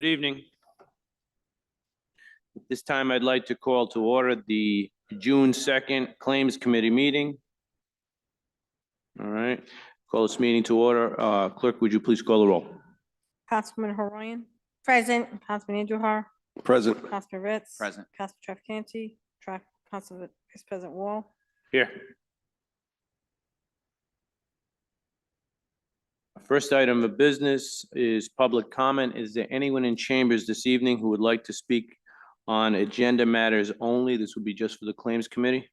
Good evening. At this time, I'd like to call to order the June 2nd Claims Committee meeting. All right, call this meeting to order. Clerk, would you please call the roll? Councilman Horoyan. Present. Councilman Andujar. Present. Councilman Ritz. Present. Councilman Trafficante. Councilman Vice President Wall. Here. First item of business is public comment. Is there anyone in chambers this evening who would like to speak on agenda matters only? This would be just for the Claims Committee.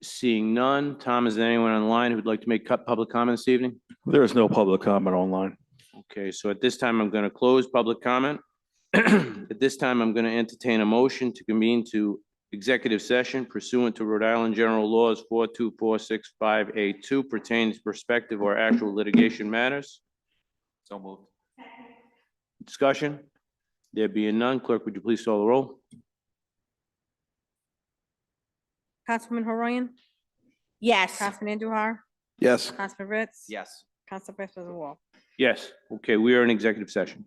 Seeing none. Tom, is there anyone online who would like to make public comment this evening? There is no public comment online. Okay, so at this time, I'm going to close public comment. At this time, I'm going to entertain a motion to convene to executive session pursuant to Rhode Island General Laws 42465A2 pertains to prospective or actual litigation matters. So moved. Discussion? There being none, clerk, would you please call the roll? Councilman Horoyan. Yes. Councilman Andujar. Yes. Councilman Ritz. Yes. Council Vice President Wall. Yes. Okay, we are in executive session.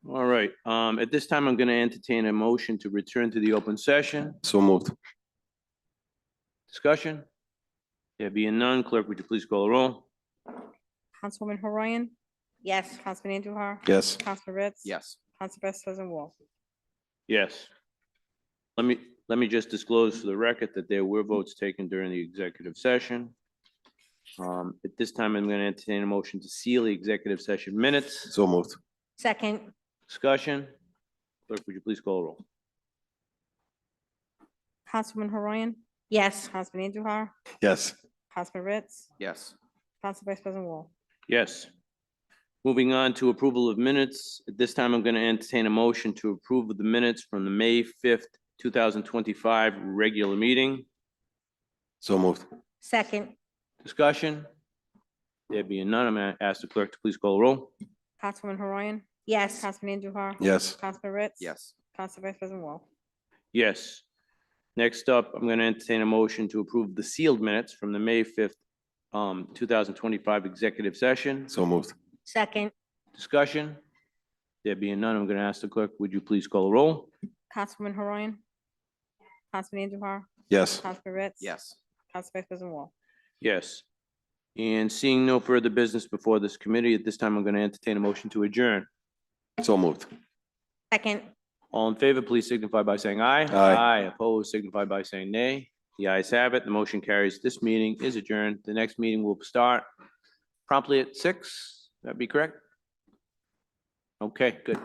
All right, at this time, I'm gonna entertain a motion to return to the open session. So moved. Discussion? There being none, clerk, would you please call the roll? Councilwoman Horoyan, Yes. Councilman Andujar, Yes. Councilman Ritz. Yes. Council Vice President Wall. Yes. Let me just disclose for the record that there were votes taken during the executive session. At this time, I'm gonna entertain a motion to seal the executive session minutes. So moved. Second. Discussion? Clerk, would you please call the roll? Councilwoman Horoyan, Yes. Councilman Andujar, Yes. Councilman Ritz, Yes. Council Vice President Wall. Yes. Moving on to approval of minutes. At this time, I'm going to entertain a motion to approve the minutes from the May 5th, 2025 regular meeting. So moved. Second. Discussion? There being none, I'm going to ask the clerk to please call the roll. Councilwoman Horoyan, Yes. Councilman Andujar. Yes. Councilman Ritz. Yes. Council Vice President Wall. Yes. Next up, I'm going to entertain a motion to approve the sealed minutes from the May 5th, 2025 executive session. So moved. Second. Discussion? There being none, I'm going to ask the clerk, would you please call the roll? Councilwoman Horoyan, Councilman Andujar, Yes. Councilman Ritz. Yes. Council Vice President Wall. Yes. And seeing no further business before this committee, at this time, I'm going to entertain a motion to adjourn. So moved. Second. All in favor, please signify by saying aye. Aye. Opposed, signify by saying nay. The ayes have it. The motion carries. This meeting is adjourned. The next meeting will start promptly at 6. That'd be correct? Okay, good.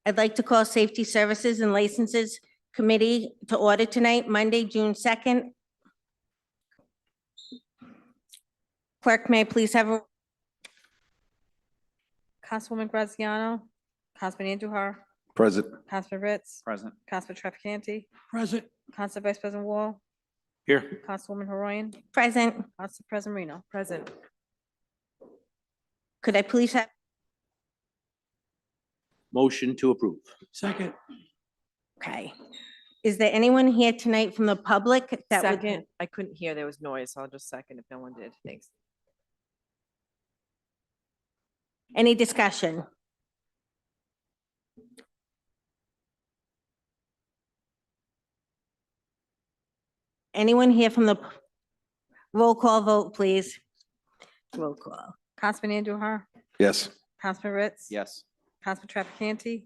I'd like to call Safety Services and Licenses Committee to order tonight, Monday, June 2nd. Clerk, may I please have a Councilwoman Graziano, Councilman Andujar, Present. Councilman Ritz, Present. Councilman Trafficante, Present. Council Vice President Wall, Here. Councilwoman Haroyan, present? Council President Reno. Present. Could I please have, Motion to approve. Second. okay. Is there anyone here tonight from the public that would? Second, I couldn't hear, there was noise, so I'll just second if no one did. Thanks. Any discussion? Anyone here from the, roll call vote, please? Roll call. Councilman Andujar, Yes. Councilman Ritz. Yes. Councilman Trafficante,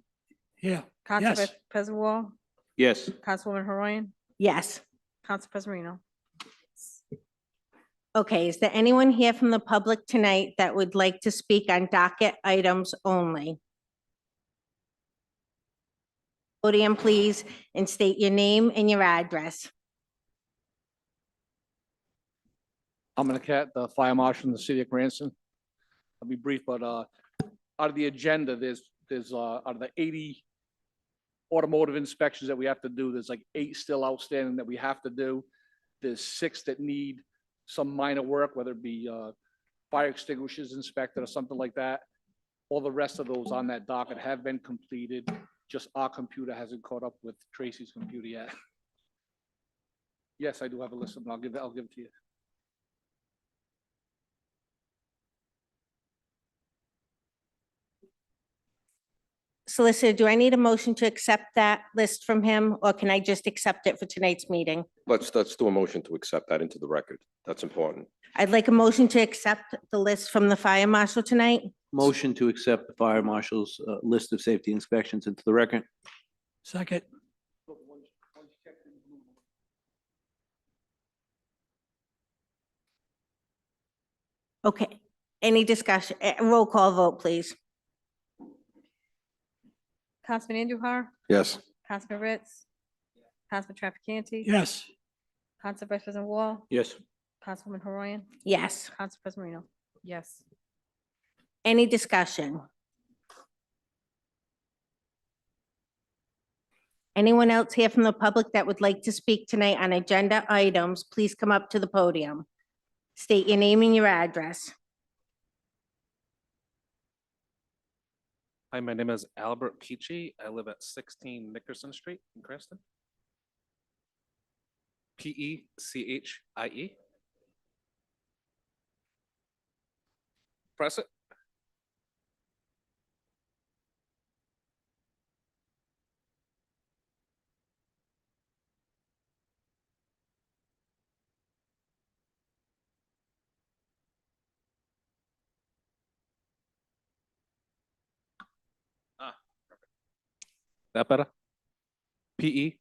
Yeah. Council Yes. Vice President Wall, Yes. Councilwoman Haroyan, Yes. Council President Reno. Okay, is there anyone here from the public tonight that would like to speak on docket items only? Podium, please, and state your name and your address. I'm gonna cat the fire marshal in the city of Cranston. I'll be brief, but out of the agenda, there's out of the 80 automotive inspections that we have to do, there's like 8 still outstanding that we have to do. There's 6 that need some minor work, whether it be fire extinguishers inspected or something like that. All the rest of those on that docket have been completed. Just our computer hasn't caught up with Tracy's computer yet. Yes, I do have a list of them. I'll give it to you. Solicitor, do I need a motion to accept that list from him, or can I just accept it for tonight's meeting? Let's do a motion to accept that into the record. That's important. I'd like a motion to accept the list from the fire marshal tonight. Motion to accept the fire marshal's list of safety inspections into the record. Second. Okay, any discussion, roll call vote, please. Councilman Andujar, Yes. Councilman Ritz, Councilman Trafficante, Yes. Council Vice President Wall, Yes. Councilwoman Haroyan, Yes, Council President Reno. Yes. any discussion? Anyone else here from the public that would like to speak tonight on agenda items, please come up to the podium. State your name and your address. Hi, my name is Albert Peachy. I live at 16 Nickerson Street in Cranston. Pechie. Press it. Perfect. That better? Pechie.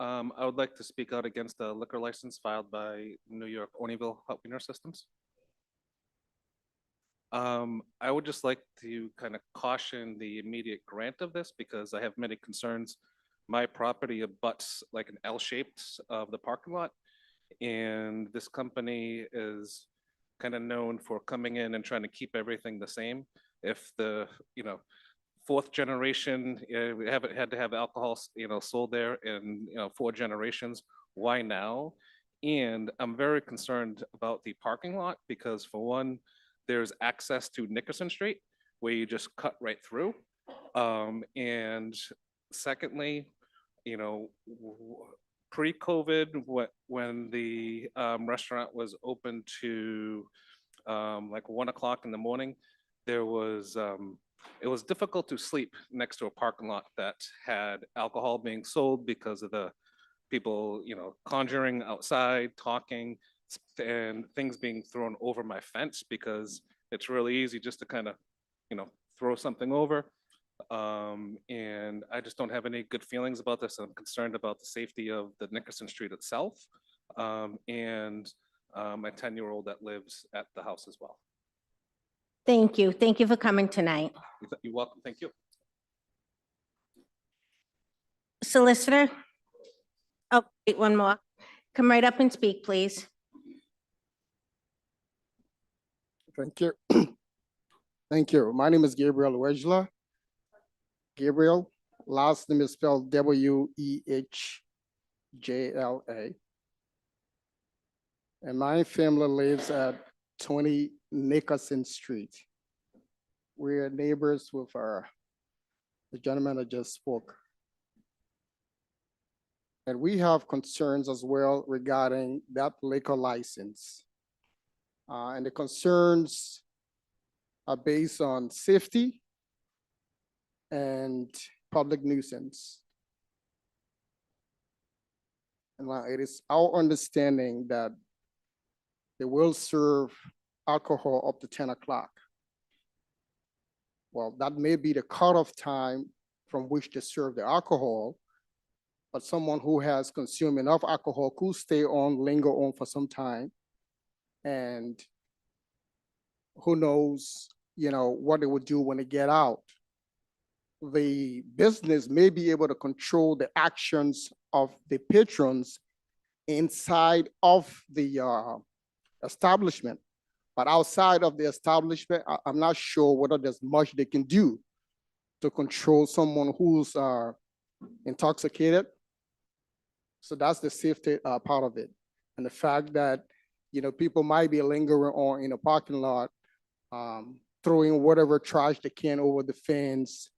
I would like to speak out against the liquor license filed by New York Ornieville Hot Wiener Systems. I would just like to kind of caution the immediate grant of this because I have many concerns. My property abuts like an L-shaped of the parking lot. And this company is kind of known for coming in and trying to keep everything the same. If the, 4th generation, we haven't had to have alcohol, sold there in, 4 generations, why now? And I'm very concerned about the parking lot because for one, there's access to Nickerson Street where you just cut right through. And secondly, pre-COVID, when the restaurant was open to like 1 o'clock in the morning, there was, it was difficult to sleep next to a parking lot that had alcohol being sold because of the people, conjuring outside, talking, and things being thrown over my fence because it's really easy just to kind of, throw something over. And I just don't have any good feelings about this. I'm concerned about the safety of the Nickerson Street itself and my 10-year-old that lives at the house as well. Thank you. Thank you for coming tonight. You're welcome. Thank you. Solicitor? Oh, wait, one more. Come right up and speak, please. Thank you. Thank you. My name is Gabriel Wejla. Gabriel, last name is spelled Wehjla. And my family lives at 20 Nickerson Street. We're neighbors with the gentleman that just spoke. And we have concerns as well regarding that liquor license. And the concerns are based on safety and public nuisance. And it is our understanding that they will serve alcohol up to 10 o'clock. Well, that may be the cutoff time from which to serve the alcohol, but someone who has consumed enough alcohol could stay on, linger on for some time. And who knows, what they would do when they get out. The business may be able to control the actions of the patrons inside of the establishment. But outside of the establishment, I'm not sure whether there's much they can do to control someone who's intoxicated. So that's the safety part of it. And the fact that, people might be lingering on in a parking lot, throwing whatever trash they can over the fence.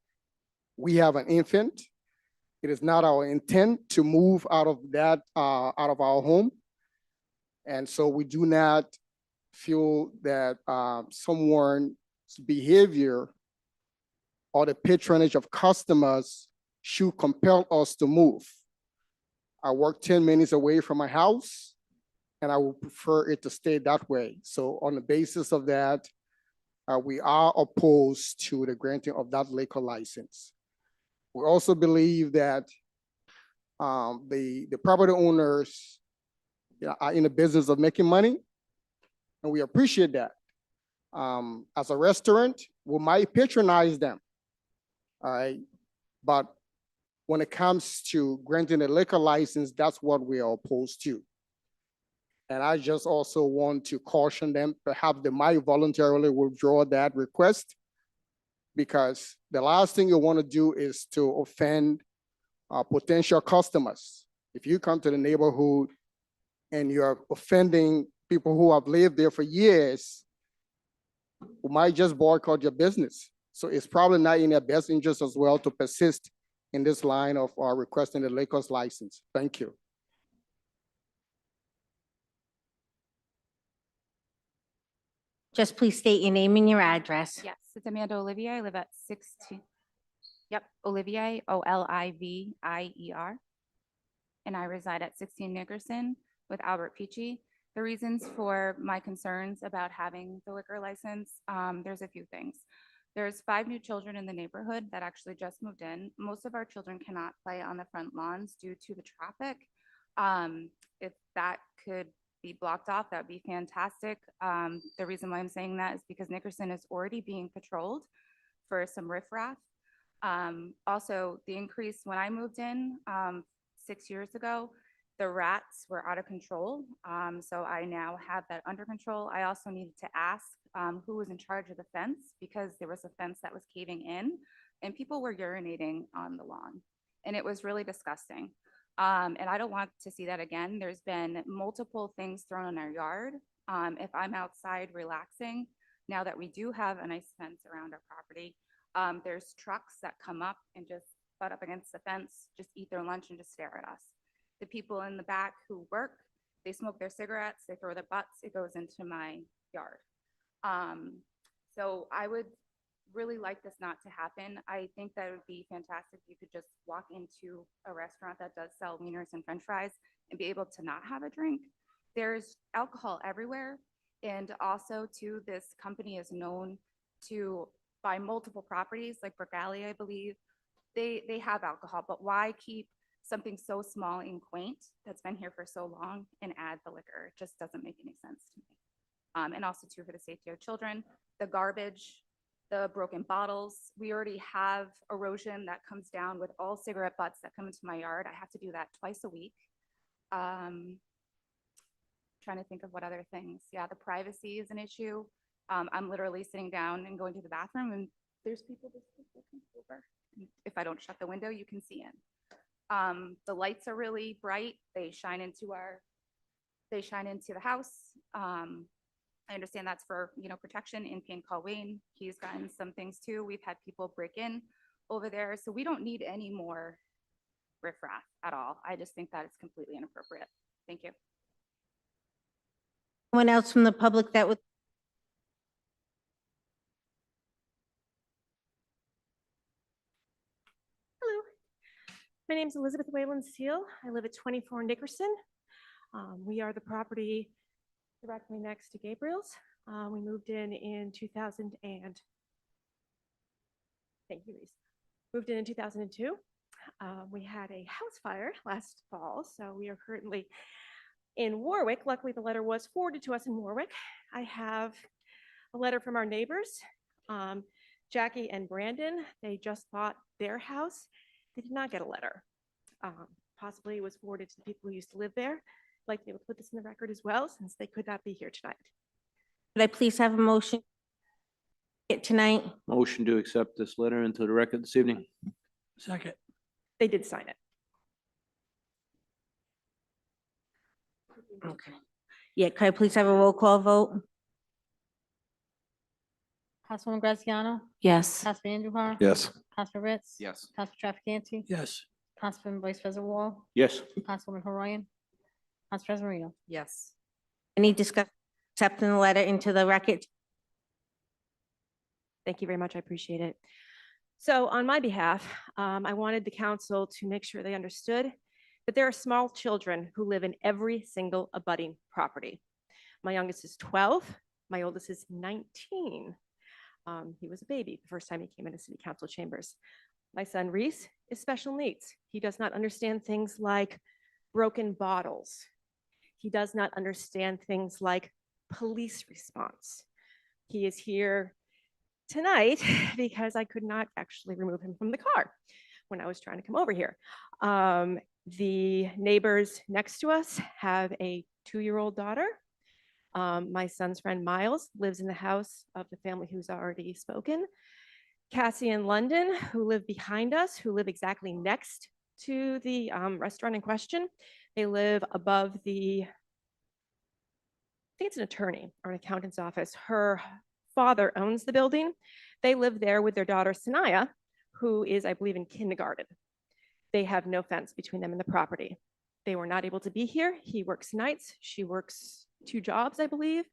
We have an infant. It is not our intent to move out of that, out of our home. And so we do not feel that someone's behavior or the patronage of customers should compel us to move. I work 10 minutes away from my house, and I would prefer it to stay that way. So on the basis of that, we are opposed to the granting of that liquor license. We also believe that the property owners are in the business of making money, and we appreciate that. As a restaurant, we might patronize them, all right? But when it comes to granting a liquor license, that's what we are opposed to. And I just also want to caution them, perhaps they might voluntarily withdraw that request, because the last thing you want to do is to offend potential customers. If you come to the neighborhood and you're offending people who have lived there for years, who might just boycott your business. So it's probably not in their best interest as well to persist in this line of requesting the liquor's license. Thank you. Just please state your name and your address. Yes, it's Amanda Olivier. I live at 16. Yep, Olivier, Olivier. And I reside at 16 Nickerson with Albert Peachy. The reasons for my concerns about having the liquor license, there's a few things. There's 5 new children in the neighborhood that actually just moved in. Most of our children cannot play on the front lawns due to the traffic. If that could be blocked off, that would be fantastic. The reason why I'm saying that is because Nickerson is already being patrolled for some riffraff. Also, the increase when I moved in 6 years ago, the rats were out of control. So I now have that under control. I also needed to ask who was in charge of the fence, because there was a fence that was caving in and people were urinating on the lawn, and it was really disgusting. And I don't want to see that again. There's been multiple things thrown in our yard. If I'm outside relaxing, now that we do have a nice fence around our property, there's trucks that come up and just butt up against the fence, just eat their lunch and just stare at us. The people in the back who work, they smoke their cigarettes, they throw their butts, it goes into my yard. So I would really like this not to happen. I think that it would be fantastic if you could just walk into a restaurant that does sell wieners and french fries and be able to not have a drink. There's alcohol everywhere. And also too, this company is known to buy multiple properties like Brook Alley, I believe. They have alcohol, but why keep something so small and quaint that's been here for so long and add the liquor? It just doesn't make any sense to me. and also too for the safety of children. The garbage, the broken bottles, we already have erosion that comes down with all cigarette butts that come into my yard. I have to do that twice a week. Trying to think of what other things. Yeah, the privacy is an issue. I'm literally sitting down and going to the bathroom and there's people just looking over. If I don't shut the window, you can see in. The lights are really bright. They shine into the house. I understand that's for, protection in Pain Call Wayne. He's gotten some things too. We've had people break in over there. So we don't need any more riffraff at all. I just think that it's completely inappropriate. Thank you. Anyone else from the public that would? Hello, my name is Elizabeth Wayland Seal. I live at 24 Nickerson. We are the property directly next to Gabriel's. We moved in 2000 and, thank you, Reese. Moved in 2002. We had a house fire last fall, so we are currently in Warwick. Luckily, the letter was forwarded to us in Warwick. I have a letter from our neighbors, Jackie and Brandon. They just bought their house. They did not get a letter. Possibly it was forwarded to the people who used to live there. I'd like to be able to put this in the record as well, since they could not be here tonight. Could I please have a motion tonight? Motion to accept this letter into the record this evening. Second. They did sign it. Okay. Yeah, could I please have a roll call vote? Councilwoman Graziano? Yes. Councilman Andujar? Yes. Councilman Ritz? Yes. Councilman Trafficante? Yes. Councilman Vice President Wall? Yes. Councilwoman Horoyan? Council President Marino? Yes. Any discussion accepting the letter into the record? Thank you very much. I appreciate it. So on my behalf, I wanted the council to make sure they understood that there are small children who live in every single abutting property. My youngest is 12. My oldest is 19. He was a baby the first time he came into city council chambers. My son Reese is special needs. He does not understand things like broken bottles. He does not understand things like police response. He is here tonight because I could not actually remove him from the car when I was trying to come over here. The neighbors next to us have a 2-year-old daughter. My son's friend Miles lives in the house of the family who's already spoken. Cassie and London, who live behind us, who live exactly next to the restaurant in question. They live above the, I think it's an attorney or an accountant's office. Her father owns the building. They live there with their daughter Sanaya, who is, I believe, in kindergarten. They have no fence between them and the property. They were not able to be here. He works nights. She works 2 jobs, I believe.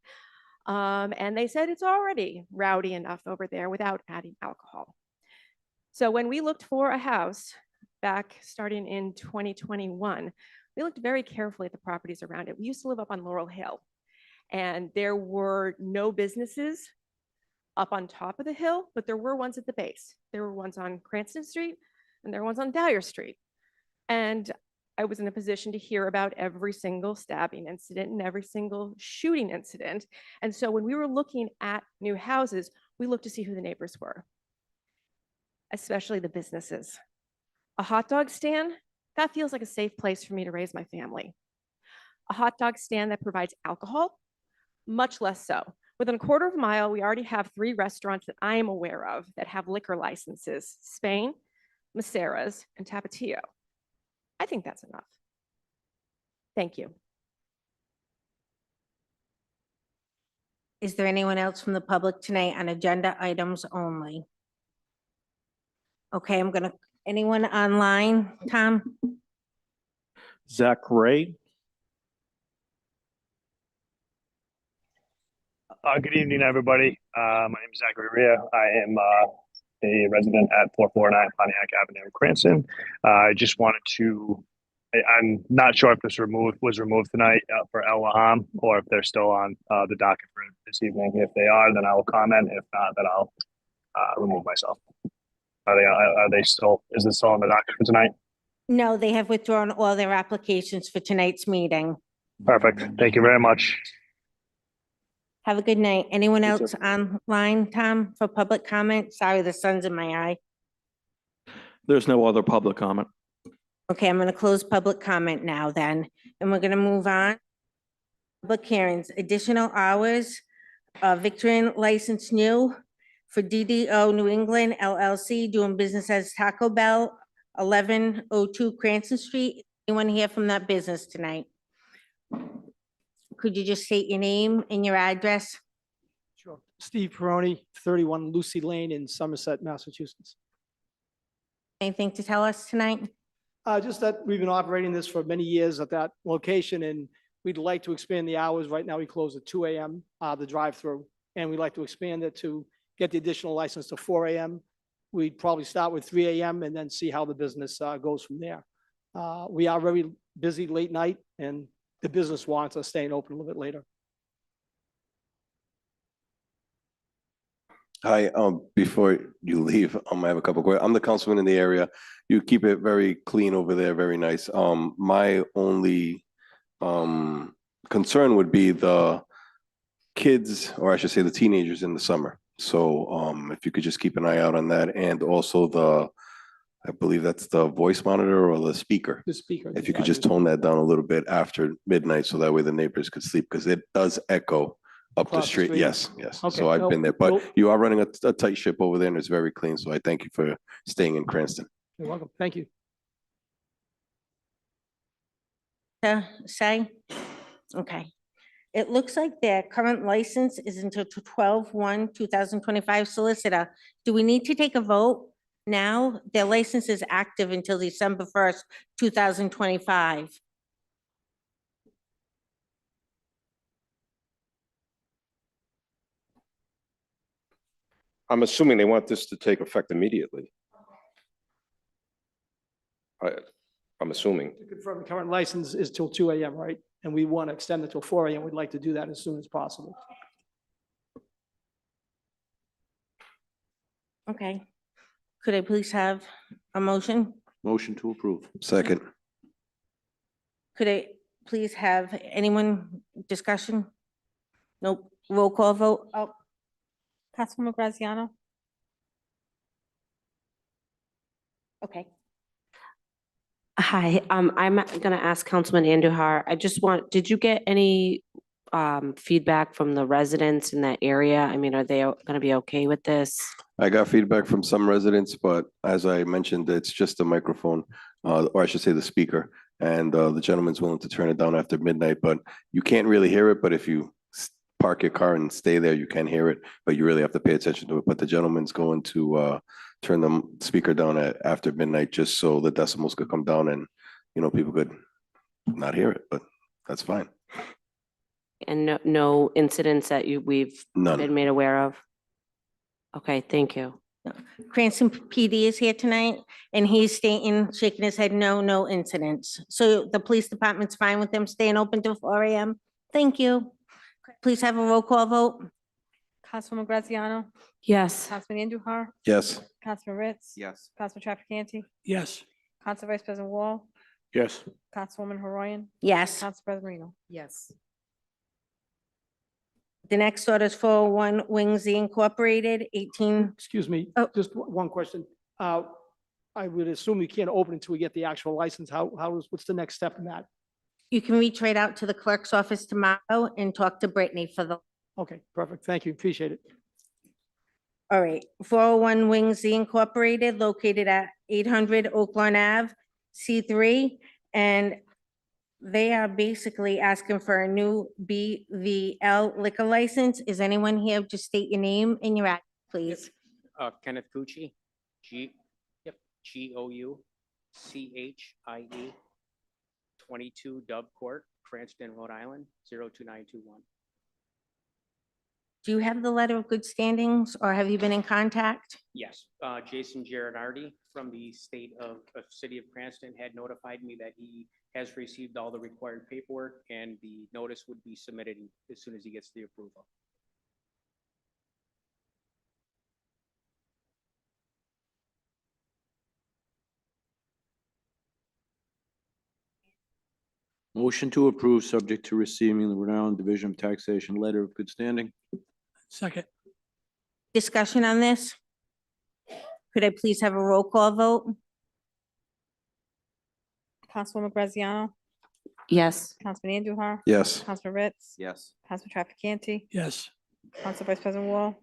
And they said it's already rowdy enough over there without adding alcohol. So when we looked for a house back starting in 2021, we looked very carefully at the properties around it. We used to live up on Laurel Hill, and there were no businesses up on top of the hill, but there were ones at the base. There were ones on Cranston Street, and there were ones on Dyer Street. And I was in a position to hear about every single stabbing incident and every single shooting incident. And so when we were looking at new houses, we looked to see who the neighbors were, especially the businesses. A hot dog stand, that feels like a safe place for me to raise my family. A hot dog stand that provides alcohol, much less so. Within a quarter of a mile, we already have 3 restaurants that I am aware of that have liquor licenses: Spain, Macera's, and Tapatio. I think that's enough. Thank you. Is there anyone else from the public tonight on agenda items only? Okay, anyone online, Tom? Zach Ray. Good evening, everybody. My name is Zachary Rhea. I am a resident at 449 Pontiac Avenue in Cranston. I just wanted to, I'm not sure if this was removed tonight for El Waham, or if they're still on the docket for this evening. If they are, then I will comment. If not, then I'll remove myself. Are they still, is it still on the docket for tonight? No, they have withdrawn all their applications for tonight's meeting. Perfect. Thank you very much. Have a good night. Anyone You too. else online, Tom, for public comment? Sorry, the sun's in my eye. There's no other public comment. Okay, I'm going to close public comment now then, and we're going to move on. Public hearings, additional hours, Victorian license new for DDO New England LLC, doing business as Taco Bell, 1102 Cranston Street. Anyone here from that business tonight? Could you just state your name and your address? Sure. Steve Peroni, 31 Lucy Lane in Somerset, Massachusetts. Anything to tell us tonight? Just that we've been operating this for many years at that location, and we'd like to expand the hours. Right now, we close at 2 a.m., the drive-through, and we'd like to expand it to get the additional license to 4 a.m. We'd probably start with 3 a.m. and then see how the business goes from there. We are very busy late night, and the business wants us staying open a little bit later. Hi, before you leave, I have a couple questions. I'm the councilman in the area. You keep it very clean over there, very nice. My only concern would be the kids, or I should say the teenagers in the summer. So if you could just keep an eye out on that, and also I believe that's the voice monitor or the speaker. The speaker. If you could just tone that down a little bit after midnight, so that way the neighbors could sleep, because it does echo up the Across the street. street? Yes, yes. Okay, So I've no, been there, but no. you are running a tight ship over there, and it's very clean. So I thank you for staying in Cranston. You're welcome. Thank you. Say? Okay. It looks like their current license is until 12/1/2025. Solicitor, do we need to take a vote now? Their license is active until December 1st, 2025. I'm assuming they want this to take effect immediately. I'm assuming. To confirm, the current license is till 2 a.m., right? And we want to extend it till 4 a.m. We'd like to do that as soon as possible. Okay. Could I please have a motion? Motion to approve. Second. Could I please have anyone discussion? Nope. Roll call vote. Oh, Councilwoman Graziano? okay. Hi, I'm gonna ask Councilman Andujar, did you get any feedback from the residents in that area? I mean, are they gonna be okay with this? I got feedback from some residents, but as I mentioned, it's just a microphone, or I should say the speaker. And the gentleman's willing to turn it down after midnight, but you can't really hear it. But if you park your car and stay there, you can hear it, but you really have to pay attention to it. But the gentleman's going to turn the speaker down after midnight, just so the decibels could come down and, people could not hear it, but that's fine. And no incidents that we've None. been made aware of? Okay, thank you. Cranston PD is here tonight, and he's stating, shaking his head, no incidents. So the police department's fine with them staying open till 4 a.m.? Thank you. Please have a roll call vote. Councilwoman Graziano? Yes. Councilman Andujar? Yes. Councilman Ritz? Yes. Councilman Trafficante? Yes. Council Vice President Wall? Yes. Councilwoman Horoyan? Yes. Council President Marino? Yes. The next order is 401 Wings Incorporated, 18. Excuse me, Oh. just one question. I would assume you can't open until we get the actual license. What's the next step in that? You can reach right out to the clerk's office tomorrow and talk to Brittany for the, Okay, perfect. Thank you. Appreciate it. all right. 401 Wings Incorporated, located at 800 Oaklawn Ave, C3. And they are basically asking for a new BVL liquor license. Is anyone here? Just state your name and your address, please. Kenneth Cucci, Gouchie, 22 Dove Court, Cranston, Rhode Island, 02921. Do you have the letter of good standings, or have you been in contact? Yes, Jason Giordinardi from the city of Cranston had notified me that he has received all the required paperwork, and the notice would be submitted as soon as he gets the approval. Motion to approve, subject to receiving the Rhode Island Division of Taxation letter of good standing. Second. Discussion on this? Could I please have a roll call vote? Councilwoman Graziano, Yes. Councilman Andujar, Yes. Councilman Ritz, Yes. Councilman Trafficante, Yes. Council Vice President Wall,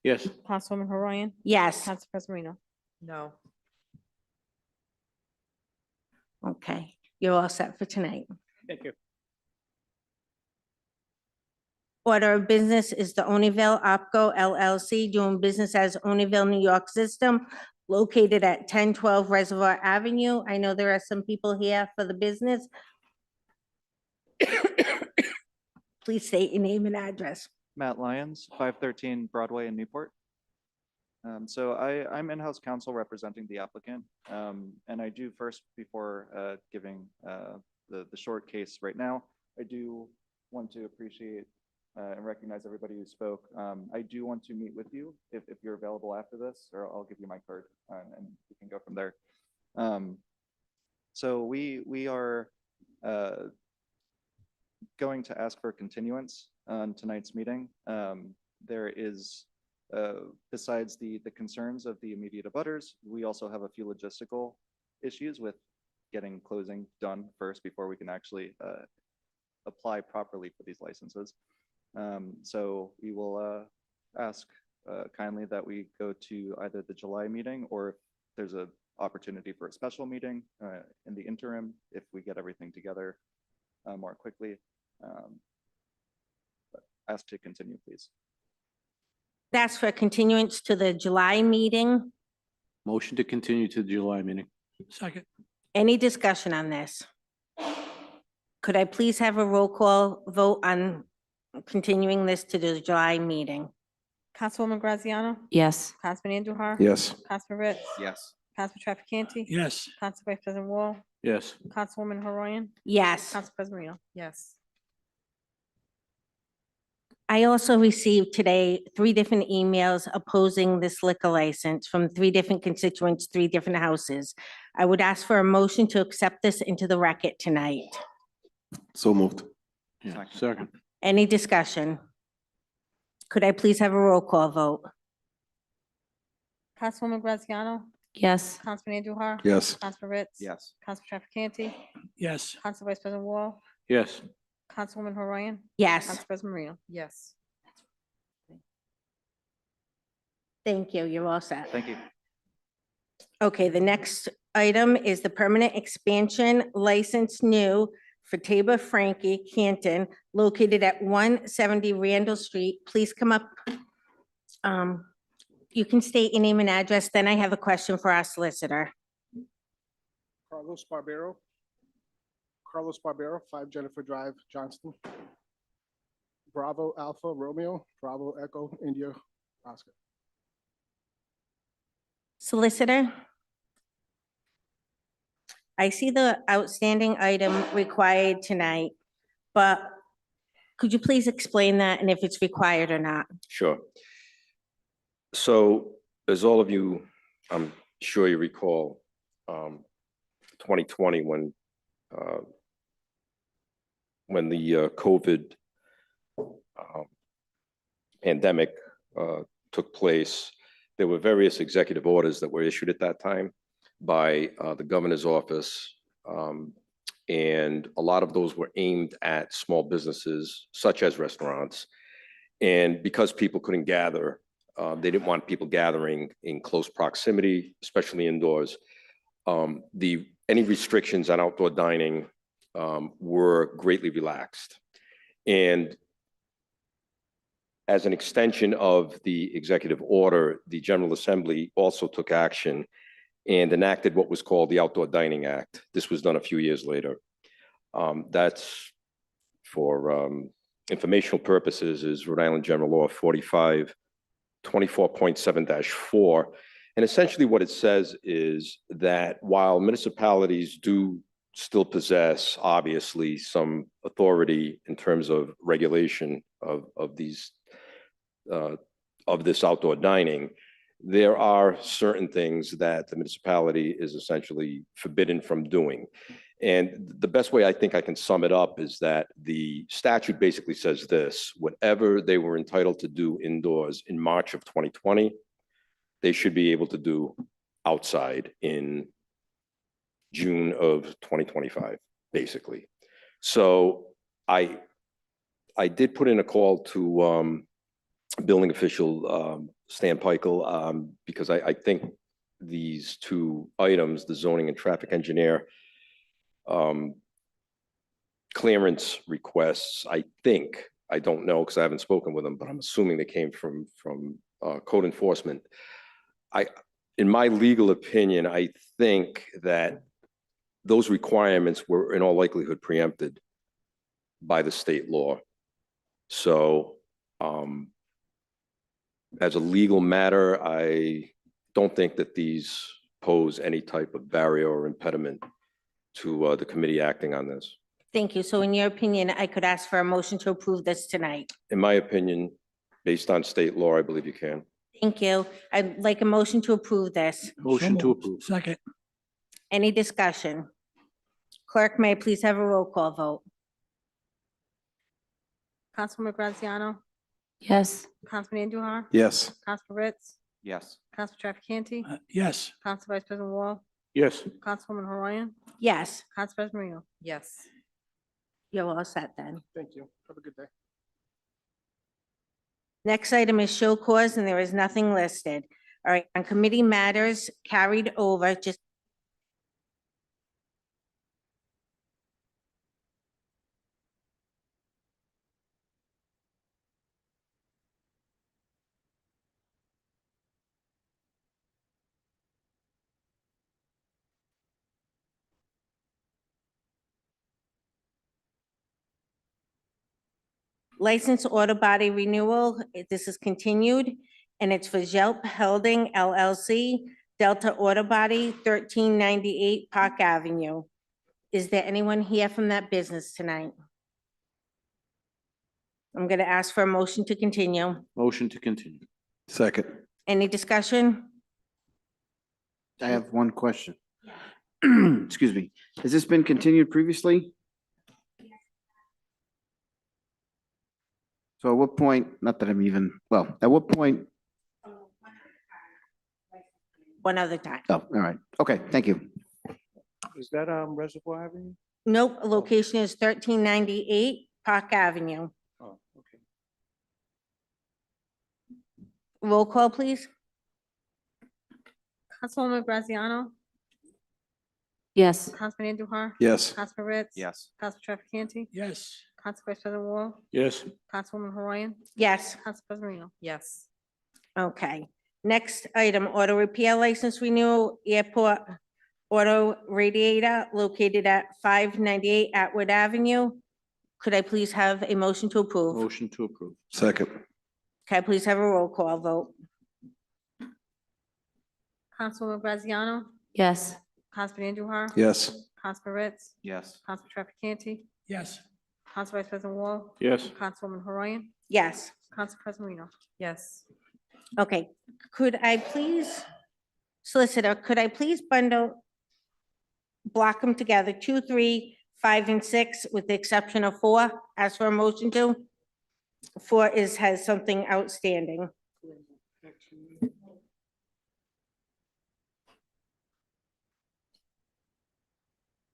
Yes. Councilwoman Haroyan, Yes. Council President Marino. No. Okay, you're all set for tonight. Thank you. Order of business is the Oneyville Opco LLC doing business as Oneyville, New York system located at 1012 Reservoir Avenue. I know there are some people here for the business. Please state your name and address. Matt Lyons, 513 Broadway in Newport. I'm in-house counsel representing the applicant. And I do first, before giving the short case right now, I do want to appreciate and recognize everybody who spoke. I do want to meet with you if you're available after this, or I'll give you my card and we can go from there. So we are going to ask for continuance on tonight's meeting. There is, besides the concerns of the immediate abutters, we also have a few logistical issues with getting closing done first before we can actually apply properly for these licenses. So we will ask kindly that we go to either the July meeting, or if there's an opportunity for a special meeting in the interim, if we get everything together more quickly. But ask to continue, please. That's for continuance to the July meeting. Motion to continue to the July meeting. Second. Any discussion on this? Could I please have a roll call vote on continuing this to the July meeting? Councilwoman Graziano, Yes. Councilman Andujar. Yes. Councilman Ritz, Yes. Councilman Trafficante, Yes. Council Vice President Wall, Yes. Councilwoman Haroyan, Yes. Council President Marino. Yes. I also received today 3 different emails opposing this liquor license from 3 different constituents, 3 different houses. I would ask for a motion to accept this into the record tonight. So moved. Yeah. Second. Any discussion? Could I please have a roll call vote? Councilwoman Graziano, Yes. Councilman Andujar. Yes. Councilman Ritz. Yes. Council Trafficante, Yes. Council Vice President Wall, Yes. Councilwoman Haroyan, Yes. Council President Marino. Yes. Thank you. You're all set. Thank you. Okay, the next item is the permanent expansion license new for Tabor Frankie Canton located at 170 Randall Street. Please come up. You can state your name and address, then I have a question for our solicitor. Carlos Barbero. Carlos Barbero, 5 Jennifer Drive, Johnston. Bravo Alpha Romeo, Bravo Echo India Oscar. Solicitor? I see the outstanding item required tonight, but could you please explain that and if it's required or not? Sure. So as all of you, I'm sure you recall, 2020 when the COVID pandemic took place, there were various executive orders that were issued at that time by the governor's office. And a lot of those were aimed at small businesses such as restaurants. And because people couldn't gather, they didn't want people gathering in close proximity, especially indoors. Any restrictions on outdoor dining were greatly relaxed. And as an extension of the executive order, the General Assembly also took action and enacted what was called the Outdoor Dining Act. This was done a few years later. That's for informational purposes is Rhode Island General Law 24.7-4. And essentially what it says is that while municipalities do still possess, obviously, some authority in terms of regulation of this outdoor dining, there are certain things that the municipality is essentially forbidden from doing. And the best way I think I can sum it up is that the statute basically says this: whatever they were entitled to do indoors in March of 2020, they should be able to do outside in June of 2025, basically. So I did put in a call to building official Stan Peichel, because I think these two items, the zoning and traffic engineer clearance requests, I think, I don't know because I haven't spoken with them, but I'm assuming they came from code enforcement. In my legal opinion, I think that those requirements were in all likelihood preempted by the state law. So as a legal matter, I don't think that these pose any type of barrier or impediment to the committee acting on this. Thank you. So in your opinion, I could ask for a motion to approve this tonight. In my opinion, based on state law, I believe you can. Thank you. I'd like a motion to approve this. Motion to approve. Second. Any discussion? Clerk, may I please have a roll call vote? Councilwoman Graziano, Yes. Councilman Andujar, Yes. Councilman Ritz, Yes. Council Trafficante, Yes. Council Vice President Wall, Yes. Councilwoman Horayan, Yes, Council President Marino. Yes. you're all set then. Thank you. Have a good day. Next item is show cause, and there is nothing listed. All right, on committee matters carried over, just license auto body renewal. This is continued, and it's for Jelp Helding LLC, Delta Auto Body, 1398 Park Avenue. Is there anyone here from that business tonight? I'm going to ask for a motion to continue. Motion to continue. Second. Any discussion? I have one question. Excuse me. Has this been continued previously? So at what point, not that I'm even, well, at what point? One other time. Oh, all right. Okay, thank you. Is that Reservoir Avenue? Nope, location is 1398 Park Avenue. Oh, okay. Roll call, please. Councilwoman Graziano, Yes. Councilman Andujar, Yes. Councilman Ritz. Yes. Council Trafficante, Yes. Council Vice President Wall, Yes. Councilwoman Horayan, Yes. Council President Marino. Yes. Okay. Next item, auto repair license renewal, airport auto radiator located at 598 Atwood Avenue. Could I please have a motion to approve? Motion to approve. Second. Can I please have a roll call vote? Councilwoman Graziano, Yes. Councilman Andujar. Yes. Councilman Ritz, Yes. Council Trafficante, Yes. Council Vice President Wall, Yes. Councilwoman Horayan, Yes. Council President Marino. Yes. Okay. Could I please, Solicitor, could I please block them together, 2, 3, 5, and 6, with the exception of 4? Ask for a motion to. 4 has something outstanding.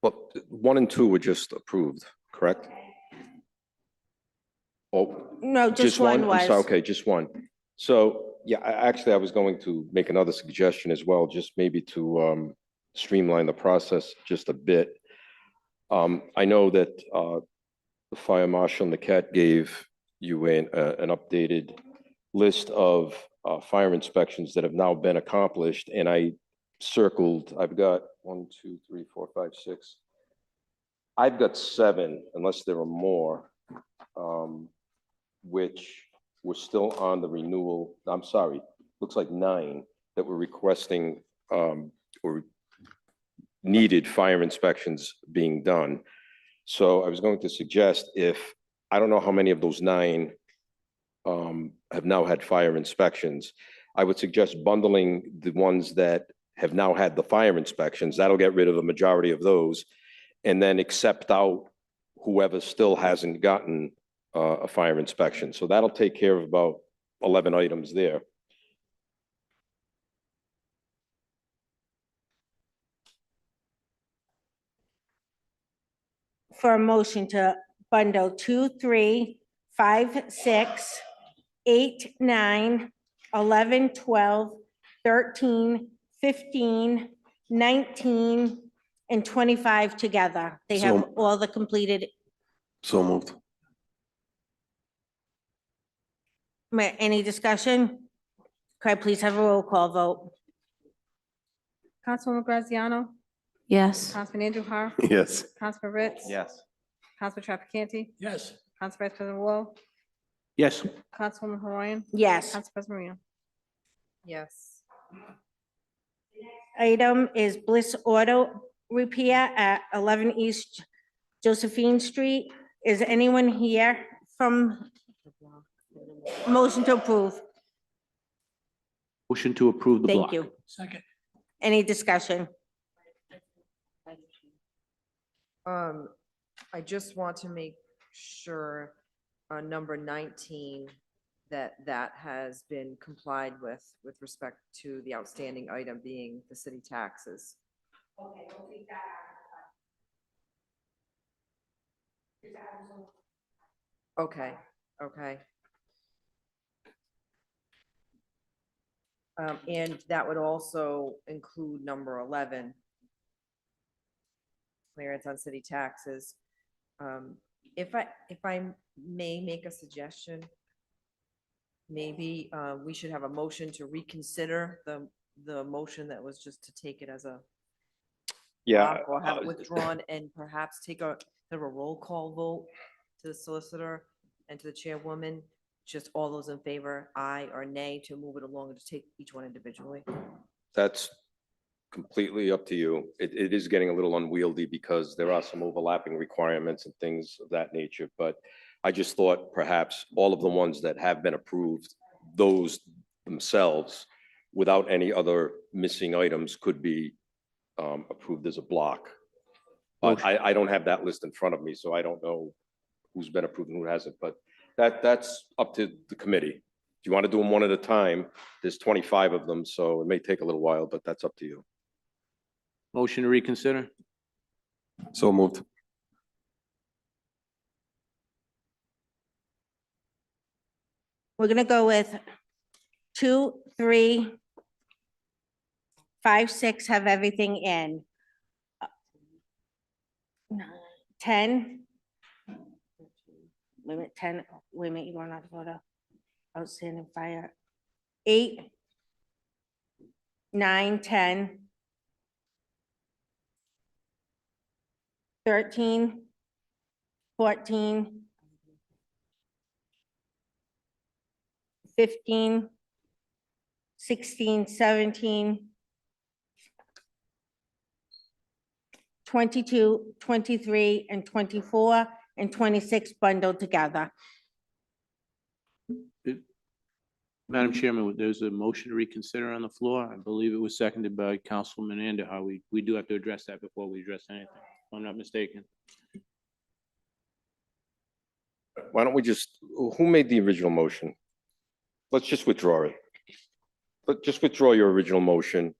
Well, 1 and 2 were just approved, correct? Oh, No, just one I'm was. sorry, okay, just one. So, yeah, actually, I was going to make another suggestion as well, just maybe to streamline the process just a bit. I know that the Fire Marshal Naquette gave you an updated list of fire inspections that have now been accomplished, and I circled, I've got 1, 2, 3, 4, 5, 6. I've got 7, unless there are more, which were still on the renewal. I'm sorry, looks like 9 that were requesting or needed fire inspections being done. So I was going to suggest, if, I don't know how many of those 9 have now had fire inspections, I would suggest bundling the ones that have now had the fire inspections. That'll get rid of the majority of those. and then accept out whoever still hasn't gotten a fire inspection. So that'll take care of about 11 items there. For a motion to bundle 2, 3, 5, 6, 8, 9, 11, 12, 13, 15, 19, and 25 together. They have So- all the completed. So moved. Any discussion? Could I please have a roll call vote? Councilwoman Graziano? Yes. Councilman Andujar? Yes. Councilman Ritz? Yes. Councilman Trafficante? Yes. Council Vice President Wall? Yes. Councilwoman Horan? Yes. Council President Marino? Yes. Item is Bliss Auto Repair at 11 East Josephine Street. Is anyone here from? Motion to approve. Motion to approve the block. Thank you. Second. Any discussion? I just want to make sure on number 19 that has been complied with respect to the outstanding item being the city taxes. Okay, we'll take that out. Okay, okay. And that would also include number 11. Clearance on city taxes. If I may make a suggestion, maybe we should have a motion to reconsider the motion that was just to take it as a Yeah. block, or have it withdrawn, and perhaps take a roll call vote to the solicitor and to the chairwoman. Just all those in favor, aye or nay, to move it along and to take each one individually. That's completely up to you. It is getting a little unwieldy because there are some overlapping requirements and things of that nature. But I just thought perhaps all of the ones that have been approved, those themselves, without any other missing items, could be approved as a block. But I don't have that list in front of me, so I don't know who's been approved and who hasn't. But that's up to the committee. If you want to do them one at a time, there's 25 of them, so it may take a little while, but that's up to you. Motion to reconsider? So moved. We're gonna go with 2, 3, 5, 6 have everything in. 10. Wait a minute, 10, wait a minute, you want to vote outstanding fire. 8, 9, 10. 13, 14. 15, 16, 17, 22, 23, and 24, and 26 bundled together. Madam Chairman, there's a motion to reconsider on the floor. I believe it was seconded by Councilman Andujar. We do have to address that before we address anything, if I'm not mistaken. Why don't we just, who made the original motion? Let's just withdraw it. But just withdraw your original motion.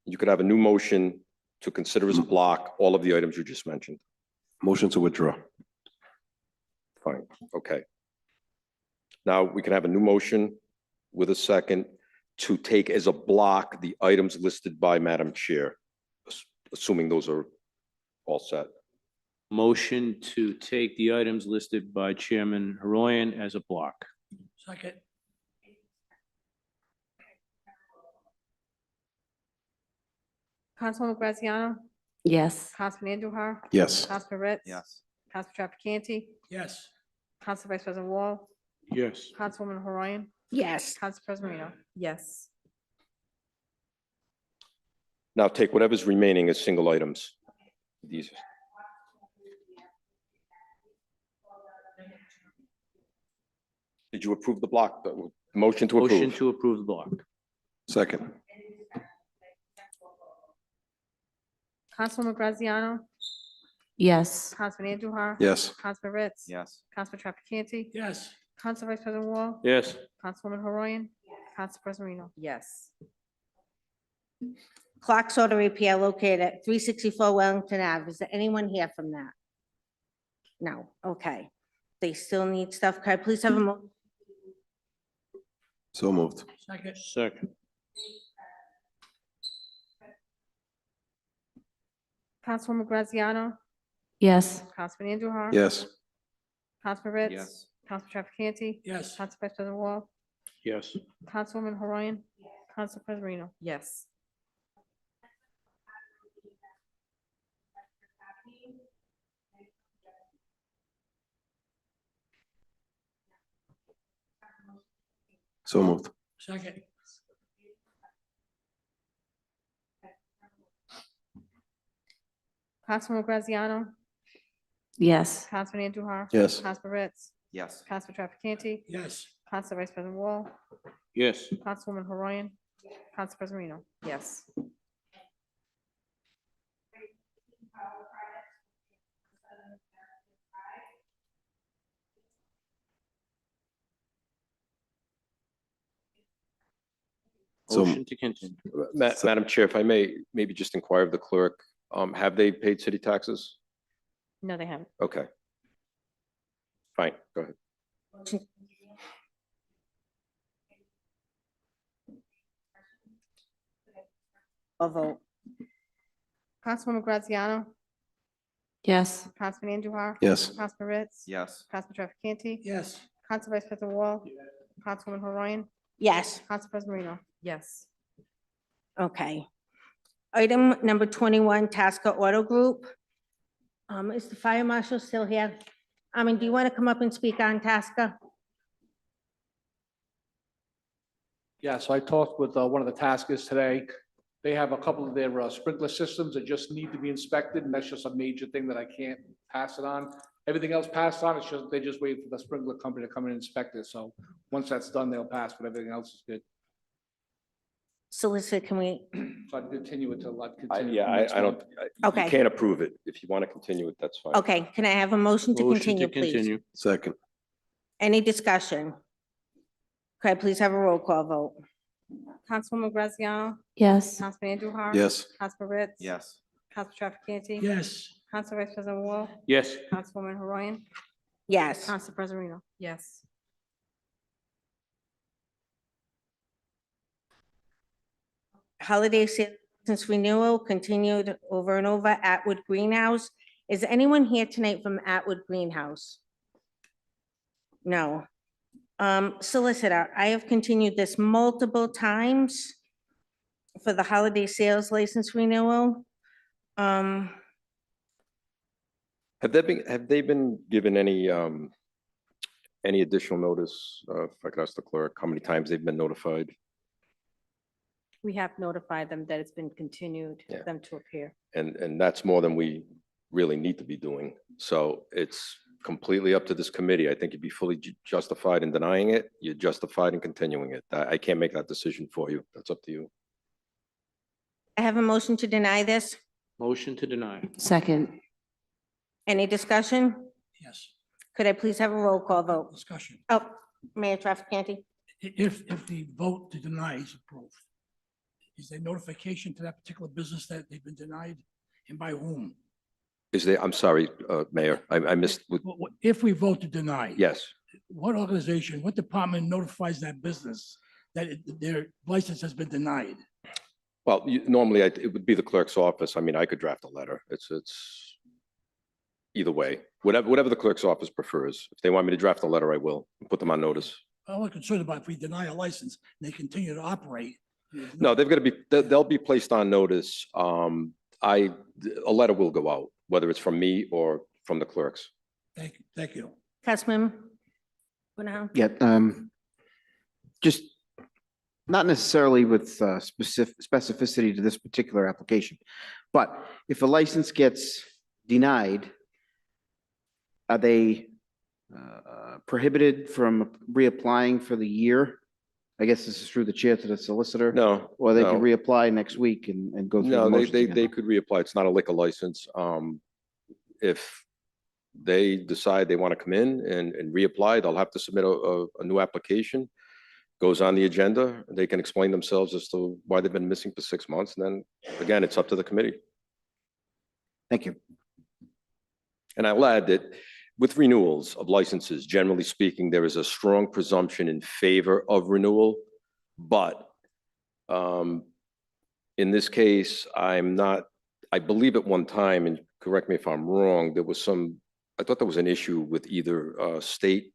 You could have a new motion to consider as a block all of the items you just mentioned. Motion to withdraw. Fine, okay. Now we can have a new motion with a second to take as a block the items listed by Madam Chair, assuming those are all set. Motion to take the items listed by Chairman Haroyan as a block. Second. Councilwoman Graziano? Yes. Councilman Andujar? Yes. Councilman Ritz? Yes. Council Trafficante? Yes. Council Vice President Wall? Yes. Councilwoman Horan? Yes. Council President Marino? Yes. Now take whatever's remaining as single items. These. Did you approve the block? The motion to Motion approve? to approve the block. Second. Councilwoman Graziano? Yes. Councilman Andujar? Yes. Councilman Ritz? Yes. Councilman Trafficante? Yes. Council Vice President Wall? Yes. Councilwoman Horoyan? Council President Reno? Yes. Clock order repair located at 364 Wellington Ave. Is there anyone here from that? No, okay. They still need stuff. Could I please have a So moved. Second. Second. Councilwoman Graziano? Yes. Councilman Andujar? Yes. Councilman Ritz? Yes. Council Trafficante? Yes. Council Vice President Wall? Yes. Councilwoman Horoyan? Council President Reno? Yes. So moved. Second. Councilwoman Graziano? Yes. Councilman Andujar? Yes. Councilman Ritz? Yes. Council Trafficante? Yes. Council Vice President Wall? Yes. Councilwoman Horoyan? Council President Reno? Yes. So- Motion to continue. Madam Chair, if I may, maybe just inquire of the clerk, have they paid city taxes? No, they haven't. Okay. Fine, go ahead. a vote? Councilwoman Graziano? Yes. Councilman Andujar? Yes. Councilman Ritz? Yes. Councilman Trafficante? Yes. Council Vice President Wall? Councilwoman Horoyan? Yes, Council President Reno? Yes. okay. Item number 21, Tasker Auto Group. Is the fire marshal still here? Do you want to come up and speak on Tasker? Yeah, so I talked with one of the taskers today. They have a couple of their sprinkler systems that just need to be inspected, and that's just a major thing that I can't pass it on. Everything else passed on, it's just, they just wait for the sprinkler company to come in and inspect it. So once that's done, they'll pass, but everything else is good. Solicitor, can we, So I'd continue it till I'd continue. Yeah, next I don't, month. you Okay. can't approve it. If you want to continue it, that's fine. okay, can I have a motion to Motion continue, to please? continue. Second. Any discussion? Could I please have a roll call vote? Councilwoman Graziano? Yes. Councilman Andujar? Yes. Councilman Ritz? Yes. Council Trafficante? Yes. Council Vice President Wall? Yes. Councilwoman Horoyan? Yes, Council President Reno? Yes. holiday license renewal continued over and over, Atwood Greenhouse. Is anyone here tonight from Atwood Greenhouse? No. Solicitor, I have continued this multiple times for the holiday sales license renewal. Have they been given any additional notice? If I could ask the clerk, how many times they've been notified? We have notified them that it's been continued Yeah. for them to appear. And that's more than we really need to be doing. So it's completely up to this committee. I think you'd be fully justified in denying it. You're justified in continuing it. I can't make that decision for you. That's up to you. I have a motion to deny this. Motion to deny. Second. Any discussion? Yes. Could I please have a roll call vote? Discussion. Oh, Mayor Trafficante? If the vote to deny is approved, is there notification to that particular business that they've been denied, and by whom? I'm sorry, Mayor, I missed, If we vote to deny. yes. What organization, what department notifies that business that their license has been denied? Well, normally it would be the clerk's office. I mean, I could draft a letter. It's either way, whatever the clerk's office prefers. If they want me to draft a letter, I will put them on notice. I'm only concerned about if we deny a license, and they continue to operate. No, they'll be placed on notice. A letter will go out, whether it's from me or from the clerks. Thank you. Councilman? Brown? Yeah, just not necessarily with specificity to this particular application, but if a license gets denied, are they prohibited from reapplying for the year? I guess this is through the chair to the solicitor. No. Or they no. can reapply next week and go through the No, motions they again? could reapply. It's not a liquor license. if they decide they want to come in and reapply, they'll have to submit a new application. Goes on the agenda, they can explain themselves as to why they've been missing for 6 months, and then, again, it's up to the committee. Thank you. And I'll add that with renewals of licenses, generally speaking, there is a strong presumption in favor of renewal. But in this case, I believe at one time, and correct me if I'm wrong, I thought there was an issue with either state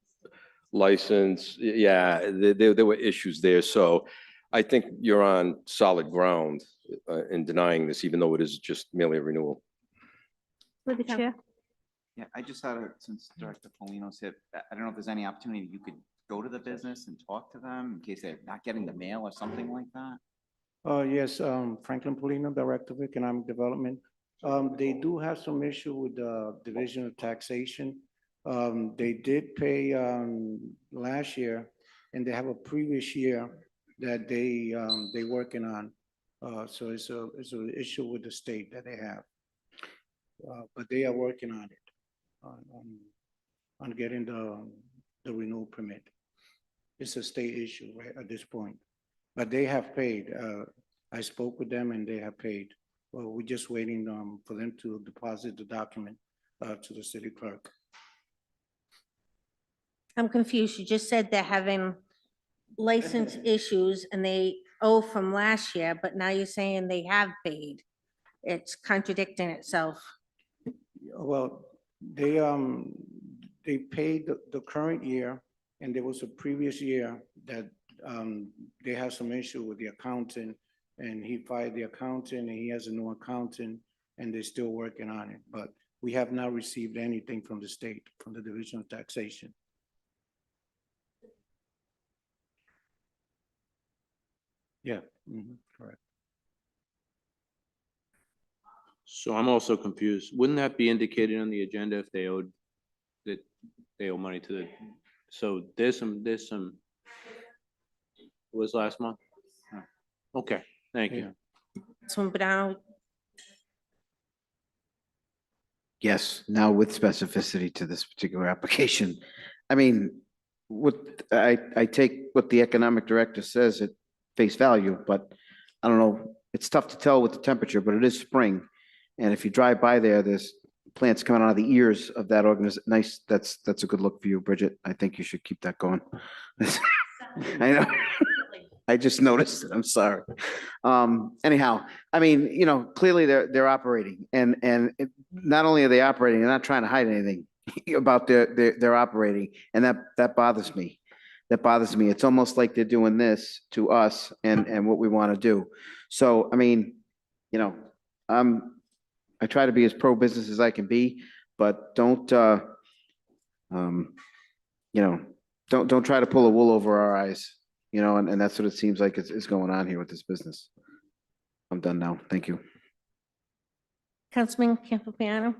license. Yeah, there were issues there. So I think you're on solid ground in denying this, even though it is just merely a renewal. Through the chair. Yeah, I just had since Director Polino's hit, I don't know if there's any opportunity you could go to the business and talk to them in case they're not getting the mail or something like that. Yes, Franklin Polino, Director of Economic Development. They do have some issue with the Division of Taxation. They did pay last year, and they have a previous year that they working on. So it's an issue with the state that they have. But they are working on it, on getting the renewal permit. It's a state issue right at this point, but they have paid. I spoke with them and they have paid. Well, we're just waiting for them to deposit the document to the city clerk. I'm confused. You just said they're having license issues and they owe from last year, but now you're saying they have paid. It's contradicting itself. Well, they paid the current year, and there was a previous year that they had some issue with the accountant, and he fired the accountant, and he has a new accountant, and they're still working on it. But we have not received anything from the state, from the Division of Taxation. Yeah, correct. So I'm also confused. Wouldn't that be indicated on the agenda if they owed, that they owe money to the, so there's some, what was last month? Okay, thank you. So, but now, Yes, now with specificity to this particular application. I mean, I take what the economic director says at face value, but I don't know, it's tough to tell with the temperature, but it is spring. And if you drive by there, there's plants coming out of the ears of that organization. Nice, that's a good look for you, Bridget. I think you should keep that going. I know. I just noticed it. I'm sorry. Anyhow, I mean, clearly they're operating, and not only are they operating, they're not trying to hide anything about their operating, and that bothers me. That bothers me. It's almost like they're doing this to us and what we want to do. So, I mean, I try to be as pro-business as I can be, but don't try to pull a wool over our eyes, and that's what it seems like is going on here with this business. I'm done now. Thank you. Councilman Campopiano?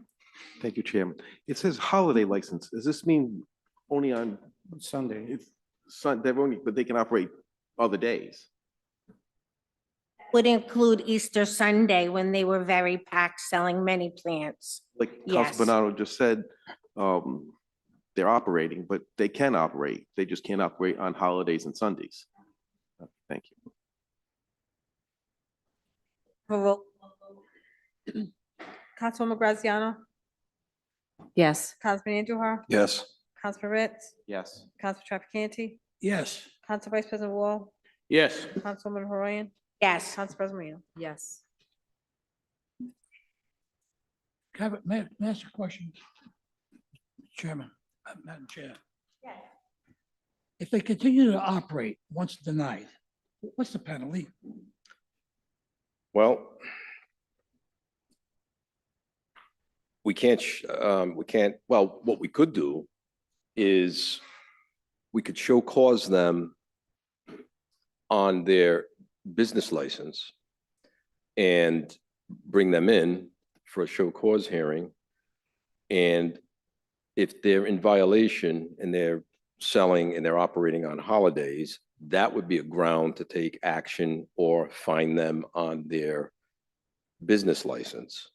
Thank you, Chairman. It says holiday license. Does this mean only on Sunday? It's Sunday, but they can operate other days? Would include Easter Sunday when they were very packed selling many plants. Like Yes. Council Bernardo just said, they're operating, but they can operate. They just can't operate on holidays and Sundays. Thank you. Roll. Councilwoman Graziano? Yes. Councilman Andujar? Yes. Councilman Ritz? Yes. Council Trafficante? Yes. Council Vice President Wall? Yes. Councilwoman Horan? Yes. Council President Marino? Yes. May I ask a question? Chairman, Madam Chair. If they continue to operate once denied, what's the penalty? Well, we can't, well, what we could do is we could show cause them on their business license and bring them in for a show cause hearing. And if they're in violation and they're selling and they're operating on holidays, that would be a ground to take action or fine them on their business license.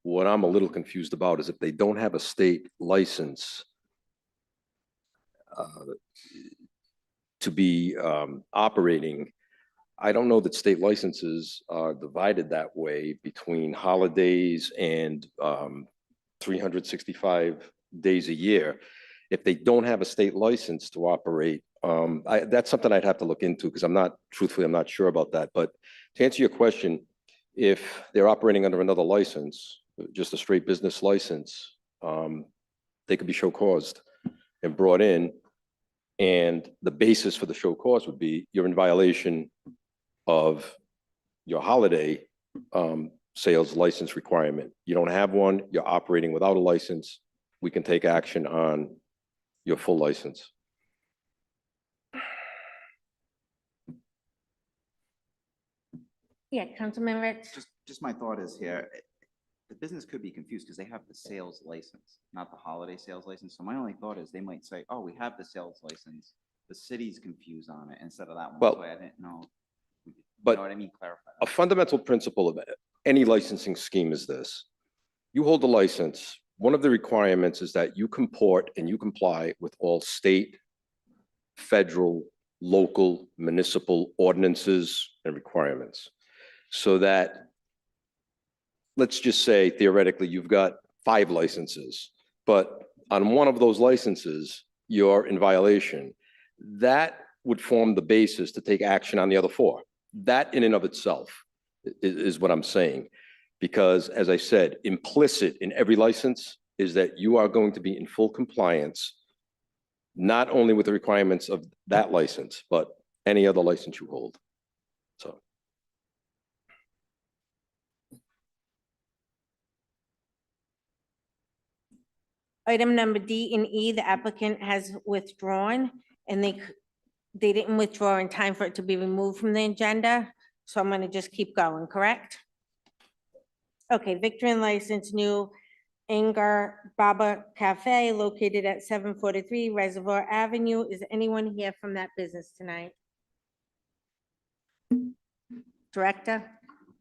What I'm a little confused about is if they don't have a state license to be operating, I don't know that state licenses are divided that way between holidays and 365 days a year. If they don't have a state license to operate, that's something I'd have to look into because truthfully, I'm not sure about that. But to answer your question, if they're operating under another license, just a straight business license, they could be show caused and brought in. And the basis for the show cause would be you're in violation of your holiday sales license requirement. You don't have one, you're operating without a license, we can take action on your full license. Yeah, Councilman Rich? Just my thought is here, the business could be confused because they have the sales license, not the holiday sales license. So my only thought is they might say, oh, we have the sales license. The city's confused on it instead of that one. Well, So I didn't know. but You know what I mean? Clarify that. a fundamental principle of any licensing scheme is this. You hold a license, one of the requirements is that you comport and you comply with all state, federal, local, municipal ordinances and requirements. So that, let's just say theoretically, you've got 5 licenses, but on one of those licenses, you're in violation. That would form the basis to take action on the other 4. That in and of itself is what I'm saying. Because as I said, implicit in every license is that you are going to be in full compliance, not only with the requirements of that license, but any other license you hold. So. Item number D and E, the applicant has withdrawn, and they didn't withdraw in time for it to be removed from the agenda, so I'm gonna just keep going, correct? Okay, Victorian license, new Ingar Baba Cafe located at 743 Reservoir Avenue. Is anyone here from that business tonight? Director?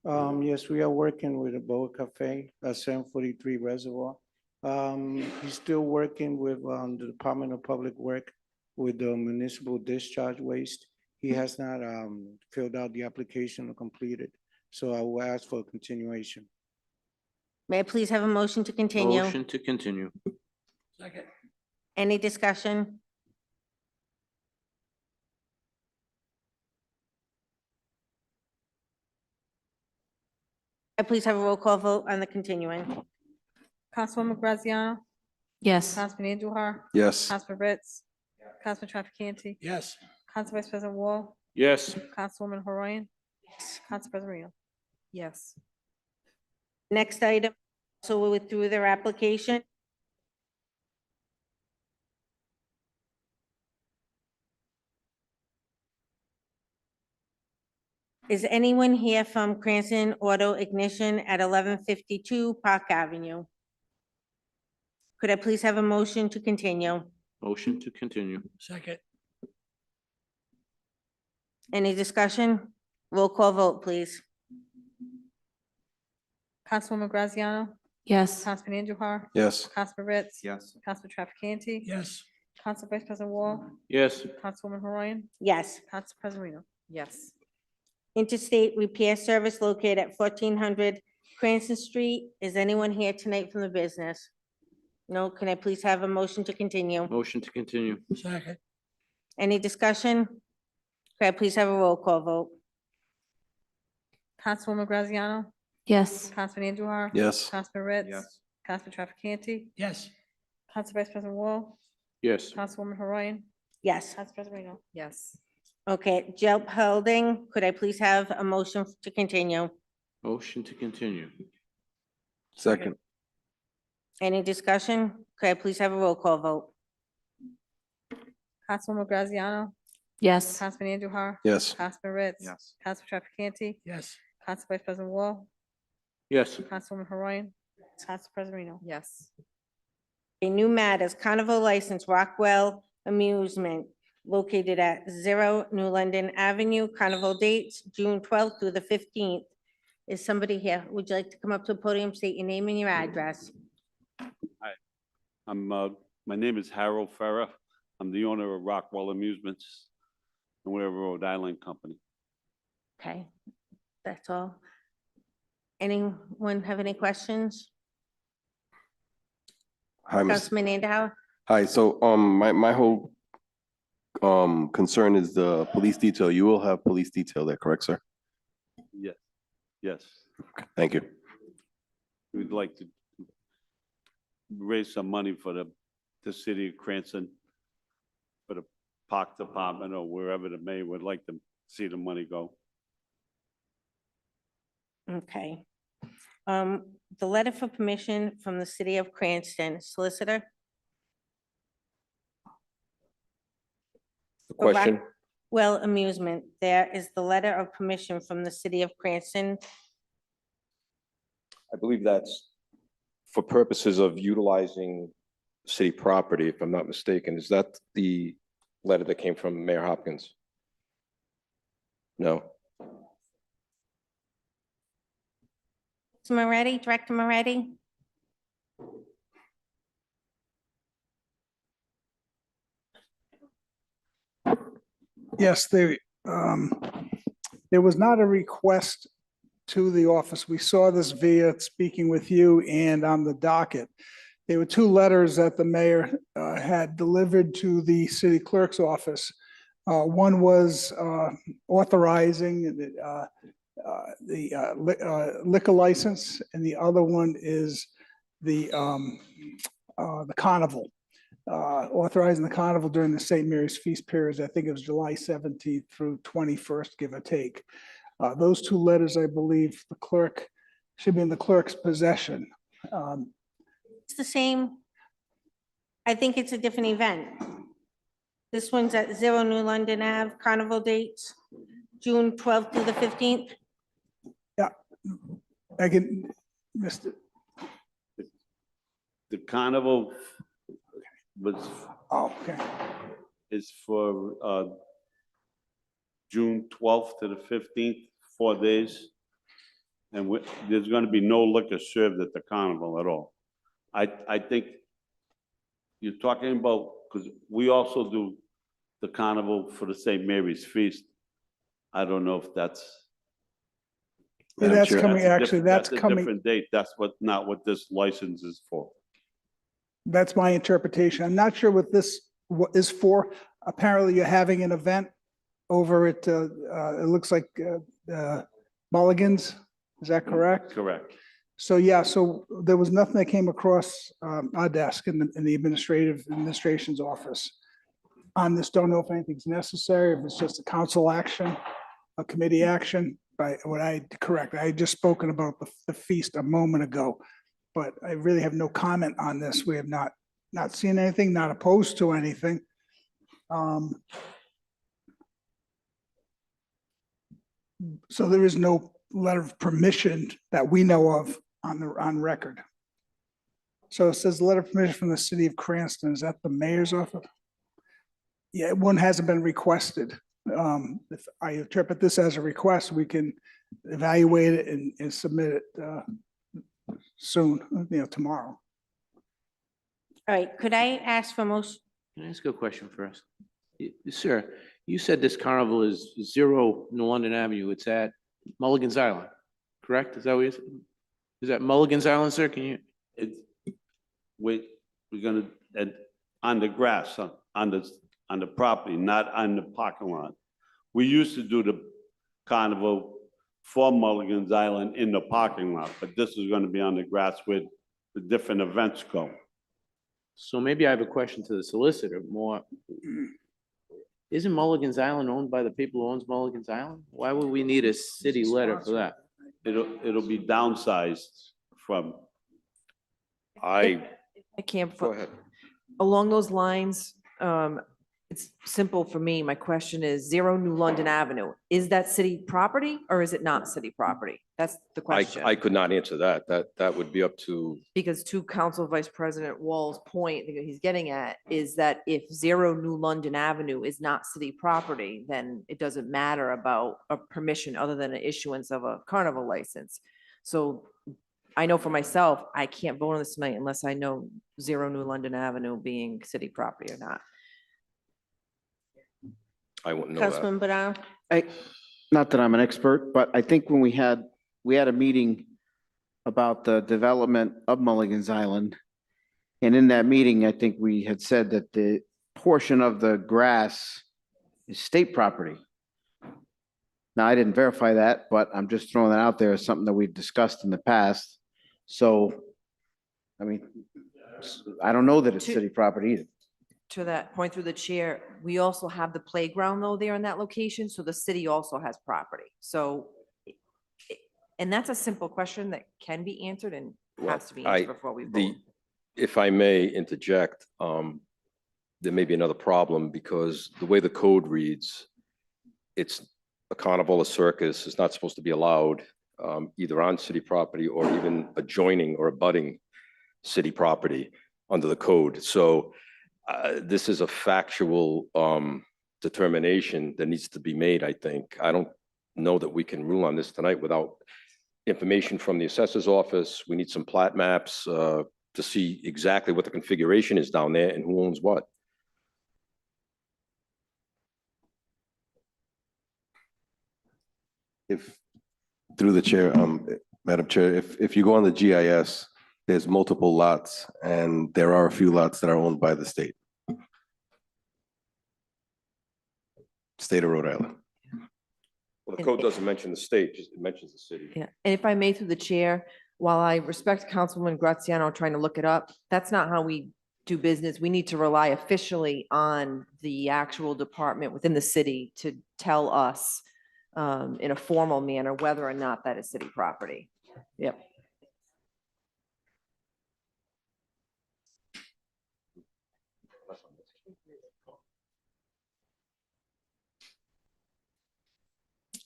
Yes, we are working with a Boa Cafe at 743 Reservoir. He's still working with the Department of Public Work with the municipal discharge waste. He has not filled out the application or completed, so I will ask for a continuation. May I please have a motion to continue? Motion to continue. Second. Any discussion? Please have a roll call vote on the continuing. Councilwoman Graziano? Yes. Councilman Andujar? Yes. Councilman Ritz? Councilman Trafficante? Yes. Council Vice President Wall? Yes. Councilwoman Horoyan? Council President Reno? Yes. Next item, so we withdrew their application. Is anyone here from Cranston Auto Ignition at 1152 Park Avenue? Could I please have a motion to continue? Motion to continue. Second. Any discussion? Roll call vote, please. Councilwoman Graziano? Yes. Councilman Andujar? Yes. Councilman Ritz? Yes. Councilman Trafficante? Yes. Council Vice President Wall? Yes. Councilwoman Horoyan? Yes. Council President Reno? Yes. Interstate Repair Service located at 1400 Cranston Street. Is anyone here tonight from the business? No, can I please have a motion to continue? Motion to continue. Second. Any discussion? Could I please have a roll call vote? Councilwoman Graziano? Yes. Councilman Andujar? Yes. Councilman Ritz? Yes. Councilman Trafficante? Yes. Council Vice President Wall? Yes. Councilwoman Horoyan? Yes. Council President Reno? Yes. Okay, Jelp Holding, could I please have a motion to continue? Motion to continue. Second. Any discussion? Could I please have a roll call vote? Councilwoman Graziano? Yes. Councilman Andujar? Yes. Councilman Ritz? Yes. Council Trafficante? Yes. Council Vice President Wall? Yes. Councilwoman Horoyan? Council President Reno? Yes. A new matters, carnival license, Rockwell Amusement, located at 0 New London Avenue. Carnival dates, June 12th through the 15th, Is somebody here? Would you like to come up to the podium, state your name and your address? My name is Harold Ferrer. I'm the owner of Rockwell Amusements and we're a Rhode Island company. Okay, that's all. Anyone have any questions? Hi, Ms. Councilman Andahar? Hi, so, my whole, concern is the police detail. You will have police detail there, correct, sir? Yes, yes. Thank you. We'd like to raise some money for the city of Cranston, for the park department or wherever the mayor would like to see the money go. Okay. The letter for permission from the city of Cranston, solicitor? The question, Well, amusement, there is the letter of permission from the city of Cranston. I believe that's for purposes of utilizing city property, if I'm not mistaken. Is that the letter that came from Mayor Hopkins? No? Moretti, Director Moretti? Yes, there was not a request to the office. We saw this via speaking with you and on the docket. There were two letters that the mayor had delivered to the city clerk's office. One was authorizing the liquor license, and the other one is the carnival. Authorizing the carnival during the St. Mary's Feast periods. I think it was July 17th through 21st, give or take. Those two letters, I believe, the clerk should be in the clerk's possession. It's the same. I think it's a different event. This one's at 0 New London Ave, carnival dates, June 12th through the 15th. Yeah, I can, Mr. The carnival was, Okay. is for June 12th to the 15th, 4 days. And there's gonna be no liquor served at the carnival at all. I think you're talking about, because we also do the carnival for the St. Mary's Feast. I don't know if that's. Yeah, that's That's a coming, actually, different- that's a coming, different date. That's not what this license is for. that's my interpretation. I'm not sure what this is for. Apparently you're having an event over at, it looks like Mulligan's, is that correct? Correct. So, yeah, so there was nothing that came across our desk in the administration's office on this. Don't know if anything's necessary, if it's just a council action, a committee action. But correct, I had just spoken about the feast a moment ago, but I really have no comment on this. We have not seen anything, not opposed to anything. So there is no letter of permission that we know of on record. So it says letter of permission from the city of Cranston. Is that the mayor's office? Yeah, one hasn't been requested. If I interpret this as a request, we can evaluate it and submit it soon, tomorrow. All right, could I ask for most, Can I ask you a question first? Sir, you said this carnival is 0 New London Avenue. It's at Mulligan's Island, correct? Is that what you said? Is that Mulligan's Island, sir? Can you? It's, we're gonna, on the grass, on the property, not on the parking lot. We used to do the carnival for Mulligan's Island in the parking lot, but this is gonna be on the grass where the different events go. So maybe I have a question to the solicitor more. Isn't Mulligan's Island owned by the people who owns Mulligan's Island? Why would we need a city letter for that? It'll be downsized from. I can't. Go ahead. Along those lines, It's simple for me. My question is 0 New London Avenue. Is that city property or is it not city property? That's the question. I could not answer that. That would be up to, Because to Council Vice President Wall's point that he's getting at is that if 0 New London Avenue is not city property, then it doesn't matter about a permission other than an issuance of a carnival license. So I know for myself, I can't vote on this tonight unless I know 0 New London Avenue being city property or not. I wouldn't know that. Councilman Brown? Not that I'm an expert, but I think when we had a meeting about the development of Mulligan's Island. And in that meeting, I think we had said that the portion of the grass is state property. Now, I didn't verify that, but I'm just throwing that out there as something that we've discussed in the past. So, I mean, I don't know that it's city property either. To that point through the chair, we also have the playground though there in that location, so the city also has property. So, and that's a simple question that can be answered and has to be answered before we vote. If I may interject, there may be another problem because the way the code reads, it's a carnival or circus is not supposed to be allowed either on city property or even adjoining or abutting city property under the code. So this is a factual determination that needs to be made, I think. I don't know that we can rule on this tonight without information from the assessor's office. We need some plat maps to see exactly what the configuration is down there and who owns what. If, through the chair, Madam Chair, if you go on the GIS, there's multiple lots and there are a few lots that are owned by the state. State of Rhode Island. Well, the code doesn't mention the state, just it mentions the city. Yeah, and if I may through the chair, while I respect Councilwoman Graziano trying to look it up, that's not how we do business. We need to rely officially on the actual department within the city to tell us in a formal manner whether or not that is city property. Yep.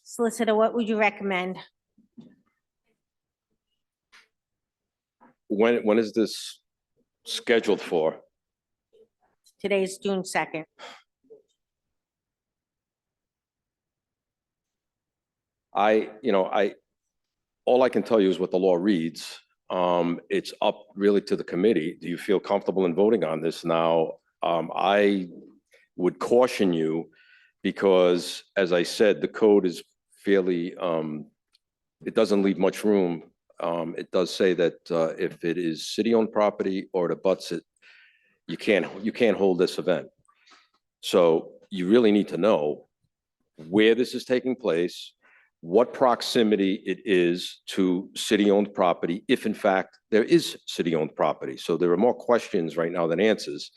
Solicitor, what would you recommend? When is this scheduled for? Today is June 2nd. All I can tell you is what the law reads. It's up really to the committee. Do you feel comfortable in voting on this now? I would caution you because, as I said, the code is fairly, it doesn't leave much room. It does say that if it is city-owned property or it abuts it, you can't hold this event. So you really need to know where this is taking place, what proximity it is to city-owned property, if in fact there is city-owned property. So there are more questions right now than answers.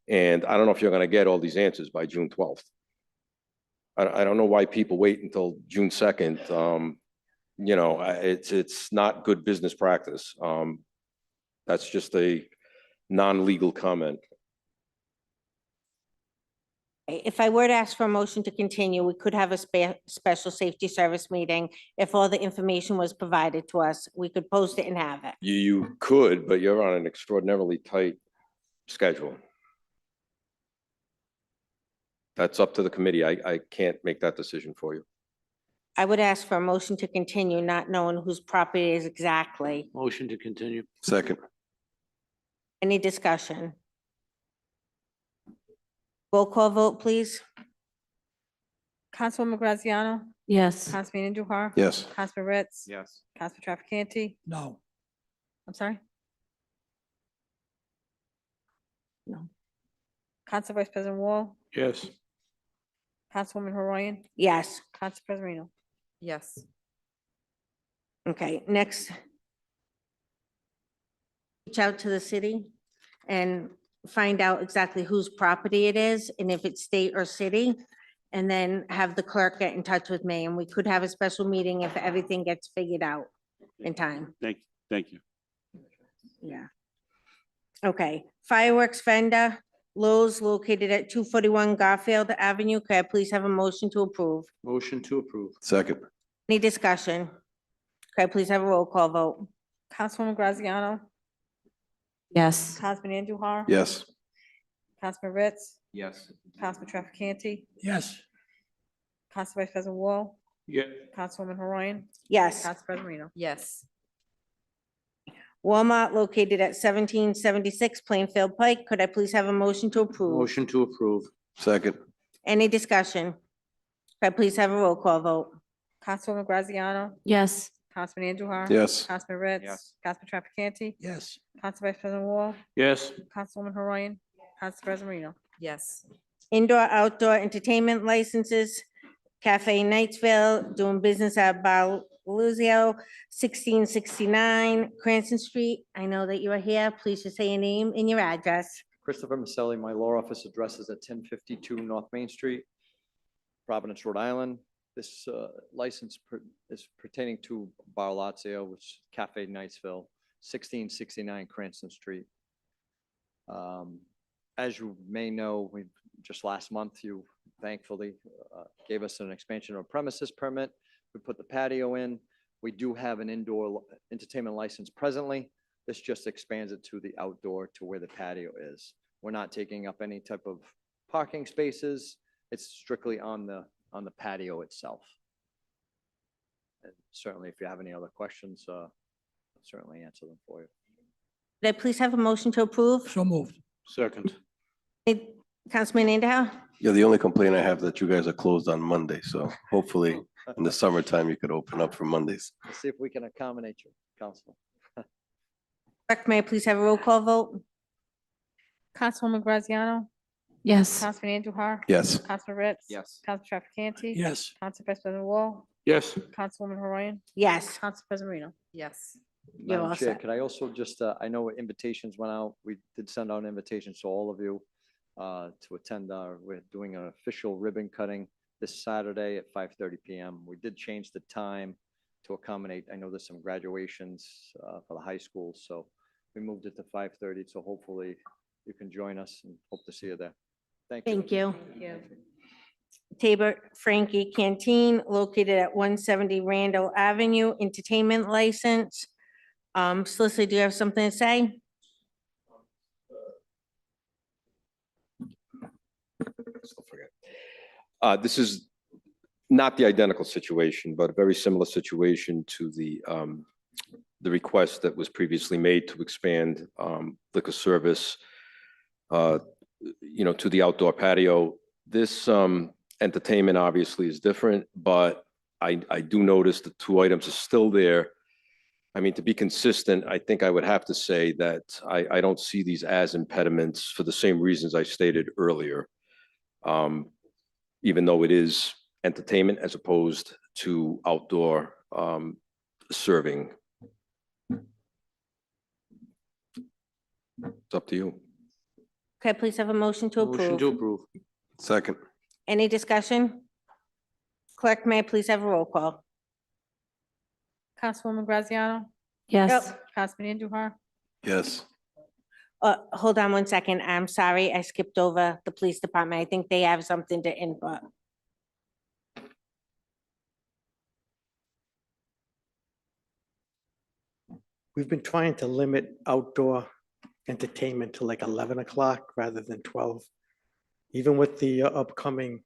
And I don't know if you're going to get all these answers by June 12th. I don't know why people wait until June 2nd. It's not good business practice. That's just a non-legal comment. If I were to ask for a motion to continue, we could have a special safety service meeting. If all the information was provided to us, we could post it and have it. You could, but you're on an extraordinarily tight schedule. That's up to the committee. I can't make that decision for you. I would ask for a motion to continue, not knowing whose property it is exactly. Motion to continue. Second. Any discussion? Roll call vote, please. Councilwoman Graziano? Yes. Councilman Andujar? Yes. Councilman Ritz? Yes. Councilman Trafficante? No. I'm sorry? No. Council Vice President Wall? Yes. Councilwoman Horoyan? Yes. Council President Reno? Yes. Okay, next. Reach out to the city and find out exactly whose property it is and if it's state or city. And then have the clerk get in touch with me and we could have a special meeting if everything gets figured out in time. Thank you. Yeah. Okay, fireworks vendor, Lowe's located at 241 Garfield Avenue. Could I please have a motion to approve? Motion to approve. Second. Any discussion? Could I please have a roll call vote? Councilwoman Graziano, Yes. Councilman Andujar. Yes. Councilman Ritz, Yes. Councilman Trafficante, Yes. Council Vice President Wall, Yeah. Councilwoman Horayan, Yes. Council President Reno. Yes. Walmart located at 1776 Plainfield Pike. Could I please have a motion to approve? Motion to approve. Second. Any discussion? Could I please have a roll call vote? Councilwoman Graziano, Yes. Councilman Andujar. Yes. Councilman Ritz. Yes. Councilman Trafficante, Yes. Council Vice President Wall, Yes. Councilwoman Horayan, Council President Reno. Yes. Indoor, outdoor entertainment licenses, Cafe Knightsville, doing business at Baluzio, 1669 Cranston Street. I know that you are here. Please just say your name and your address. Christopher Maselli, my law office address is at 1052 North Main Street, Providence, Rhode Island. This license is pertaining to Bar Lazio, which is Cafe Knightsville, 1669 Cranston Street. As you may know, just last month, you thankfully gave us an expansion of premises permit. We put the patio in. We do have an indoor entertainment license presently. This just expands it to the outdoor to where the patio is. We're not taking up any type of parking spaces. It's strictly on the patio itself. And certainly, if you have any other questions, I'll certainly answer them for you. Could I please have a motion to approve? So moved. Second. Councilman Underhouse? Yeah, the only complaint I have that you guys are closed on Monday, so hopefully in the summertime you could open up for Mondays. Let's see if we can accommodate you, Council. Clerk, may I please have a roll call vote? Councilwoman Graziano, Yes. Councilman Andujar. Yes. Councilman Ritz. Yes. Council Trafficante. Yes. Council Vice President Wall, Yes. Councilwoman Horayan, Yes. Council President Reno. Yes. You're Madam all Chair, set. could I also just, I know invitations went out. We did send out invitations to all of you to attend. We're doing an official ribbon cutting this Saturday at 5:30 PM. We did change the time to accommodate. I know there's some graduations for the high school, so we moved it to 5:30. So hopefully you can join us and hope to see you there. Thank you. Thank you. Thank you. Tabor Frankie Canteen located at 170 Randall Avenue, entertainment license. Solicitor, do you have something to say? This is not the identical situation, but a very similar situation to the request that was previously made to expand liquor service, to the outdoor patio. This entertainment obviously is different, but I do notice the two items are still there. I mean, to be consistent, I think I would have to say that I don't see these as impediments for the same reasons I stated earlier. Even though it is entertainment as opposed to outdoor serving. It's up to you. Could I please have a motion to Motion to approve? approve. Second. Any discussion? Clerk, may I please have a roll call? Councilwoman Graziano, Yes. Councilman Andujar, Yes. Hold on one second. I'm sorry, I skipped over the police department. I think they have something to input. We've been trying to limit outdoor entertainment to like 11 o'clock rather than 12. Even with the upcoming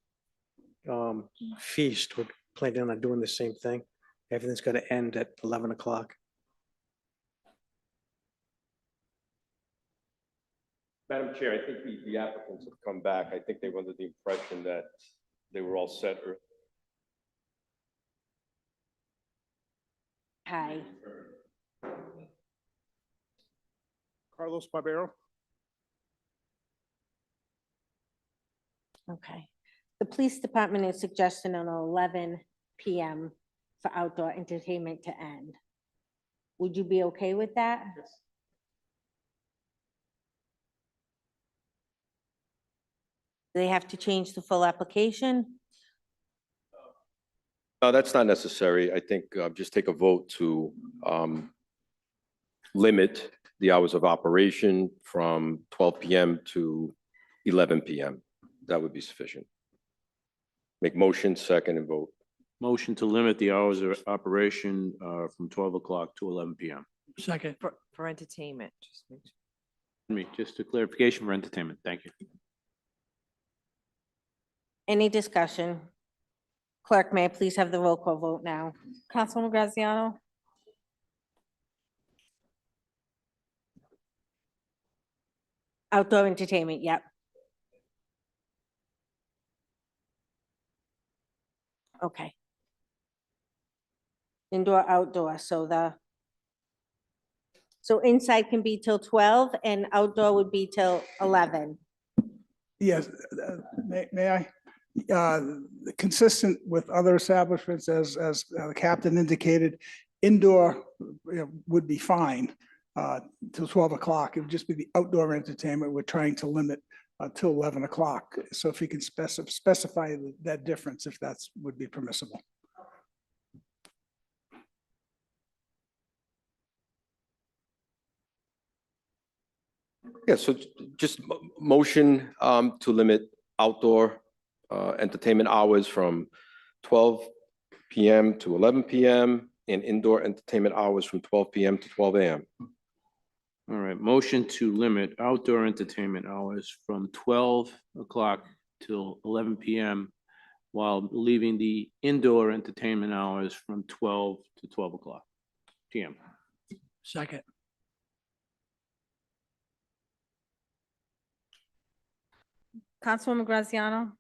feast, we're planning on doing the same thing. Everything's got to end at 11 o'clock. Madam Chair, I think the applicants have come back. I think they were under the impression that they were all set. Hi. Carlos Barbero. Okay. The police department is suggesting an 11 PM for outdoor entertainment to end. Would you be okay with that? They have to change the full application? No, that's not necessary. I think just take a vote to limit the hours of operation from 12 PM to 11 PM. That would be sufficient. Make motion, second, and vote. Motion to limit the hours of operation from 12 o'clock to 11 PM. Second. For entertainment, just make sure. Just a clarification for entertainment. Thank you. Any discussion? Clerk, may I please have the roll call vote now? Councilwoman Graziano? Outdoor entertainment, yep. Okay. Indoor, outdoor, so inside can be till 12 and outdoor would be till 11. Yes, may I? Consistent with other establishments, as the captain indicated, indoor would be fine till 12 o'clock. It would just be the outdoor entertainment we're trying to limit till 11 o'clock. So if you can specify that difference, if that's would be permissible. Yeah, so just motion to limit outdoor entertainment hours from 12 PM to 11 PM and indoor entertainment hours from 12 PM to 12 AM. All right, motion to limit outdoor entertainment hours from 12 o'clock till 11 PM while leaving the indoor entertainment hours from 12 to 12 o'clock PM. Second. Councilwoman Graziano?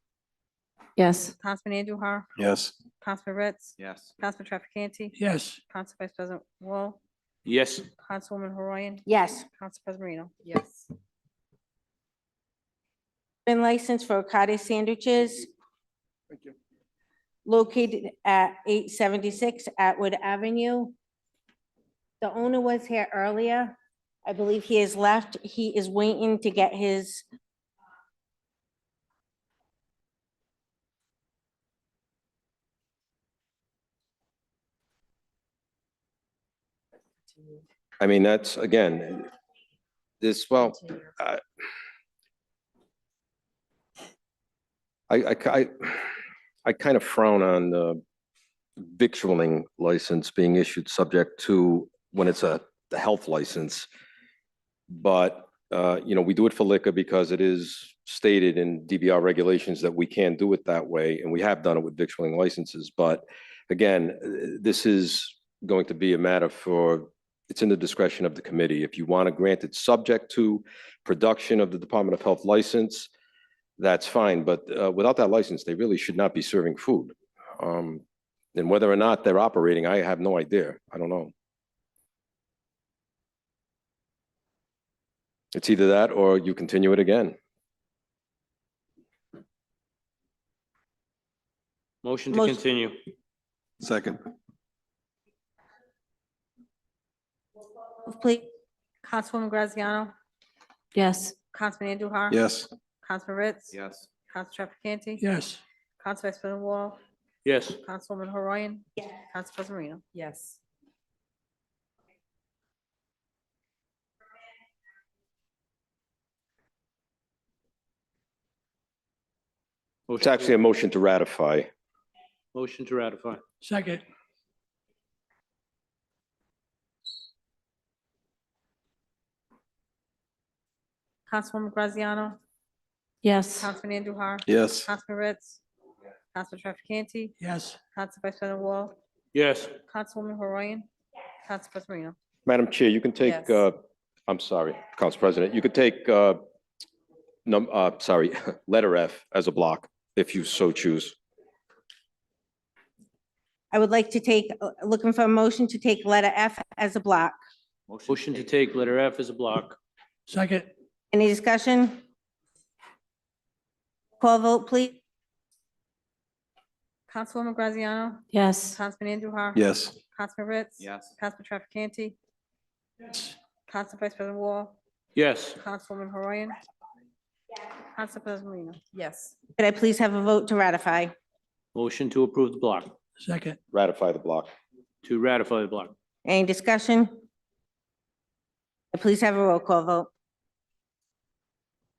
Yes. Councilman Andujar? Yes. Councilman Ritz? Yes. Councilman Trafficante? Yes. Council Vice President Wall? Yes. Councilwoman Horoyan? Yes. Council President Marino? Yes. Been licensed for Okada sandwiches Thank you. located at 876 Atwood Avenue. The owner was here earlier. I believe he has left. He is waiting to get his I mean, that's, again, this, well, I kind of frown on the victualling license being issued subject to when it's the health license. But, we do it for liquor because it is stated in DBR regulations that we can do it that way, and we have done it with victualling licenses. But again, this is going to be a matter for, it's in the discretion of the committee. If you want to grant it subject to production of the Department of Health license, that's fine. But without that license, they really should not be serving food. And whether or not they're operating, I have no idea. I don't know. It's either that or you continue it again. Motion to Motion- continue. Second. please. Councilwoman Graziano? Yes. Councilman Andujar? Yes. Councilman Ritz? Yes. Council Trafficante? Yes. Council Vice President Wall? Yes. Councilwoman Horoyan? Council President Marino? Yes. It's actually a motion to ratify. Motion to ratify. Second. Councilwoman Graziano? Yes. Councilman Andujar? Yes. Councilman Ritz? Council Trafficante? Yes. Council Vice President Wall? Yes. Councilwoman Horoyan? Council President Marino? Madam Chair, you can take, Yes. I'm sorry, Council President, you could take, letter F as a block if you so choose. I would like to take, looking for a motion to take letter F as a block. Motion to take letter F as a block. Second. Any discussion? Call vote, please. Councilwoman Graziano? Yes. Councilman Andujar? Yes. Councilman Ritz? Yes. Councilman Trafficante? Yes. Council Vice President Wall? Yes. Councilwoman Horoyan? Council President Marino? Yes. Could I please have a vote to ratify? Motion to approve the block. Second. Ratify the block. To ratify the block. Any discussion? Please have a roll call vote.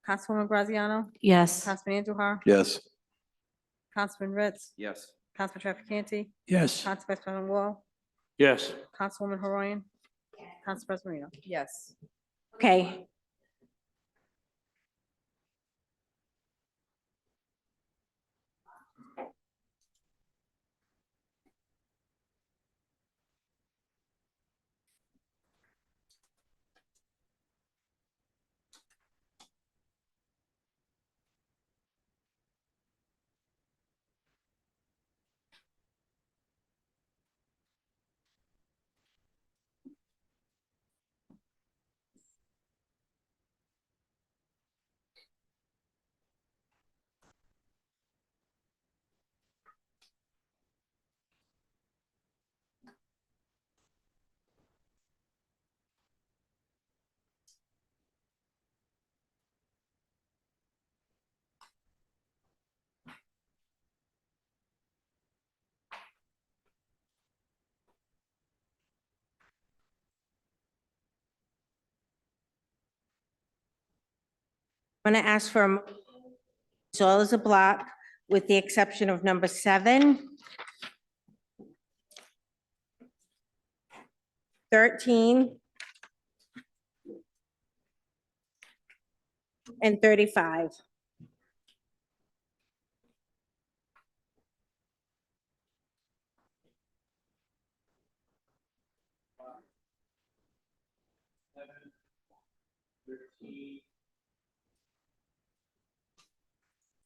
Councilwoman Graziano? Yes. Councilman Andujar? Yes. Councilman Ritz? Yes. Councilman Trafficante? Yes. Council Vice President Wall? Yes. Councilwoman Horoyan? Council President Marino? Yes. Okay. I'm going to ask for, it's all as a block with the exception of number 7, 13, and 35.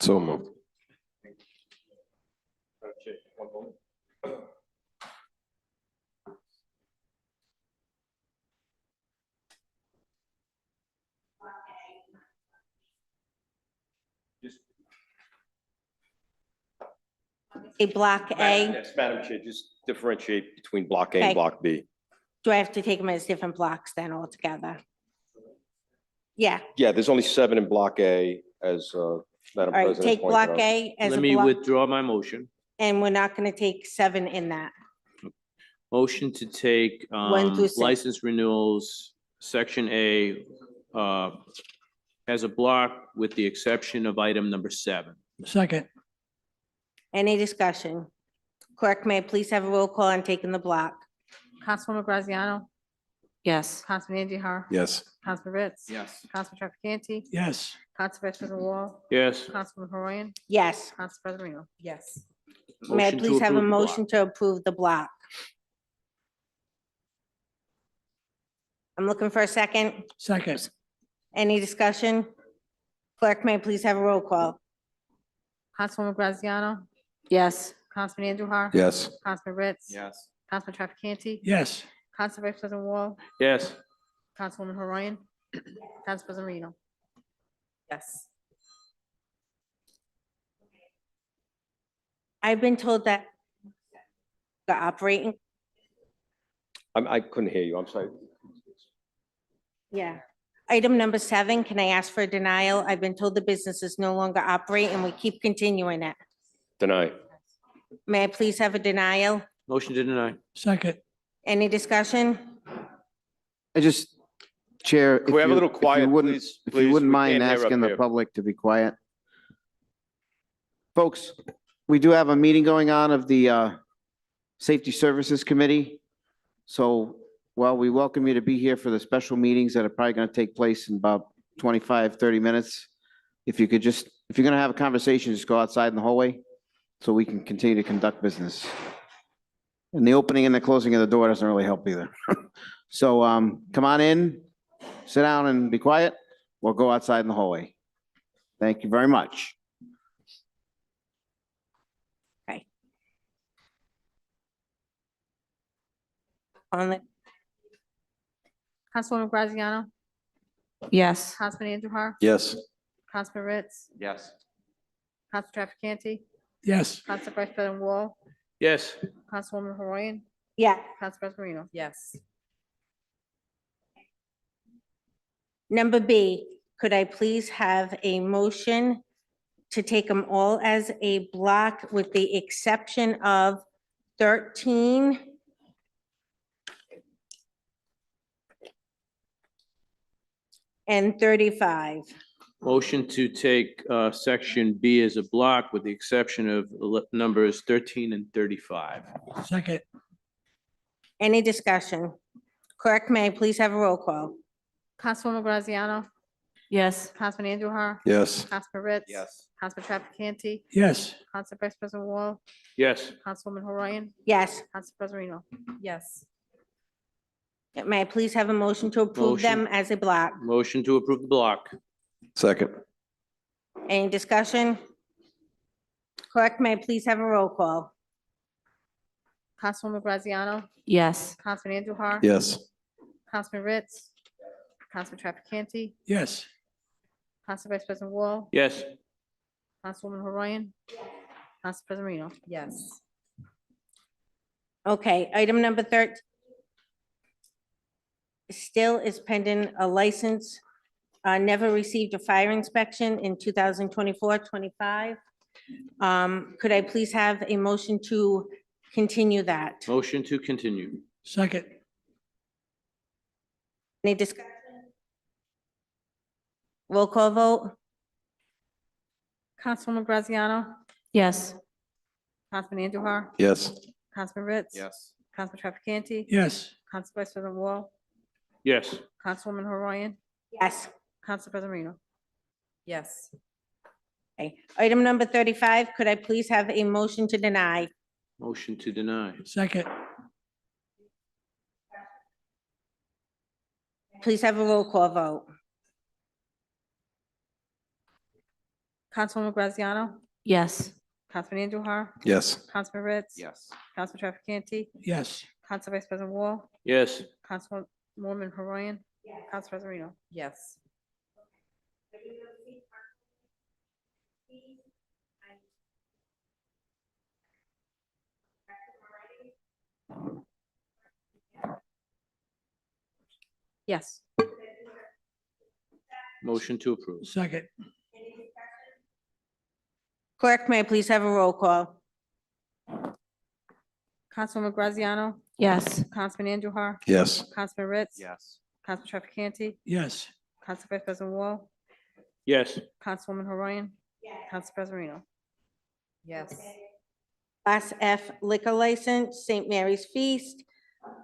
So moved. A block A, Yes, Madam Chair, just differentiate between Block A Okay. and Block B. do I have to take them as different blocks then altogether? Yeah, Yeah, there's only 7 in Block A, as Madam all right, President take pointed block out. A as Let a me block, withdraw my motion. and we're not going to take 7 in that. Motion to take 1 through 6. license renewals, Section A, as a block with the exception of item number 7. Second. Any discussion? Clerk, may I please have a roll call on taking the block? Councilwoman Graziano? Yes. Councilman Andujar? Yes. Councilman Ritz? Yes. Councilman Trafficante? Yes. Council Vice President Wall? Yes. Councilwoman Horoyan? Yes. Council President Marino? Yes. May I Motion to please have a approve the block. motion to approve the block? I'm looking for a second. Second. Any discussion? Clerk, may I please have a roll call? Councilwoman Graziano? Yes. Councilman Andujar? Yes. Councilman Ritz? Yes. Councilman Trafficante? Yes. Council Vice President Wall? Yes. Councilwoman Horoyan? Council President Marino? Yes. I've been told that the operating, I couldn't hear you, I'm sorry. yeah. Item number 7, can I ask for a denial? I've been told the business is no longer operating and we keep continuing it. Deny. May I please have a denial? Motion to deny. Second. Any discussion? I just, Chair. Can we if have a you- little if you quiet, wouldn't- please? If Please, you wouldn't we mind can't hear up asking the here. public to be quiet. Folks, we do have a meeting going on of the Safety Services Committee. So while we welcome you to be here for the special meetings that are probably going to take place in about 25, 30 minutes, if you could just, if you're going to have a conversation, just go outside in the hallway so we can continue to conduct business. And the opening and the closing of the door doesn't really help either. So come on in, sit down and be quiet. We'll go outside in the hallway. Thank you very much. On the, Councilwoman Graziano? Yes. Councilman Andujar? Yes. Councilman Ritz? Yes. Council Trafficante? Yes. Council Vice President Wall? Yes. Councilwoman Horoyan? yeah. Council President Marino? Yes. Number B, could I please have a motion to take them all as a block with the exception of 13, and 35? Motion to take section B as a block with the exception of numbers 13 and 35. Second, Any discussion? Clerk, may I please have a roll call? Councilwoman Graziano, Yes. Councilman Andujar. Yes. Councilman Ritz. Yes. Councilman Trafficante, yes. Council Vice President Wall, Yes. Councilwoman Horayan, Yes. Council President Reno. Yes. May I please have a motion to approve Motion. them as a block? Motion to approve the block. Second. Any discussion? Clerk, may I please have a roll call? Councilwoman Graziano, Yes. Councilman Andujar. Yes. Councilman Ritz, Councilman Trafficante, Yes, Council Vice President Wall, Yes. Councilwoman Horayan, Council President Reno. Yes. Okay, item number 13. Still is pending a license. Never received a fire inspection in 2024-25. Could I please have a motion to continue that? Motion to continue. second, Any discussion? Roll call vote? Councilwoman Graziano, Yes. Councilman Andujar, Yes. Councilman Ritz. Yes. Councilman Trafficante. yes. Council Vice President Wall, Yes. Councilwoman Horayan, Yes. Council President Reno. Yes. Okay. Item number 35, could I please have a motion to deny? Motion to deny. Second, Please have a roll call vote. Councilwoman Graziano, Yes. Councilman Andujar, Yes. Councilman Ritz. Yes. Councilman Trafficante, yes. Council Vice President Wall, Yes. Councilwoman Horayan, Council President Reno. Yes. Yes. Motion to approve. Second, Clerk, may I please have a roll call? Councilwoman Graziano, Yes. Councilman Andujar, Yes. Councilman Ritz. Yes. Council Trafficante, yes. Council Vice President Wall, Yes. Councilwoman Horayan, Council President Reno. Yes. Class F liquor license, St. Mary's Feast.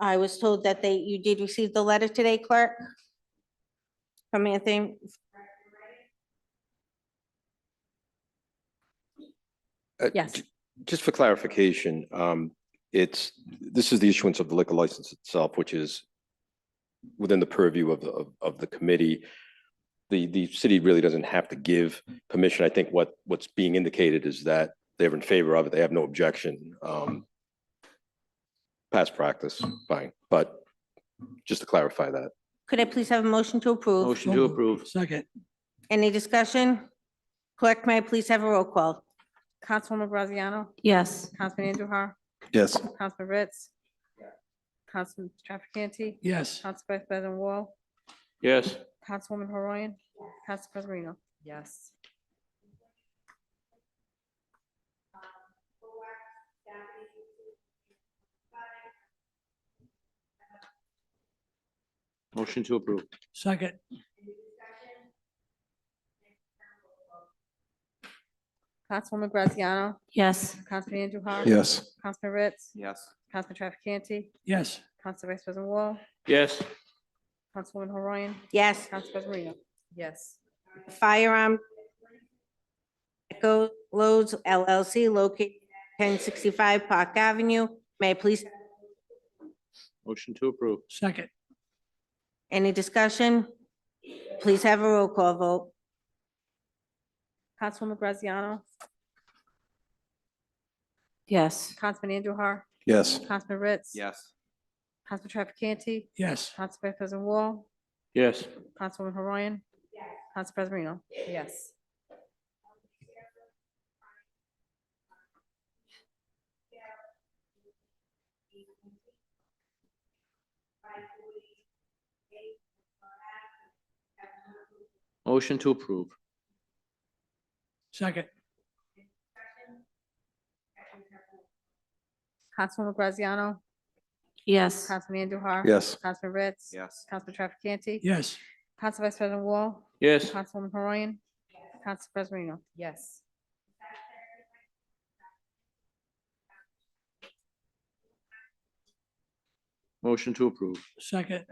I was told that you did receive the letter today, clerk? From Anthony? Yes. Just for clarification, this is the issuance of the liquor license itself, which is within the purview of the committee. The city really doesn't have to give permission. I think what's being indicated is that they're in favor of it. They have no objection. Past practice, fine, but just to clarify that. Could I please have a motion to approve? Motion to approve. Second, Any discussion? Clerk, may I please have a roll call? Councilwoman Graziano, Yes. Councilman Andujar, Yes. Councilman Ritz. Councilman Trafficante, yes. Council Vice President Wall, Yes. Councilwoman Horayan, Council President Reno. Yes. Motion to approve. Second, Councilwoman Graziano, Yes. Councilman Andujar. Yes. Councilman Ritz, Yes. Councilman Trafficante, yes. Council Vice President Wall, Yes. Councilwoman Horayan, Yes. Council President Reno. Yes. Firearm Echo Loads LLC located at 1065 Park Avenue. May I please, Motion to approve. Second, any discussion? Please have a roll call vote. Councilwoman Graziano, Yes. Councilman Andujar, Yes. Councilman Ritz. Yes. Council Trafficante, yes. Council Vice President Wall, Yes. Councilwoman Horayan, Council President Reno. Yes. Motion to approve. Second, Councilwoman Graziano, Yes. Councilman Andujar. Yes. Councilman Ritz. Yes. Council Trafficante. yes. Council Vice President Wall, Yes. Councilwoman Horayan, Council President Marino. Yes. Motion to approve. Second.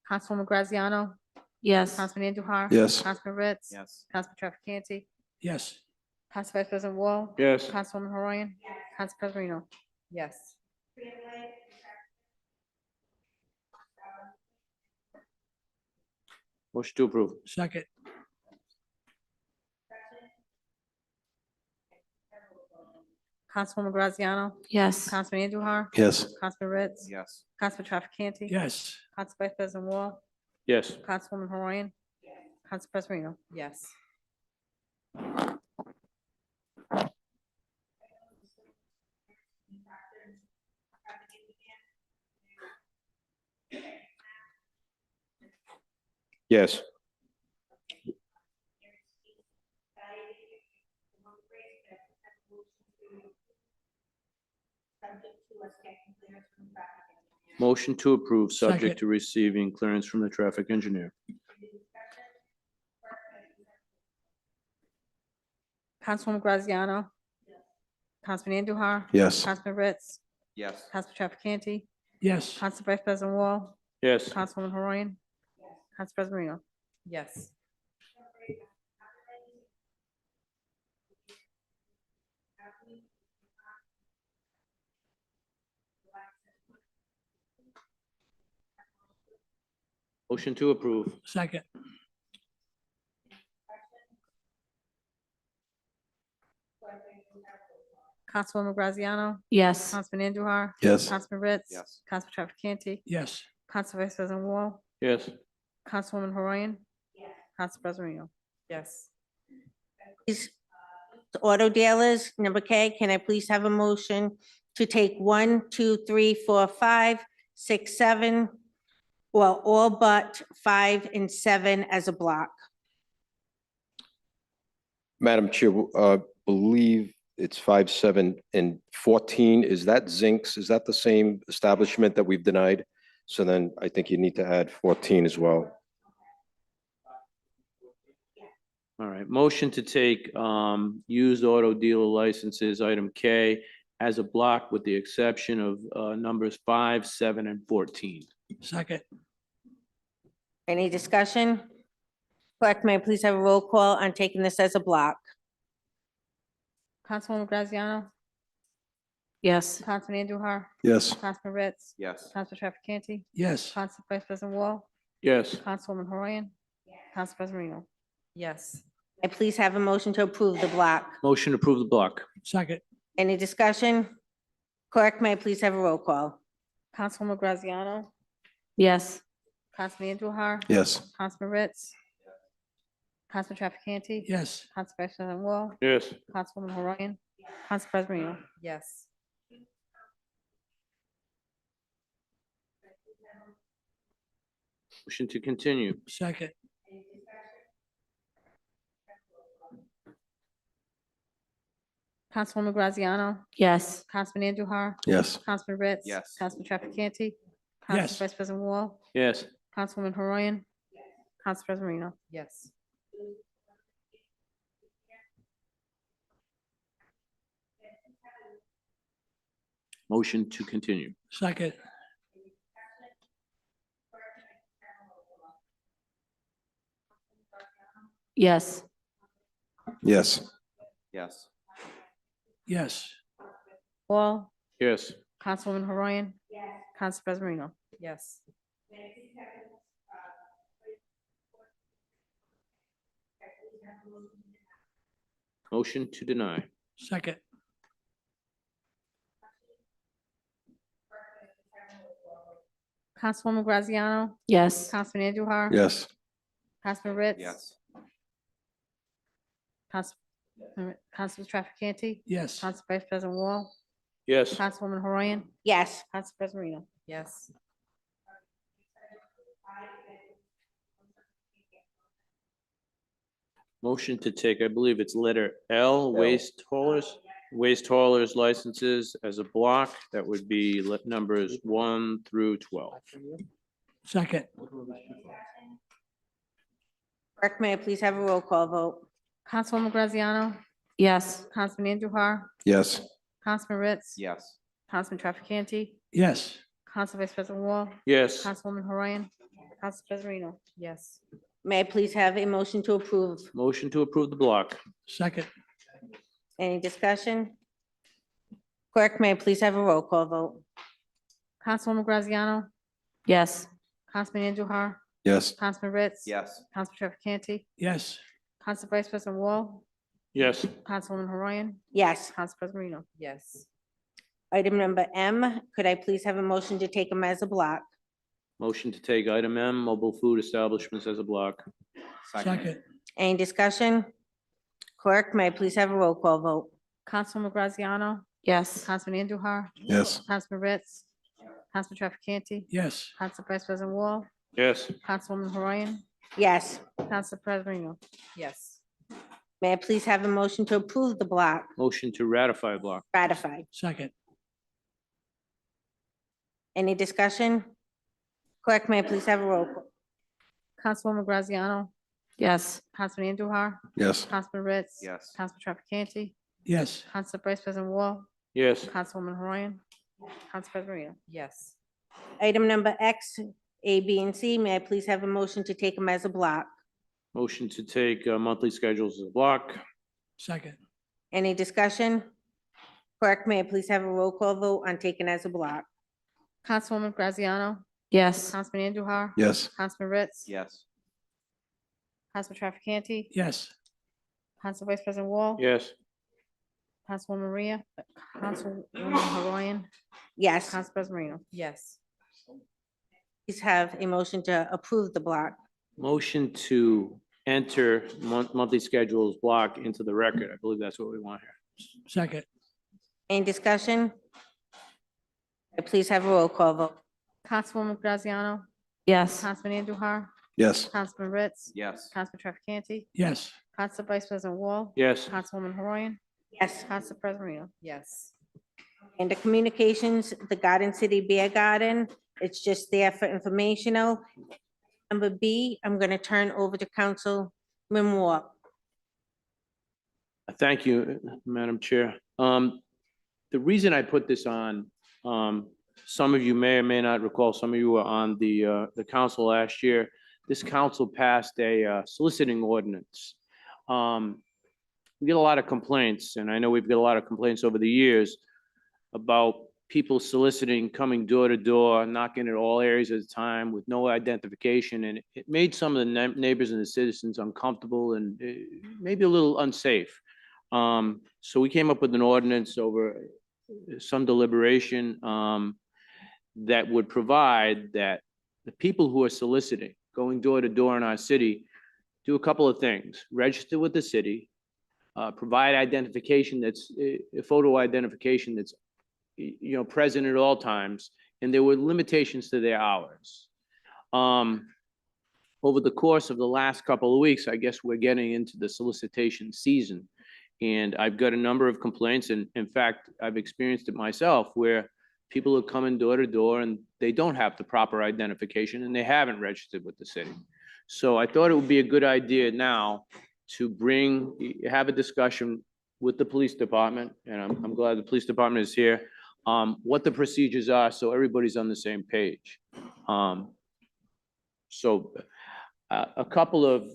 Councilwoman Graziano. Yes. Councilman Andujar. Yes. Councilman Ritz. Yes. Councilman Trafficante. Yes. Council Vice President Wall. Yes. Councilwoman Horoyan. Council President Marino. Yes. Motion to approve. Second. Councilwoman Graziano. Yes. Councilman Andujar. Yes. Councilman Ritz. Yes. Councilman Trafficante. Yes. Council Vice President Wall. Yes. Councilwoman Horoyan. Council President Marino. Yes. Yes. Motion to approve, subject Second. to receiving clearance from the traffic engineer. Councilwoman Graziano. Councilman Andujar. Yes. Councilman Ritz. Yes. Councilman Trafficante. Yes. Council Vice President Wall. Yes. Councilwoman Horoyan. Council President Marino. Yes. Motion to approve. Second. Councilwoman Graziano. Yes. Councilman Andujar. Yes. Councilman Ritz. Yes. Council Trafficante. Yes. Council Vice President Wall. Yes. Councilwoman Horoyan. Council President Marino. Yes. Please, auto dealers, number K, can I please have a motion to take 1, 2, 3, 4, 5, 6, 7, well, all but 5 and 7 as a block? Madam Chair, believe it's 5, 7, and 14. Is that Zincs? Is that the same establishment that we've denied? So then I think you need to add 14 as well. All right, motion to take used auto dealer licenses, item K, as a block with the exception of numbers 5, 7, and 14. Second. Any discussion? Clerk, may I please have a roll call on taking this as a block? Councilwoman Graziano. Yes. Councilman Andujar. Yes. Councilman Ritz. Yes. Council Trafficante. Yes. Council Vice President Wall. Yes. Councilwoman Horoyan. Council President Marino. Yes. I please have a motion to approve the block. Motion to approve the block. Second. Any discussion? Clerk, may I please have a roll call? Councilwoman Graziano. Yes. Councilman Andujar. Yes. Councilman Ritz. Council Trafficante. Yes. Council Vice President Wall. Yes. Councilwoman Horoyan. Council President Marino. Yes. Motion to continue. Second. Councilwoman Graziano. Yes. Councilman Andujar. Yes. Councilman Ritz. Yes. Councilman Trafficante. Yes. Council Vice President Wall. Yes. Councilwoman Horoyan. Council President Marino. Yes. Motion to continue. Second. Yes. Yes. Yes. Yes. Wall. Yes. Councilwoman Horoyan. Council President Marino. Yes. Motion to deny. Second. Councilwoman Graziano. Yes. Councilman Andujar. Yes. Councilman Ritz. Yes. Council Trafficante. Yes. Council Vice President Wall. Yes. Councilwoman Horoyan. Yes. Council President Marino. Yes. Motion to take, I believe it's letter L, waste haulers licenses as a block. That would be numbers 1 through 12. Second. Clerk, may I please have a roll call vote? Councilwoman Graziano, Yes. Councilman Andujar, Yes. Councilman Ritz, Yes. Councilman Trafficante, Yes. Council Vice President Wall, Yes. Councilwoman Horayan, Council President Reno. Yes. May I please have a motion to approve? Motion to approve the block. Second. Any discussion? Clerk, may I please have a roll call vote? Councilwoman Graziano, Yes. Councilman Andujar, Yes. Councilman Ritz. Yes. Council Trafficante, Yes. Council Vice President Wall, Yes. Councilwoman Horayan, Yes. Council President Reno. Yes. Item number M, could I please have a motion to take them as a block? Motion to take item M, mobile food establishments as a block. Second. Any discussion? Clerk, may I please have a roll call vote? Councilwoman Graziano, Yes. Councilman Andujar, Yes. Councilman Ritz, Council Trafficante, Yes. Council Vice President Wall, Yes. Councilwoman Horayan, Yes. Council President Reno. Yes. May I please have a motion to approve the block? Motion to ratify block. Ratified. Second. Any discussion? Clerk, may I please have a roll call? Councilwoman Graziano, Yes. Councilman Andujar, Yes. Councilman Ritz. Yes. Council Trafficante, Yes. Council Vice President Wall, Yes. Councilwoman Horayan, Council President Reno. Yes. Item number X, A, B, and C, may I please have a motion to take them as a block? Motion to take monthly schedules as a block. Second. Any discussion? Clerk, may I please have a roll call vote on taking as a block? Councilwoman Graziano, Yes. Councilman Andujar. Yes. Councilman Ritz. Yes. Council Trafficante, Yes. Council Vice President Wall. Yes. Councilwoman Maria, Councilwoman Horayan, Yes. Council President Reno. Yes. Please have a motion to approve the block. Motion to enter monthly schedules block into the record. I believe that's what we want here. Second. Any discussion? Please have a roll call vote. Councilwoman Graziano, Yes. Councilman Andujar, Yes. Councilman Ritz. Yes. Council Trafficante, Yes. Council Vice President Wall. Yes. Councilwoman Horayan, Yes. Council President Reno. Yes. And the communications, the Garden City Beer Garden, it's just there for informational. Number B, I'm going to turn over to Councilman Moore. Thank you, Madam Chair. The reason I put this on, some of you may or may not recall, some of you were on the council last year. This council passed a soliciting ordinance. We get a lot of complaints, and I know we've got a lot of complaints over the years about people soliciting, coming door to door, knocking at all areas at a time with no identification, and it made some of the neighbors and the citizens uncomfortable and maybe a little unsafe. So we came up with an ordinance over some deliberation that would provide that the people who are soliciting, going door to door in our city, do a couple of things: register with the city, provide identification that's a photo identification that's present at all times, and there were limitations to their hours. Over the course of the last couple of weeks, I guess we're getting into the solicitation season. And I've got a number of complaints, and in fact, I've experienced it myself, where people are coming door to door and they don't have the proper identification and they haven't registered with the city. So I thought it would be a good idea now to have a discussion with the police department, and I'm glad the police department is here, what the procedures are, so everybody's on the same page. A couple of,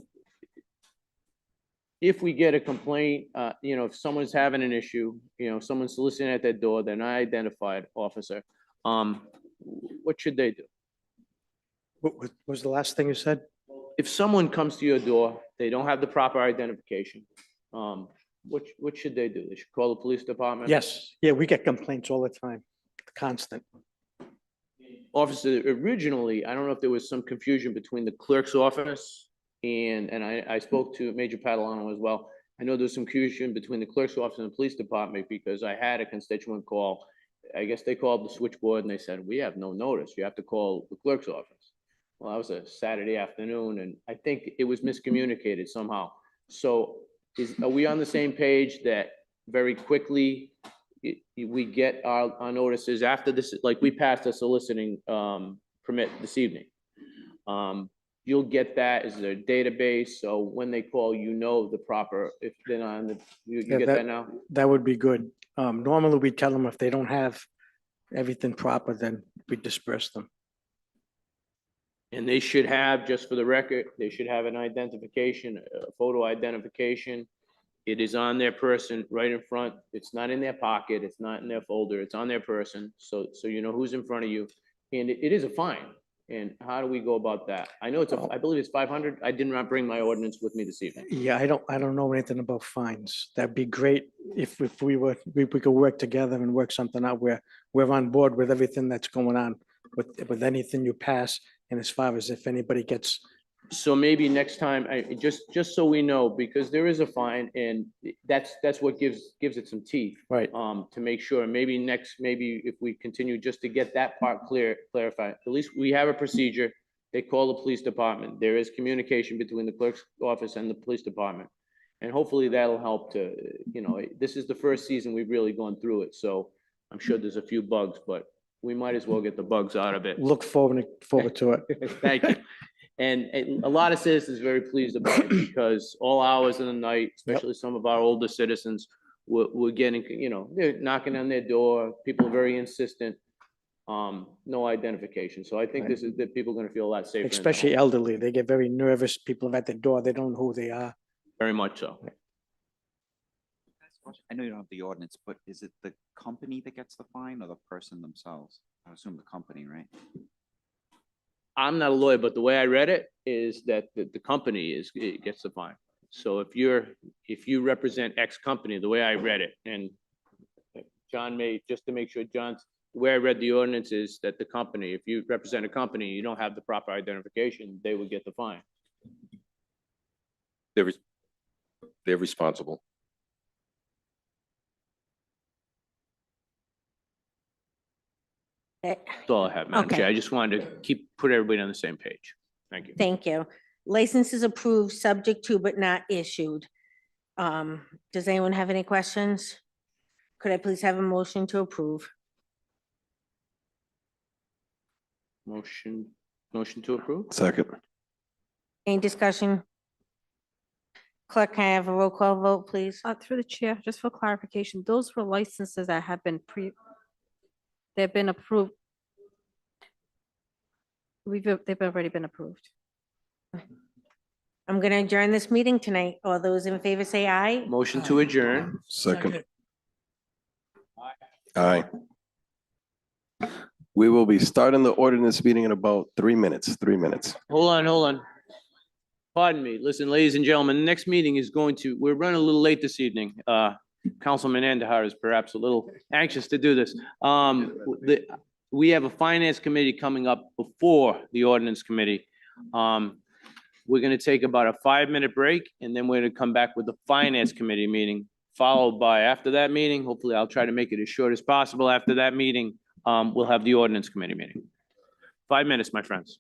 if we get a complaint, if someone's having an issue, someone's soliciting at their door, they're not identified, officer, what should they do? What was the last thing you said? If someone comes to your door, they don't have the proper identification, what should they do? They should call the police department? Yes, yeah, we get complaints all the time, constant. Officer, originally, I don't know if there was some confusion between the clerk's office and I spoke to Major Padalano as well. I know there's some confusion between the clerk's office and the police department because I had a constituent call. I guess they called the switchboard and they said, we have no notice. You have to call the clerk's office. Well, that was a Saturday afternoon and I think it was miscommunicated somehow. So are we on the same page that very quickly we get our notices after this, like we passed a soliciting permit this evening? you'll get that as their database, so when they call, you know the proper, if they're not on the, you Yeah, get that now? That would be good. Normally we tell them if they don't have everything proper, then we disperse them. And they should have, just for the record, they should have an identification, a photo identification. It is on their person right in front. It's not in their pocket. It's not in their folder. It's on their person. So you know who's in front of you. And it is a fine. And how do we go about that? I know I believe it's 500. I did not bring my ordinance with me this evening. Yeah, I don't know anything about fines. That'd be great if we could work together and work something out where we're on board with everything that's going on with anything you pass. And as far as if anybody gets, So maybe next time, just so we know, because there is a fine and that's what gives it some teeth. Right. To make sure, maybe if we continue just to get that part clarified, at least we have a procedure. They call the police department. There is communication between the clerk's office and the police department. And hopefully that'll help to, this is the first season we've really gone through it. So I'm sure there's a few bugs, but we might as well get the bugs out of it. look forward to it. Thank you. And a lot of citizens are very pleased about it because all hours of the night, especially some of our older citizens, we're getting, they're knocking on their door. People are very insistent. No identification. So I think this is that people are going to feel a lot safer. in the Especially home. elderly. They get very nervous. People at the door, they don't know who they are. Very much so. I know you don't have the ordinance, but is it the company that gets the fine or the person themselves? I assume the company, right? I'm not a lawyer, but the way I read it is that the company it gets the fine. So if you represent X company, the way I read it, and John just to make sure the way I read the ordinance is that the company, if you represent a company, you don't have the proper identification, they would get the fine. They're responsible. Eh, That's all I have, Madam Okay. Chair. I just wanted to put everybody on the same page. Thank you. Thank you. Licenses approved, subject to but not issued. Does anyone have any questions? Could I please have a motion to approve? Motion to approve? Second. Any discussion? Clerk, can I have a roll call vote, please? Through the chair, just for clarification, those were licenses that have been they've been approved. They've already been approved. I'm going to adjourn this meeting tonight. All those in favor say aye. Motion to adjourn. Second. Aye. We will be starting the ordinance meeting in about 3 minutes. Hold on. Pardon me. Listen, ladies and gentlemen, the next meeting is we're running a little late this evening. Councilman Andahar is perhaps a little anxious to do this. We have a finance committee coming up before the ordinance committee. We're going to take about a 5-minute break and then we're going to come back with the finance committee meeting, followed by, after that meeting, hopefully I'll try to make it as short as possible. After that meeting, we'll have the ordinance committee meeting. 5 minutes, my friends.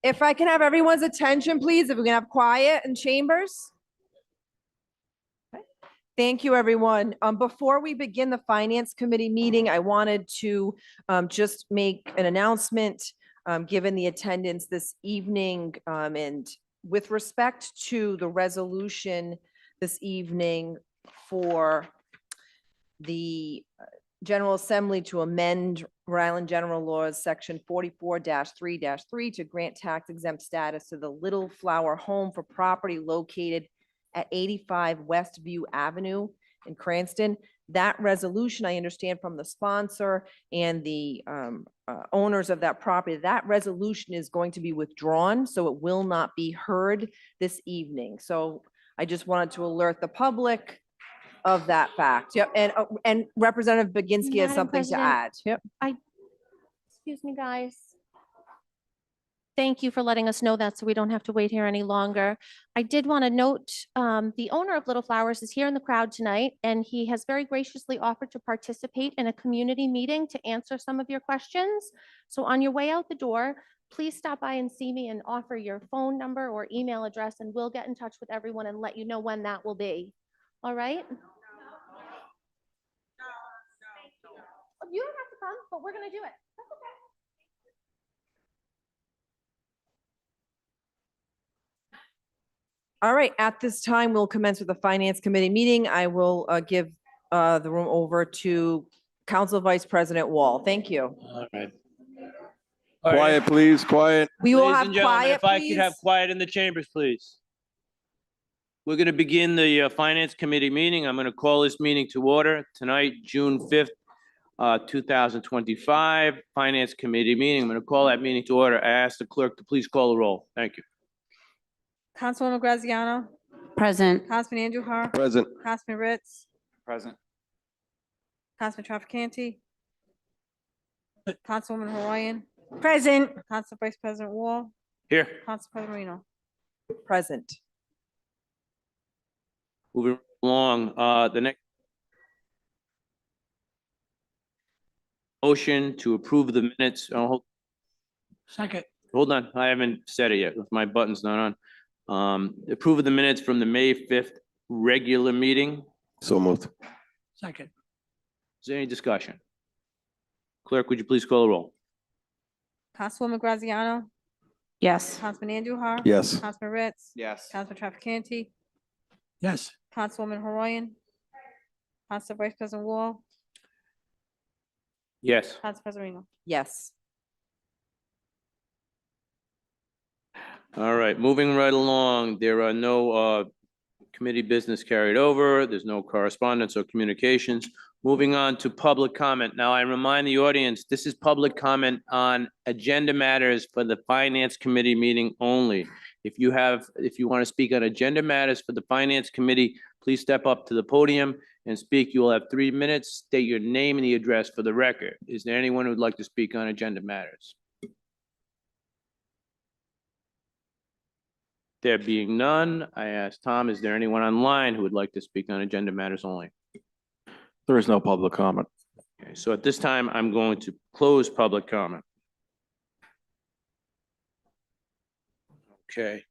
If I can have everyone's attention, please, if we can have quiet in chambers. Okay. Thank you, everyone. Before we begin the Finance Committee meeting, I wanted to just make an announcement, given the attendance this evening, and with respect to the resolution this evening for the General Assembly to amend Rhode Island General Laws, Section 44-3-3 to grant tax exempt status to the Little Flower Home for property located at 85 Westview Avenue in Cranston. That resolution, I understand from the sponsor and the owners of that property, that resolution is going to be withdrawn, so it will not be heard this evening. So I just wanted to alert the public of that fact. Yep, and Representative Baginski has Madam something to President, add. Yep. Excuse me, guys. Thank you for letting us know that so we don't have to wait here any longer. I did want to note, the owner of Little Flowers is here in the crowd tonight, and he has very graciously offered to participate in a community meeting to answer some of your questions. So on your way out the door, please stop by and see me and offer your phone number or email address, and we'll get in touch with everyone and let you know when that will be. All right? You don't have to come, but we're gonna do it. That's okay. All right, at this time, we'll commence with the Finance Committee meeting. I will give the room over to Council Vice President Wall. Thank you. All right. Quiet, please, quiet. We will Ladies have and gentlemen, quiet, if I could have please. quiet in the chambers, please. We're going to begin the Finance Committee meeting. I'm going to call this meeting to order tonight, June 5th, 2025, Finance Committee meeting. I'm going to call that meeting to order. I ask the clerk to please call the roll. Thank you. Councilwoman Graziano, Present. Councilman Andujar, Present. Councilman Ritz, Present. Councilman Trafficante, Councilwoman Hawaiian, Present. Council Vice President Wall, Here. Council President Marino. Present. Moving along, the next motion to approve the minutes. Oh, Second. hold on, I haven't said it yet. My button's not on. Approve of the minutes from the May 5th regular meeting. So moved. Second. Is there any discussion? Clerk, would you please call the roll? Councilwoman Graziano, Yes. Councilman Andujar. Yes. Councilman Ritz. Yes. Councilman Trafficante, Yes. Councilwoman Hawaiian, Council Vice President Wall, Yes. Council President Marino. Yes. All right, moving right along. There are no committee business carried over. There's no correspondence or communications. Moving on to public comment. Now, I remind the audience, this is public comment on agenda matters for the Finance Committee meeting only. If you want to speak on agenda matters for the Finance Committee, please step up to the podium and speak. You will have 3 minutes. State your name and the address for the record. Is there anyone who would like to speak on agenda matters? There being none, I ask Tom, is there anyone online who would like to speak on agenda matters only? There is no public comment. Okay, so at this time, I'm going to close public comment. Okay,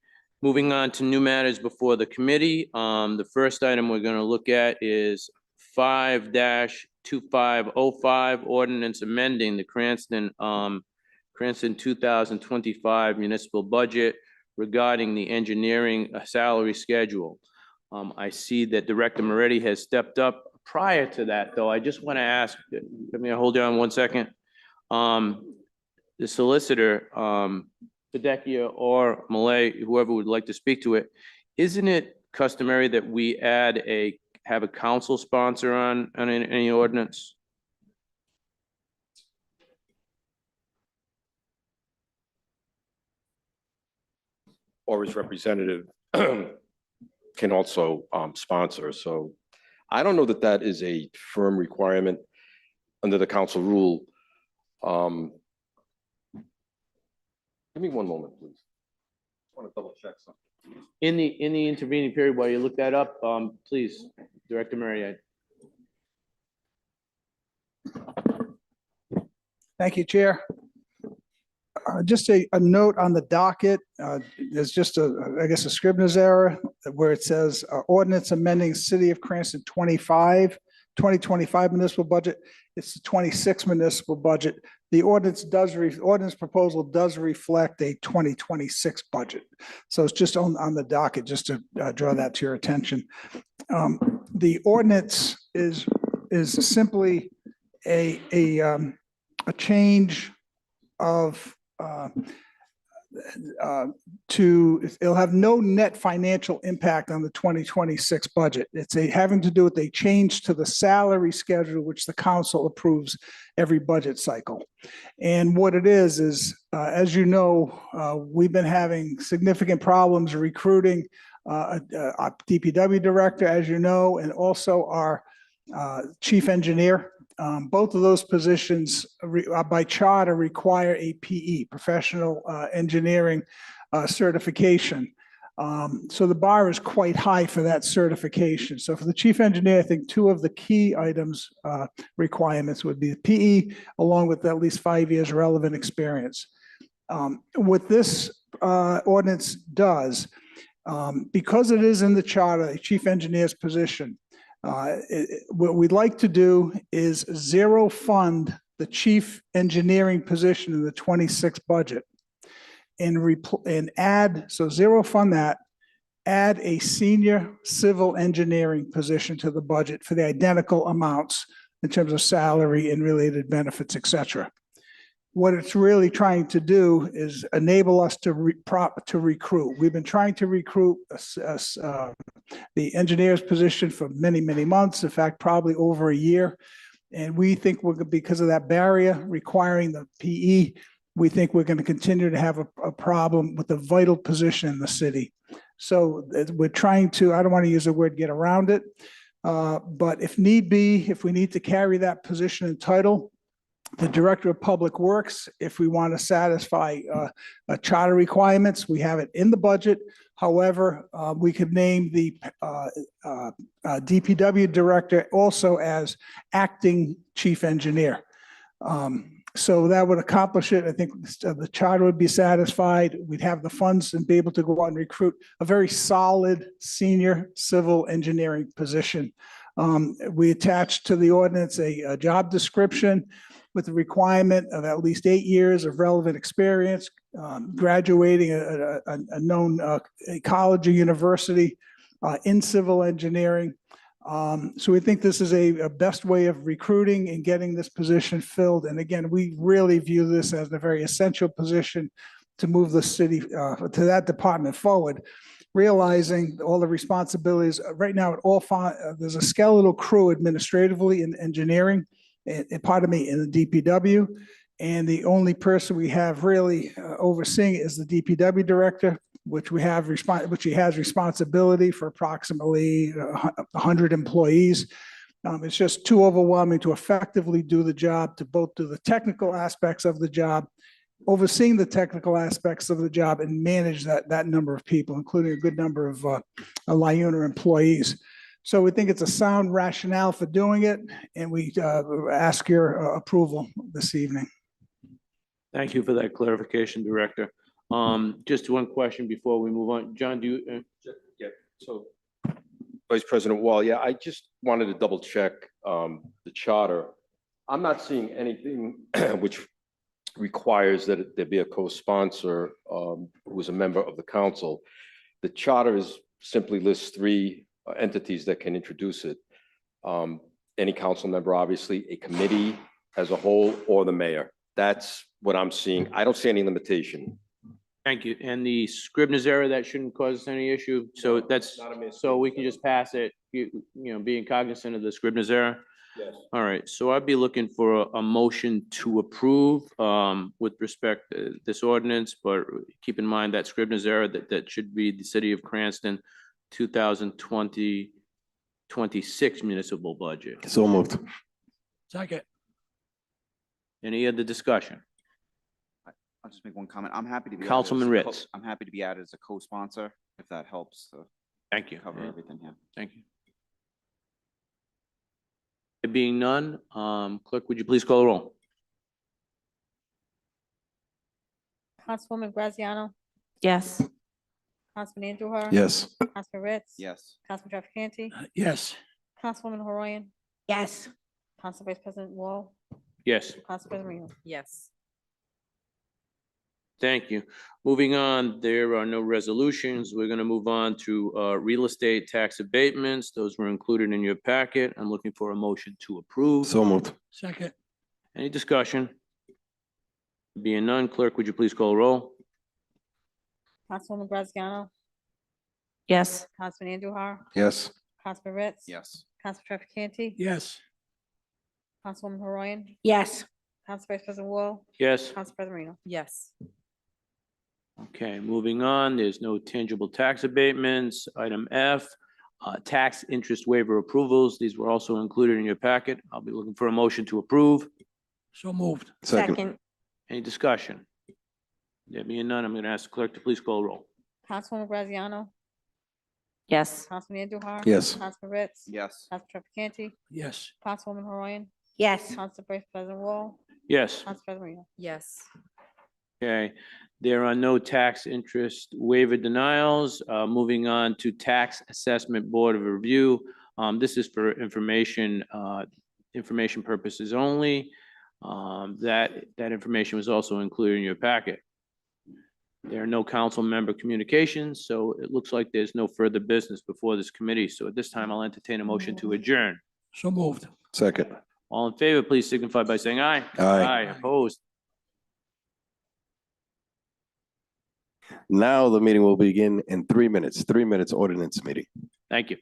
moving on to new matters before the committee. The first item we're going to look at is 5-2505 ordinance amending the Cranston 2025 municipal budget regarding the engineering salary schedule. I see that Director Moretti has stepped up. Prior to that, though, I just want to ask, let me hold on 1 second. The solicitor, Fedecchia or Malay, whoever would like to speak to it, isn't it customary that we have a council sponsor on any ordinance? Or his representative can also sponsor. So I don't know that that is a firm requirement under the council rule. Give me 1 moment, please. I want to double check something. In the intervening period while you look that up, please, Director Murray. Thank you, Chair. just a note on the docket. There's just I guess, a Scribner's error where it says ordinance amending City of Cranston 2025 municipal budget. It's the 26 municipal budget. The ordinance proposal does reflect a 2026 budget. So it's just on the docket, just to draw that to your attention. The ordinance is simply a change of it'll have no net financial impact on the 2026 budget. It's having to do with a change to the salary schedule, which the council approves every budget cycle. And what it is, as you know, we've been having significant problems recruiting a DPW director, as you know, and also our chief engineer. Both of those positions by charter require a PE, professional engineering certification. So the bar is quite high for that certification. So for the chief engineer, I think two of the key items requirements would be PE, along with at least 5 years relevant experience. What this ordinance does, because it is in the charter, a chief engineer's position, what we'd like to do is zero fund the chief engineering position in the 26 budget and add, so zero fund that, add a senior civil engineering position to the budget for the identical amounts in terms of salary and related benefits, et cetera. What it's really trying to do is enable us to recruit. We've been trying to recruit the engineer's position for many, many months, in fact, probably over a year. And we think because of that barrier requiring the PE, we think we're going to continue to have a problem with the vital position in the city. So we're trying to, I don't want to use the word get around it, but if need be, if we need to carry that position and title, the Director of Public Works, if we want to satisfy charter requirements, we have it in the budget. However, we could name the DPW Director also as acting chief engineer. So that would accomplish it. I think the charter would be satisfied. We'd have the funds and be able to go out and recruit a very solid senior civil engineering position. We attached to the ordinance a job description with the requirement of at least 8 years of relevant experience, graduating a known college or university in civil engineering. So we think this is a best way of recruiting and getting this position filled. And again, we really view this as a very essential position to move the city to that department forward, realizing all the responsibilities. Right now, there's a skeletal crew administratively in engineering, in the DPW. And the only person we have really overseeing it is the DPW director, which he has responsibility for approximately 100 employees. It's just too overwhelming to effectively do the job, to both do the technical aspects of the job, overseeing the technical aspects of the job, and manage that number of people, including a good number of LIUNA employees. So we think it's a sound rationale for doing it, and we ask your approval this evening. Thank you for that clarification, Director. Just one question before we move on. John, do you? Yeah, so Vice President Wall, yeah, I just wanted to double check the charter. I'm not seeing anything which requires that there be a co-sponsor who is a member of the council. The charter simply lists 3 entities that can introduce it. Any council member, obviously, a committee as a whole, or the mayor. That's what I'm seeing. I don't see any limitation. Thank you. And the Scribner's error, that shouldn't cause us any issue. So that's, so we can just pass it, you know, being cognizant of the Scribner's error. Yes. All right. So I'd be looking for a motion to approve with respect to this ordinance, but keep in mind that Scribner's error, that should be the City of Cranston 2026 municipal budget. So moved. Second. Any other discussion? I'll just make one comment. I'm happy to be. Councilman Ritz. I'm happy to be added as a co-sponsor if that helps to Thank you. cover everything here. Thank you. There being none, clerk, would you please call the roll? Councilwoman Graziano, Yes. Councilman Andujar. Yes. Councilman Ritz. Yes. Councilman Trafficante, Yes. Councilwoman Horoyan, Yes. Council Vice President Wall, Yes. Council President Marino. Yes. Thank you. Moving on, there are no resolutions. We're going to move on to real estate tax abatements. Those were included in your packet. I'm looking for a motion to approve. So moved. Second. Any discussion? Being none, clerk, would you please call roll? Councilwoman Graziano, Yes. Councilman Andujar, Yes. Councilman Ritz. Yes. Council Trafficante, Yes. Councilwoman Horoyan, Yes. Council Vice President Wall, Yes. Council President Marino. Yes. Okay, moving on, there's no tangible tax abatements. Item F, tax interest waiver approvals. These were also included in your packet. I'll be looking for a motion to approve. So moved. Second. Any discussion? There being none, I'm going to ask the clerk to please call roll. Councilwoman Graziano, Yes. Councilman Andujar. Yes. Councilman Ritz. Yes. Council Trafficante, Yes. Councilwoman Horoyan, Yes. Council Vice President Wall, Yes. Council President Marino. Yes. Okay, there are no tax interest waiver denials. Moving on to Tax Assessment Board of Review. This is for information purposes only. That information was also included in your packet. There are no council member communications, so it looks like there's no further business before this committee. So at this time, I'll entertain a motion to adjourn. So moved. Second. All in favor, please signify by saying aye. Aye. Opposed? Now the meeting will begin in 3 minutes. 3 minutes ordinance meeting. Thank you.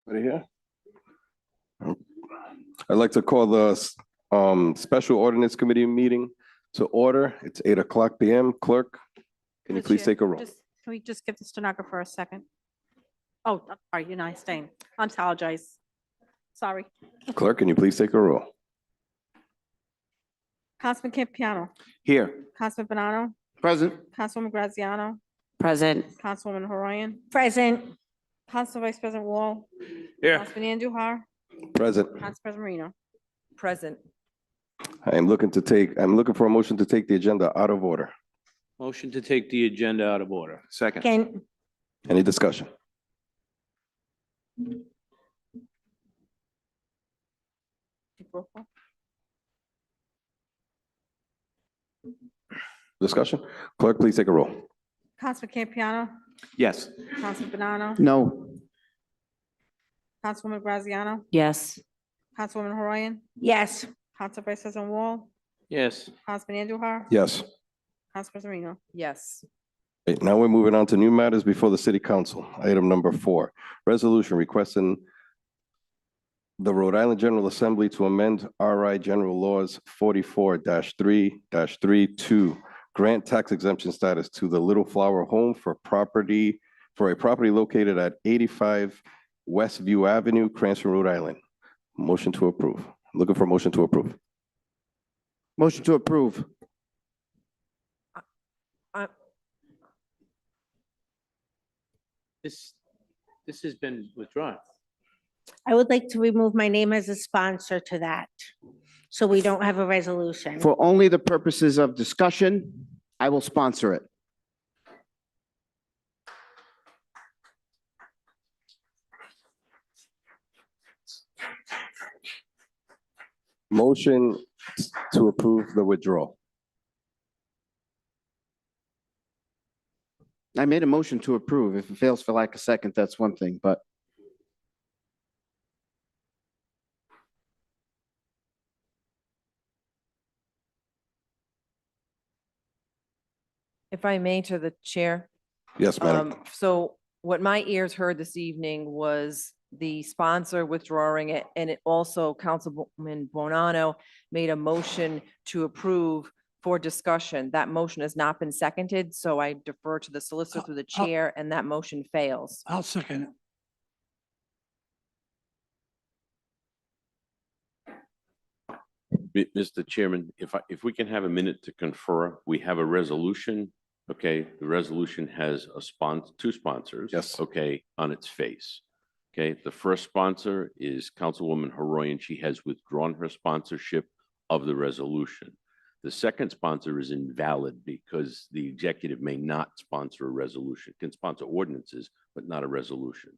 Right here. I'd like to call the Special Ordinance Committee meeting to order. It's 8:00 PM. Clerk, can you Mr. please Chair, take a roll? Can we just give the stenographer a second? Oh, I'm sorry, you're not staying. I apologize. Sorry. Clerk, can you please take a roll? Councilman Campiano, Here. Councilman Banano, Present. Councilwoman Graziano, Present. Councilwoman Horayan, Present. Council Vice President Wall, Here. Councilman Andujar, Present. Council President Marino. Present. I'm looking for a motion to take the agenda out of order. Motion to take the agenda out of order. Second. Can, Any discussion? Discussion? Clerk, please take a roll. Councilman Campiano, Yes. Councilman Banano, No. Councilwoman Graziano, Yes. Councilwoman Horayan, yes. Council Vice President Wall, Yes. Councilman Andujar, Yes. Council President Marino. Yes. Okay, now we're moving on to new matters before the city council. Item number 4, resolution requesting the Rhode Island General Assembly to amend RI General Laws 44-3-3 to grant tax exemption status to the Little Flower Home for a property located at 85 Westview Avenue, Cranston, Rhode Island. Motion to approve. Looking for a motion to approve. Motion to approve. This has been withdrawn. I would like to remove my name as a sponsor to that, so we don't have a resolution. For only the purposes of discussion, I will sponsor it. Motion to approve the withdrawal. I made a motion to approve. If it fails for lack of second, that's one thing, but If I may, to the chair. Yes, madam. So what my ears heard this evening was the sponsor withdrawing it, and it also Councilwoman Bonanno made a motion to approve for discussion. That motion has not been seconded, so I defer to the solicitor through the chair, and that motion fails. I'll second it. Mr. Chairman, if we can have a minute to confer, we have a resolution. Okay, the resolution has two sponsors. Yes. Okay, on its face. Okay, the first sponsor is Councilwoman Horayan. She has withdrawn her sponsorship of the resolution. The second sponsor is invalid because the executive may not sponsor a resolution, can sponsor ordinances, but not a resolution.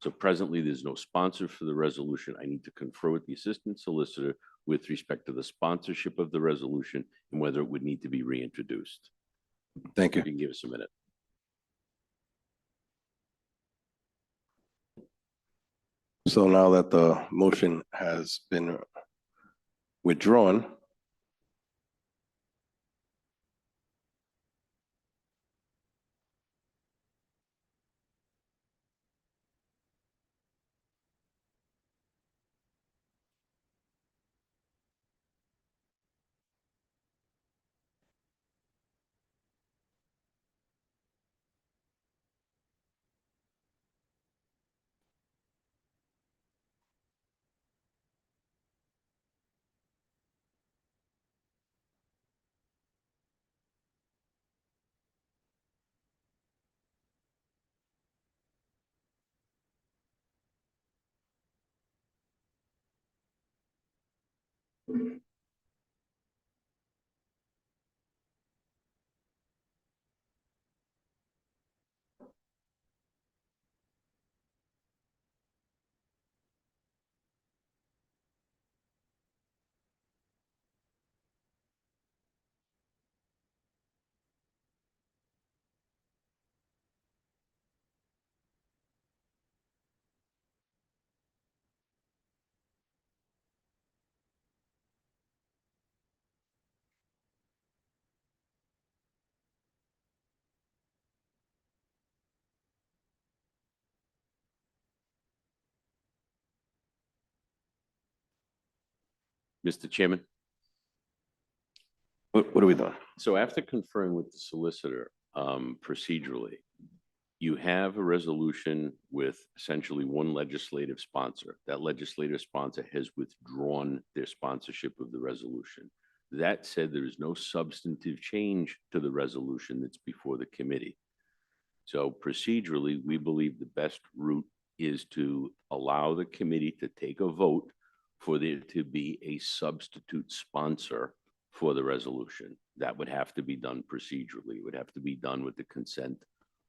So presently, there's no sponsor for the resolution. I need to confer with the assistant solicitor with respect to the sponsorship of the resolution and whether it would need to be reintroduced. Thank you. You can give us a minute. So now that the motion has been withdrawn, Mr. Chairman, What are we doing? so after conferring with the solicitor, procedurally, you have a resolution with essentially one legislative sponsor. That legislative sponsor has withdrawn their sponsorship of the resolution. That said, there is no substantive change to the resolution that's before the committee. So procedurally, we believe the best route is to allow the committee to take a vote for there to be a substitute sponsor for the resolution. That would have to be done procedurally. It would have to be done with the consent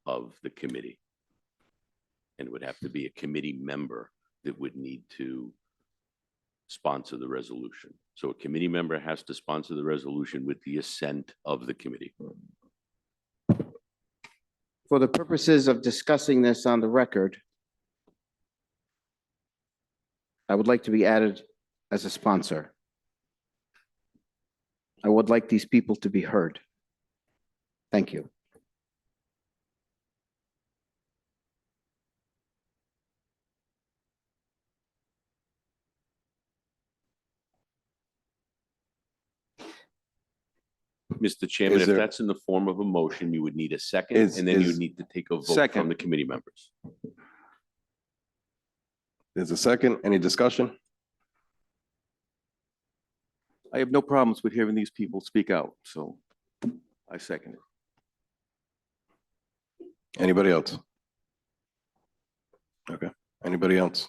of the committee. And it would have to be a committee member that would need to sponsor the resolution. So a committee member has to sponsor the resolution with the assent of the committee. For the purposes of discussing this on the record, I would like to be added as a sponsor. I would like these people to be heard. Thank you. Mr. Chairman, Is if there- that's in the form of a motion, you would need a second, Is- and then you is- would need to take a vote Second. from the committee members. There's a second. Any discussion? I have no problems with hearing these people speak out, so I second it. Anybody else? Okay. Anybody else?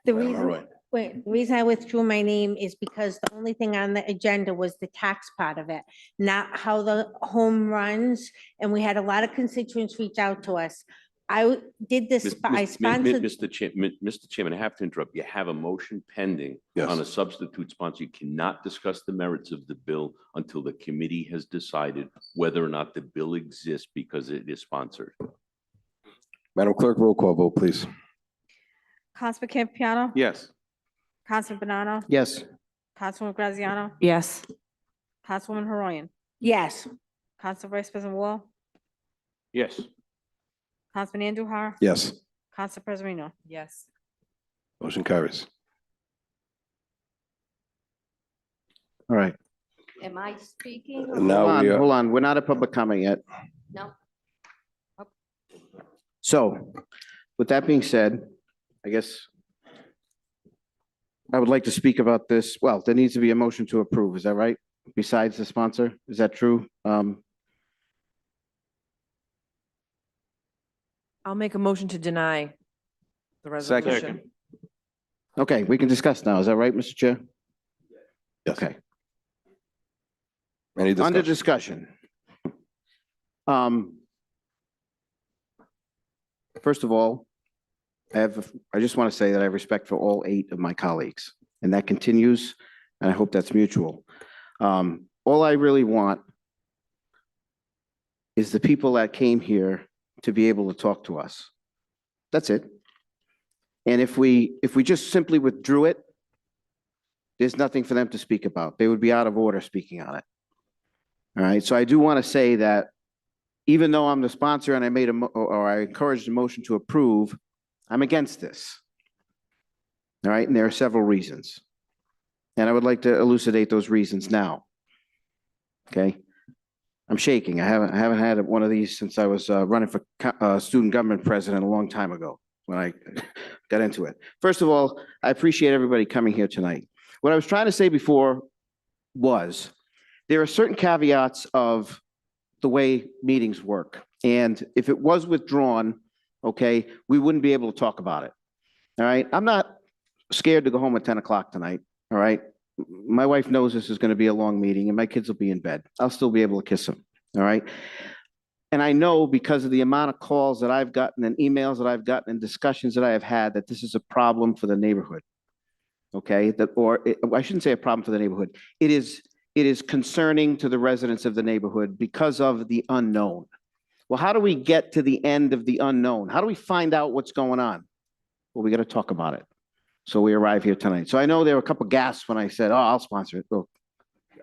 The All reason, right. wait, the reason I withdrew my name is because the only thing on the agenda was the tax part of it, not how the home runs. And we had a lot of constituents reach out to us. I did this, I sponsored. Mr. Chairman, I have to interrupt. You have a motion pending Yes. on a substitute sponsor. You cannot discuss the merits of the bill until the committee has decided whether or not the bill exists because it is sponsored. Madam Clerk, roll call vote, please. Councilman Campiano, Yes. Councilman Banano, Yes. Councilwoman Graziano, Yes. Councilwoman Haroyan, Yes, Council Vice President Wall, Yes. Councilman Andujar, Yes, Council President. Yes. motion carries. All right. am I speaking? And now we are. Hold on, we're not at public comment yet. No. So with that being said, I guess I would like to speak about this. Well, there needs to be a motion to approve. Is that right? Besides the sponsor? Is that true? I'll make a motion to deny the Second. resolution. Okay, we can discuss now. Is that right, Mr. Chair? Yes. Okay. Any Under discussion? discussion. First of all, I just want to say that I have respect for all 8 of my colleagues, and that continues, and I hope that's mutual. All I really want is the people that came here to be able to talk to us. That's it. And if we just simply withdrew it, there's nothing for them to speak about. They would be out of order speaking on it. All right, so I do want to say that even though I'm the sponsor and I made or I encouraged a motion to approve, I'm against this. All right, and there are several reasons. And I would like to elucidate those reasons now. Okay? I'm shaking. I haven't had one of these since I was running for student government president a long time ago when I got into it. First of all, I appreciate everybody coming here tonight. What I was trying to say before was there are certain caveats of the way meetings work. And if it was withdrawn, okay, we wouldn't be able to talk about it. All right, I'm not scared to go home at 10 o'clock tonight. All right, my wife knows this is going to be a long meeting and my kids will be in bed. I'll still be able to kiss them. All right. And I know because of the amount of calls that I've gotten and emails that I've gotten and discussions that I have had that this is a problem for the neighborhood. Okay, I shouldn't say a problem for the neighborhood. It is concerning to the residents of the neighborhood because of the unknown. Well, how do we get to the end of the unknown? How do we find out what's going on? Well, we got to talk about it. So we arrive here tonight. So I know there were a couple gasps when I said, "Oh, I'll sponsor it." Well,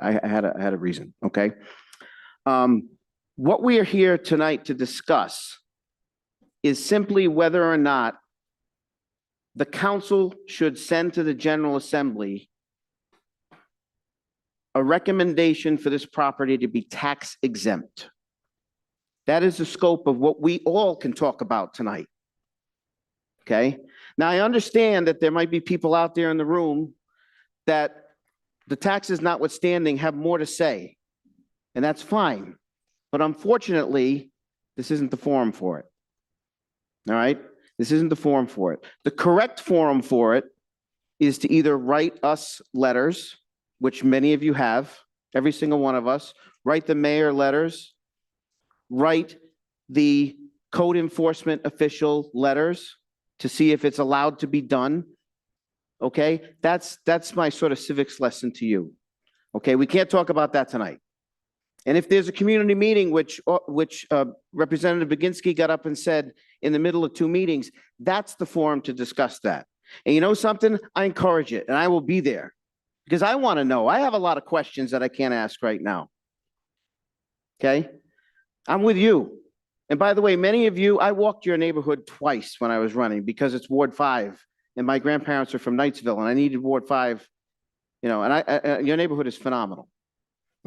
I had a reason. Okay. What we are here tonight to discuss is simply whether or not the council should send to the General Assembly a recommendation for this property to be tax exempt. That is the scope of what we all can talk about tonight. Okay? Now, I understand that there might be people out there in the room that the taxes notwithstanding have more to say, and that's fine. But unfortunately, this isn't the forum for it. All right? This isn't the forum for it. The correct forum for it is to either write us letters, which many of you have, every single one of us, write the mayor letters, write the code enforcement official letters to see if it's allowed to be done. Okay, that's my sort of civics lesson to you. Okay, we can't talk about that tonight. And if there's a community meeting, which Representative Baginski got up and said in the middle of two meetings, that's the forum to discuss that. And you know something? I encourage it, and I will be there because I want to know. I have a lot of questions that I can't ask right now. Okay, I'm with you. And by the way, many of you, I walked your neighborhood twice when I was running because it's Ward 5. And my grandparents are from Knightsville, and I needed Ward 5, you know, and your neighborhood is phenomenal,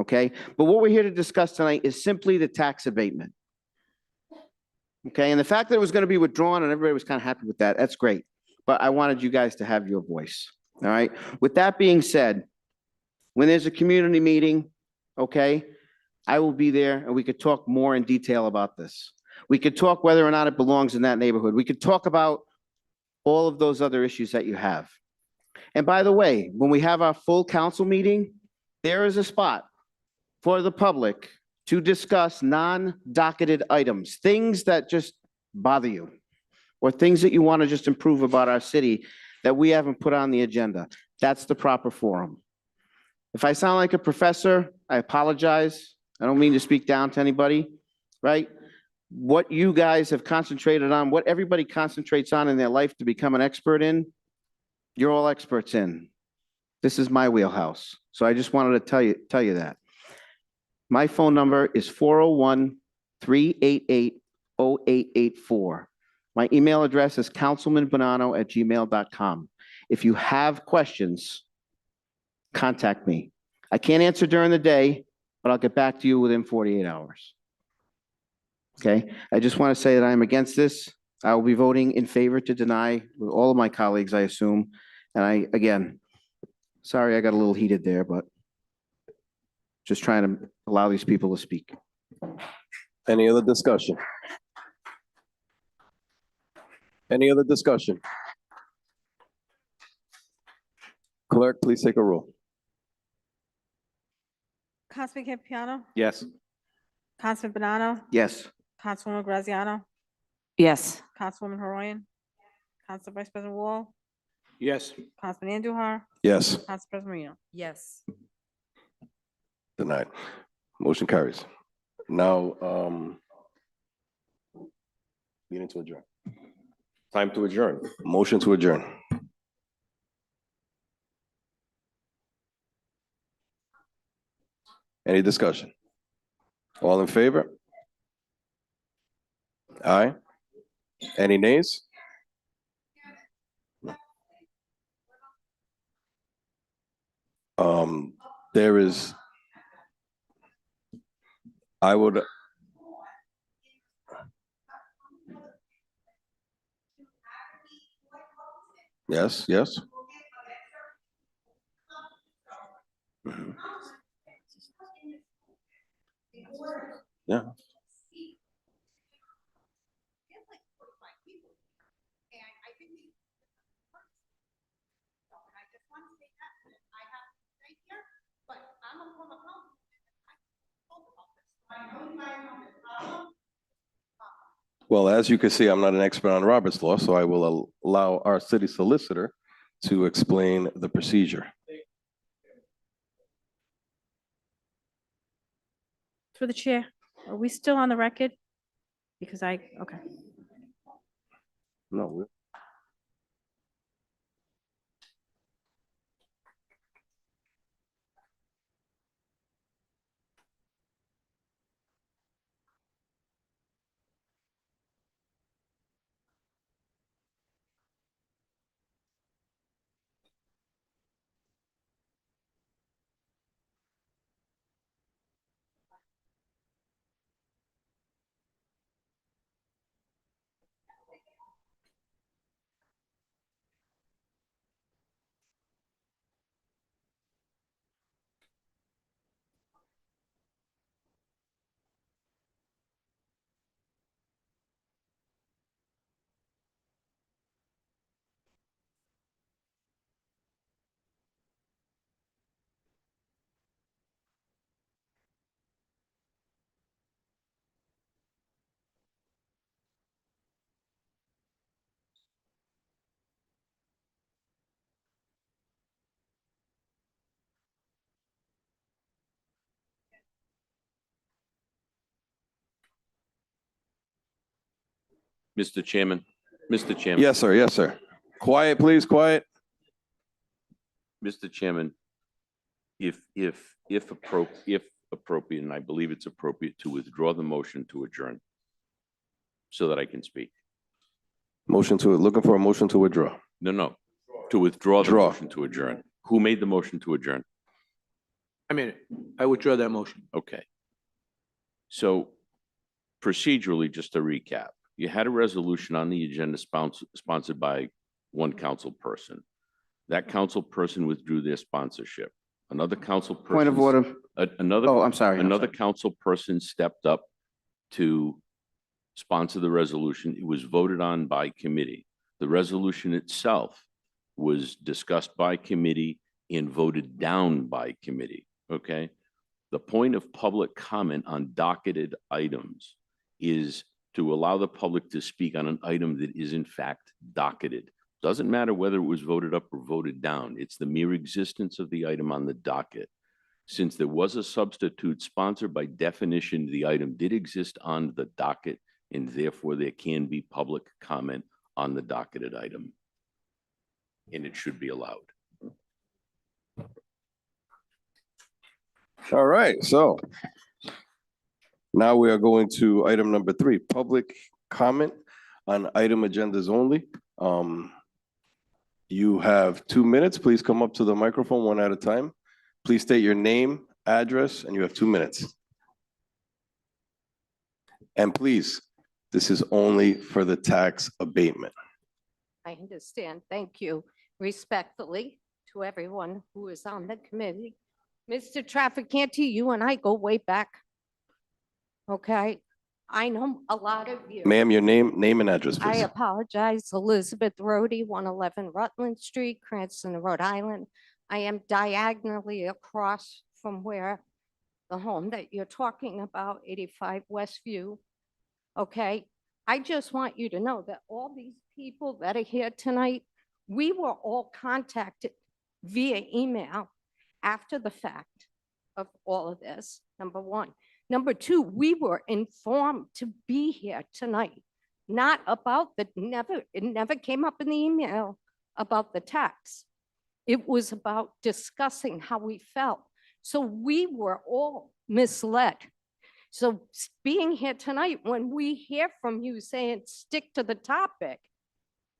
okay? But what we're here to discuss tonight is simply the tax abatement, okay? And the fact that it was going to be withdrawn and everybody was kind of happy with that, that's great. But I wanted you guys to have your voice, all right? With that being said, when there's a community meeting, okay, I will be there, and we could talk more in detail about this. We could talk whether or not it belongs in that neighborhood. We could talk about all of those other issues that you have. And by the way, when we have our full council meeting, there is a spot for the public to discuss non-docketed items, things that just bother you, or things that you want to just improve about our city that we haven't put on the agenda. That's the proper forum. If I sound like a professor, I apologize. I don't mean to speak down to anybody, right? What you guys have concentrated on, what everybody concentrates on in their life to become an expert in, you're all experts in. This is my wheelhouse. So I just wanted to tell you that. My phone number is 401-388-0884. My email address is councilmanbonanno@gmail.com. If you have questions, contact me. I can't answer during the day, but I'll get back to you within 48 hours. Okay, I just want to say that I am against this. I will be voting in favor to deny with all of my colleagues, I assume. And again, sorry I got a little heated there, but just trying to allow these people to speak. Any other discussion? Any other discussion? Clerk, please take a roll. Councilman Campiano, Yes. Councilman Bonanno, Yes. Councilwoman Graziano, Yes. Councilwoman Haroyan, Council Vice President Wall, Yes. Councilman Andujar, Yes. Council President Marino. Yes. Denied. Motion carries. Now, meeting to adjourn. Time to adjourn. Motion to adjourn. Any discussion? All in favor? Aye. Any nays? There is, I would. Yes, yes. Mhm. Yeah. Well, as you can see, I'm not an expert on Robert's law, so I will allow our city solicitor to explain the procedure. Through the chair, are we still on the record? Because okay. No. Mr. Chairman, Mr. Chairman. Yes, sir. Yes, sir. Quiet, please, quiet. Mr. Chairman, if appropriate, and I believe it's appropriate to withdraw the motion to adjourn so that I can speak. Looking for a motion to withdraw. No, to withdraw the Draw. motion to adjourn. Who made the motion to adjourn? I withdraw that motion. Okay. So procedurally, just to recap, you had a resolution on the agenda sponsored by one council person. That council person withdrew their sponsorship. Another council person. Point of order. Another. I'm sorry. Another council person stepped up to sponsor the resolution. It was voted on by committee. The resolution itself was discussed by committee and voted down by committee, okay? The point of public comment on docketed items is to allow the public to speak on an item that is in fact docketed. Doesn't matter whether it was voted up or voted down. It's the mere existence of the item on the docket. Since there was a substitute sponsored, by definition, the item did exist on the docket, and therefore there can be public comment on the docketed item. And it should be allowed. All right, so now we are going to item number 3, public comment on item agendas only. You have 2 minutes. Please come up to the microphone one at a time. Please state your name, address, and you have 2 minutes. And please, this is only for the tax abatement. I understand. Thank you. Respectfully to everyone who is on the committee. Mr. Trafficante, you and I go way back. Okay? I know a lot of you. Ma'am, your name and address, I please. apologize. Elizabeth Rhodey, 111 Rutland Street, Cranston, Rhode Island. I am diagonally across from where the home that you're talking about, 85 Westview. Okay? I just want you to know that all these people that are here tonight, we were all contacted via email after the fact of all of this, number one. Number two, we were informed to be here tonight, not about it never came up in the email about the tax. It was about discussing how we felt. So we were all misled. So being here tonight, when we hear from you saying stick to the topic,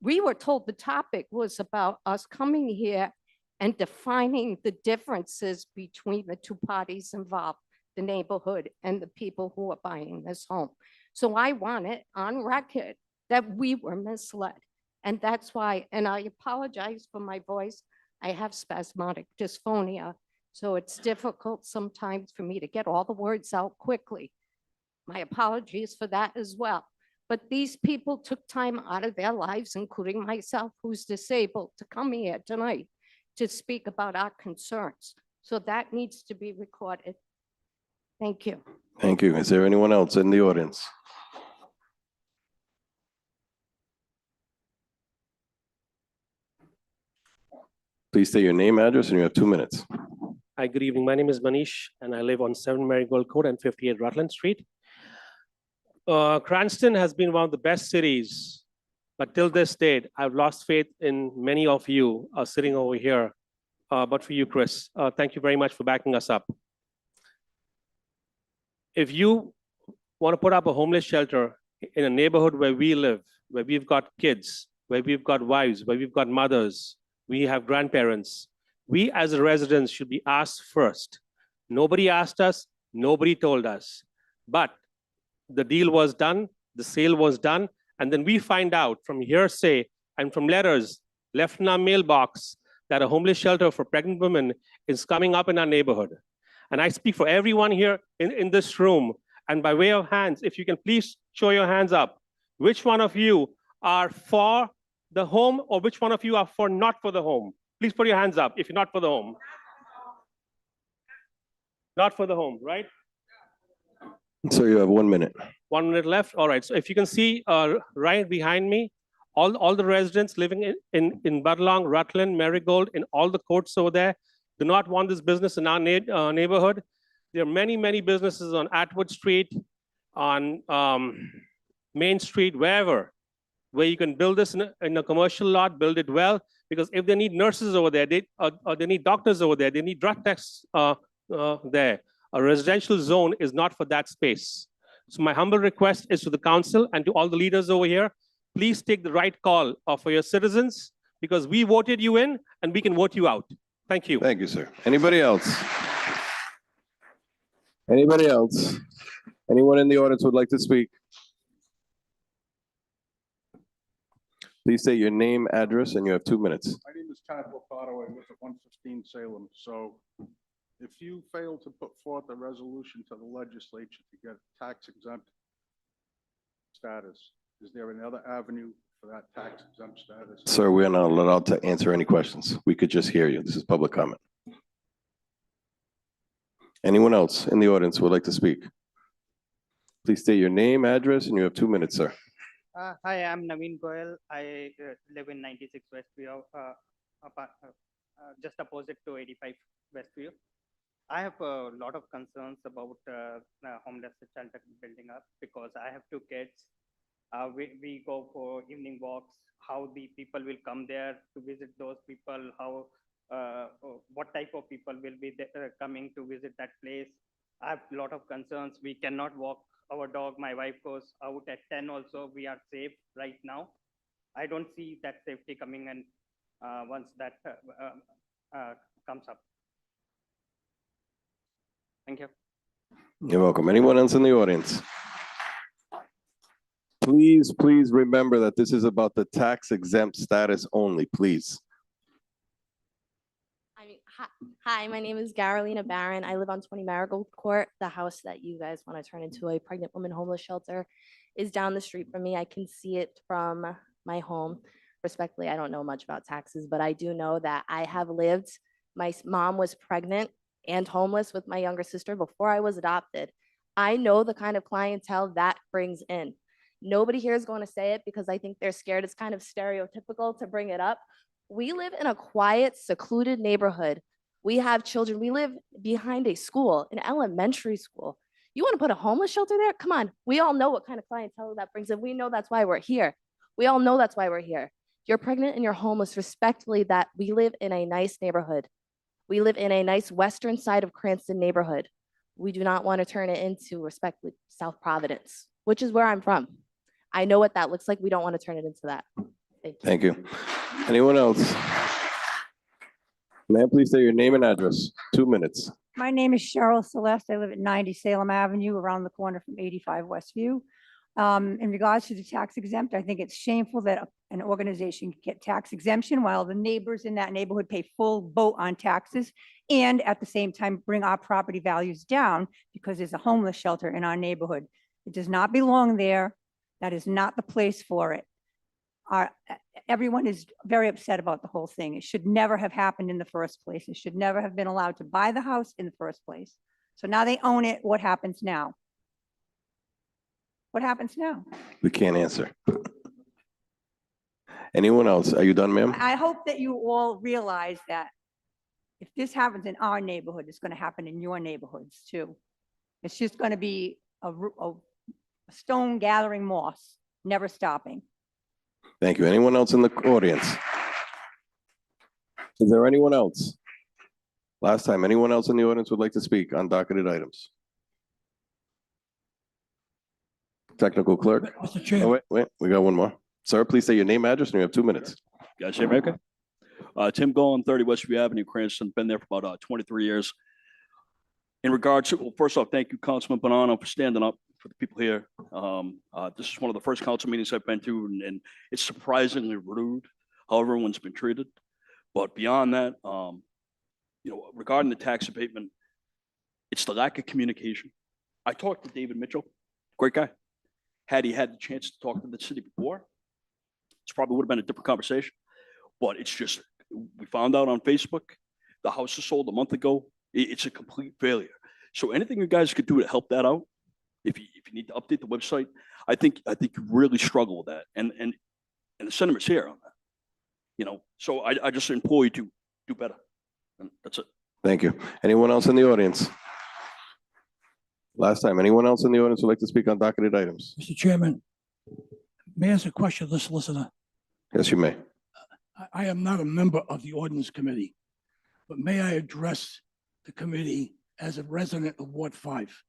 we were told the topic was about us coming here and defining the differences between the two parties involved, the neighborhood and the people who are buying this home. So I want it on record that we were misled. And that's why, and I apologize for my voice. I have spasmodic dysphonia, so it's difficult sometimes for me to get all the words out quickly. My apologies for that as well. But these people took time out of their lives, including myself, who's disabled, to come here tonight to speak about our concerns. So that needs to be recorded. Thank you. Thank you. Is there anyone else in the audience? Please state your name, address, and you have 2 minutes. Hi, good evening. My name is Manish, and I live on 7 Marigold Court and 58 Rutland Street. Cranston has been one of the best cities, but till this date, I've lost faith in many of you sitting over here. But for you, Chris, thank you very much for backing us up. If you want to put up a homeless shelter in a neighborhood where we live, where we've got kids, where we've got wives, where we've got mothers, we have grandparents, we as residents should be asked first. Nobody asked us, nobody told us. But the deal was done, the sale was done, and then we find out from hearsay and from letters left in our mailbox that a homeless shelter for pregnant women is coming up in our neighborhood. And I speak for everyone here in this room, and by way of hands, if you can please show your hands up. Which one of you are for the home, or which one of you are for not for the home? Please put your hands up if you're not for the home. Not for the home, right? So you have 1 minute. 1 minute left. All right. So if you can see right behind me, all the residents living in Budlong, Rutland, Marigold, in all the courts over there, do not want this business in our neighborhood. There are many, many businesses on Atwood Street, on Main Street, wherever. where you can build this in a commercial lot, build it well, because if they need nurses over there, or they need doctors over there, they need drug tests there. A residential zone is not for that space. So my humble request is to the council and to all the leaders over here, please take the right call for your citizens, because we voted you in and we can vote you out. Thank you. Thank you, sir. Anybody else? Anybody else? Anyone in the audience would like to speak? Please state your name, address, and you have 2 minutes. My name is Kenneth Locato. I live at 115 Salem. So if you fail to put forth a resolution to the legislature to get tax exempt status, is there another avenue for that tax exempt status? Sir, we are not allowed to answer any questions. We could just hear you. This is public comment. Anyone else in the audience who would like to speak? Please state your name, address, and you have 2 minutes, sir. Hi, I'm Naveen Goyal. I live in 96 Westview, just opposite to 85 Westview. I have a lot of concerns about homeless shelter building up because I have 2 kids. We go for evening walks, how the people will come there to visit those people, how what type of people will be coming to visit that place. I have a lot of concerns. We cannot walk our dog. My wife goes out at 10 also. We are safe right now. I don't see that safety coming in once that comes up. Thank you. You're welcome. Anyone else in the audience? Please, please remember that this is about the tax exempt status only, please. Hi, my name is Carolina Barron. I live on 20 Marigold Court. The house that you guys want to turn into a pregnant woman homeless shelter is down the street from me. I can see it from my home. Respectfully, I don't know much about taxes, but I do know that I have lived. My mom was pregnant and homeless with my younger sister before I was adopted. I know the kind of clientele that brings in. Nobody here is going to say it because I think they're scared. It's kind of stereotypical to bring it up. We live in a quiet, secluded neighborhood. We have children. We live behind a school, an elementary school. You want to put a homeless shelter there? Come on. We all know what kind of clientele that brings in. We know that's why we're here. We all know that's why we're here. You're pregnant and you're homeless. Respectfully, that we live in a nice neighborhood. We live in a nice western side of Cranston neighborhood. We do not want to turn it into, respectfully, South Providence, which is where I'm from. I know what that looks like. We don't want to turn it into that. Thank you. Anyone else? Ma'am, please state your name and address. 2 minutes. My name is Cheryl Celeste. I live at 90 Salem Avenue, around the corner from 85 Westview. In regards to the tax exempt, I think it's shameful that an organization can get tax exemption while the neighbors in that neighborhood pay full boat on taxes and at the same time bring our property values down because there's a homeless shelter in our neighborhood. It does not belong there. That is not the place for it. Everyone is very upset about the whole thing. It should never have happened in the first place. It should never have been allowed to buy the house in the first place. So now they own it. What happens now? What happens now? We can't answer. Anyone else? Are you done, ma'am? I hope that you all realize that if this happens in our neighborhood, it's going to happen in your neighborhoods too. It's just going to be a stone gathering moss, never stopping. Thank you. Anyone else in the audience? Is there anyone else? Last time, anyone else in the audience would like to speak on docketed items? Technical clerk? Mr. Chair. Oh, wait, we got one more. Sir, please say your name, address, and you have 2 minutes. Guys, hear me okay? Tim Golan, 30 Westview Avenue, Cranston, been there for about 23 years. In regards to, well, first off, thank you, Councilman Bonanno, for standing up for the people here. This is one of the first council meetings I've been to, and it's surprisingly rude how everyone's been treated. But beyond that, regarding the tax abatement, it's the lack of communication. I talked to David Mitchell, great guy. Had he had the chance to talk to the city before, it probably would have been a different conversation. But it's just, we found out on Facebook, the house was sold a month ago. It's a complete failure. So anything you guys could do to help that out, if you need to update the website, I think you really struggle with that. And the sentiment's here on that. So I just implore you to do better. And that's it. Thank you. Anyone else in the audience? Last time, anyone else in the audience would like to speak on docketed items? Mr. Chairman, May I ask a question of the solicitor? Yes, you may. I am not a member of the ordinance committee, but may I address the committee as a resident of Ward 5?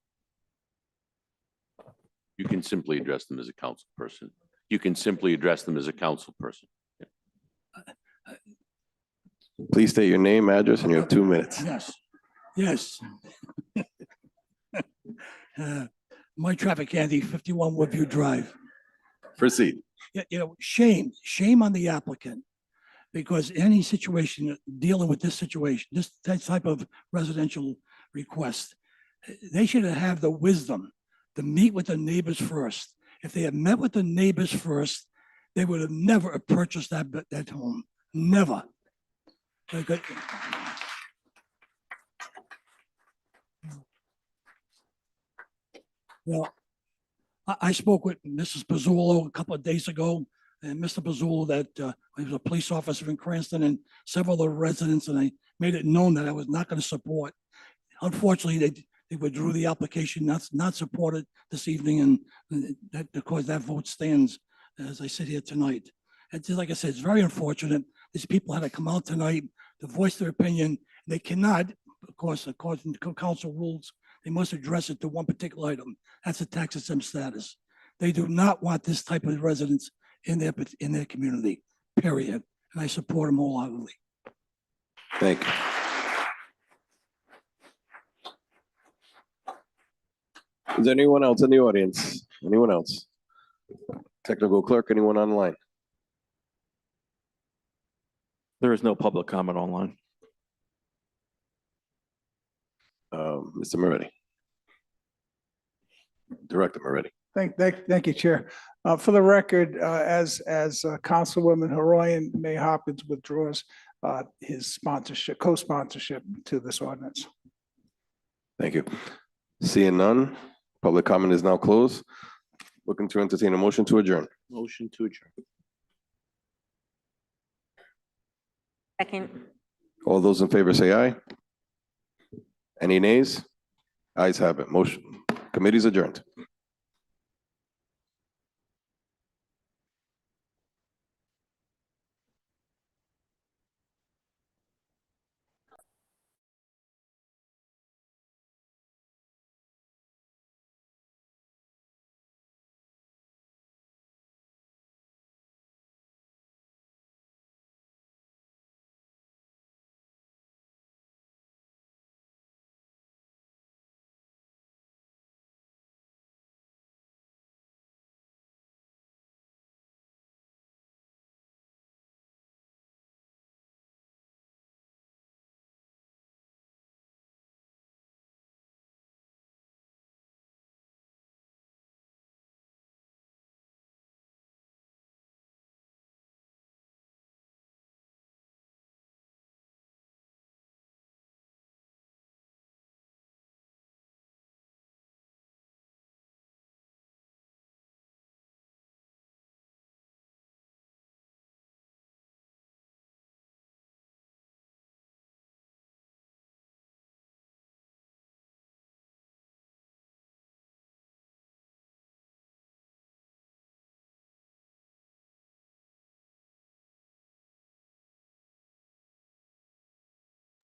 You can simply address them as a council person. You can simply address them as a council person. Please state your name, address, and you have 2 minutes. Yes, yes. My traffic, Andy, 51 Woodview Drive. Proceed. Shame on the applicant. Because any situation dealing with this situation, this type of residential request, they should have the wisdom to meet with the neighbors first. If they had met with the neighbors first, they would have never have purchased that home. Never. Well, I spoke with Mrs. Pizzolo a couple of days ago, and Mr. Pizzolo, that he was a police officer in Cranston, and several of the residents, and I made it known that I was not going to support. Unfortunately, they withdrew the application, not supported this evening, and that, because that vote stands as I sit here tonight. And just like I said, it's very unfortunate. These people had to come out tonight to voice their opinion. They cannot, of course, according to council rules, they must address it to one particular item. That's a tax exempt status. They do not want this type of residents in their community, period. And I support them wholeheartedly. Thank you. Is there anyone else in the audience? Anyone else? Technical clerk, anyone online? There is no public comment online. Mr. Moretti. Director Moretti. Thank you, Chair. For the record, as Councilwoman Haroyan, Mayor Hopkins withdraws his sponsorship, co-sponsorship to this ordinance. Thank you. Seeing none, public comment is now closed. Looking to entertain a motion to adjourn. Motion to adjourn. Second. All those in favor say aye. Any nays? Ayes have it. Motion, committee's adjourned.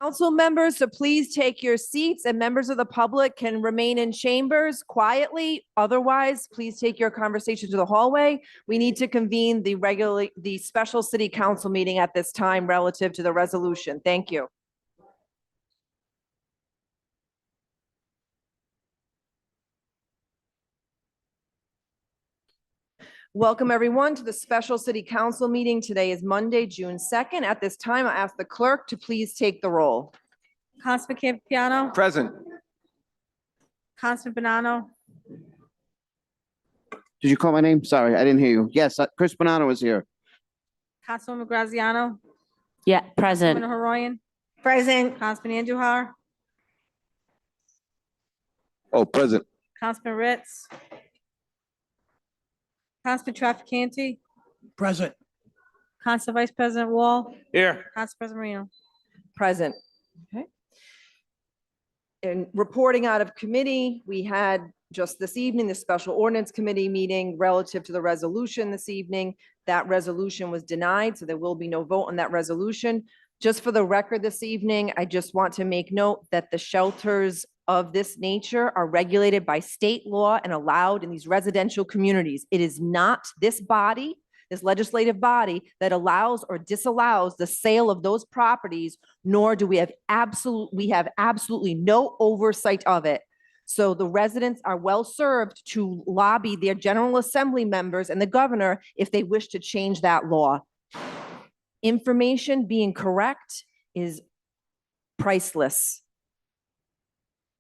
Council members, so please take your seats, and members of the public can remain in chambers quietly. Otherwise, please take your conversation to the hallway. We need to convene the special city council meeting at this time relative to the resolution. Thank you. Welcome, everyone, to the special city council meeting. Today is Monday, June 2nd. At this time, I ask the clerk to please take the roll. Councilman Campiano, Present. Councilman Banano, Did you call my name? Sorry, I didn't hear you. Yes, Chris Bonanno is here. Councilwoman Graziano, Yeah, Councilman present. Haroyan, Present. Councilman Andujar, Oh, present. Councilman Ritz, Councilman Trafficante, Present. Council Vice President Wall, Here. Council President Marino. Present. Okay. And reporting out of committee, we had just this evening, the special ordinance committee meeting relative to the resolution this evening. That resolution was denied, so there will be no vote on that resolution. Just for the record this evening, I just want to make note that the shelters of this nature are regulated by state law and allowed in these residential communities. It is not this body, this legislative body, that allows or disallows the sale of those properties, nor do we have absolutely no oversight of it. So the residents are well served to lobby their General Assembly members and the governor if they wish to change that law. Information being correct is priceless.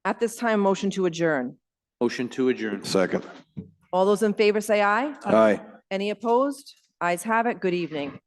At this time, motion to adjourn. Motion to adjourn. Second. All those in favor say aye. Aye. Any opposed? Ayes have it. Good evening.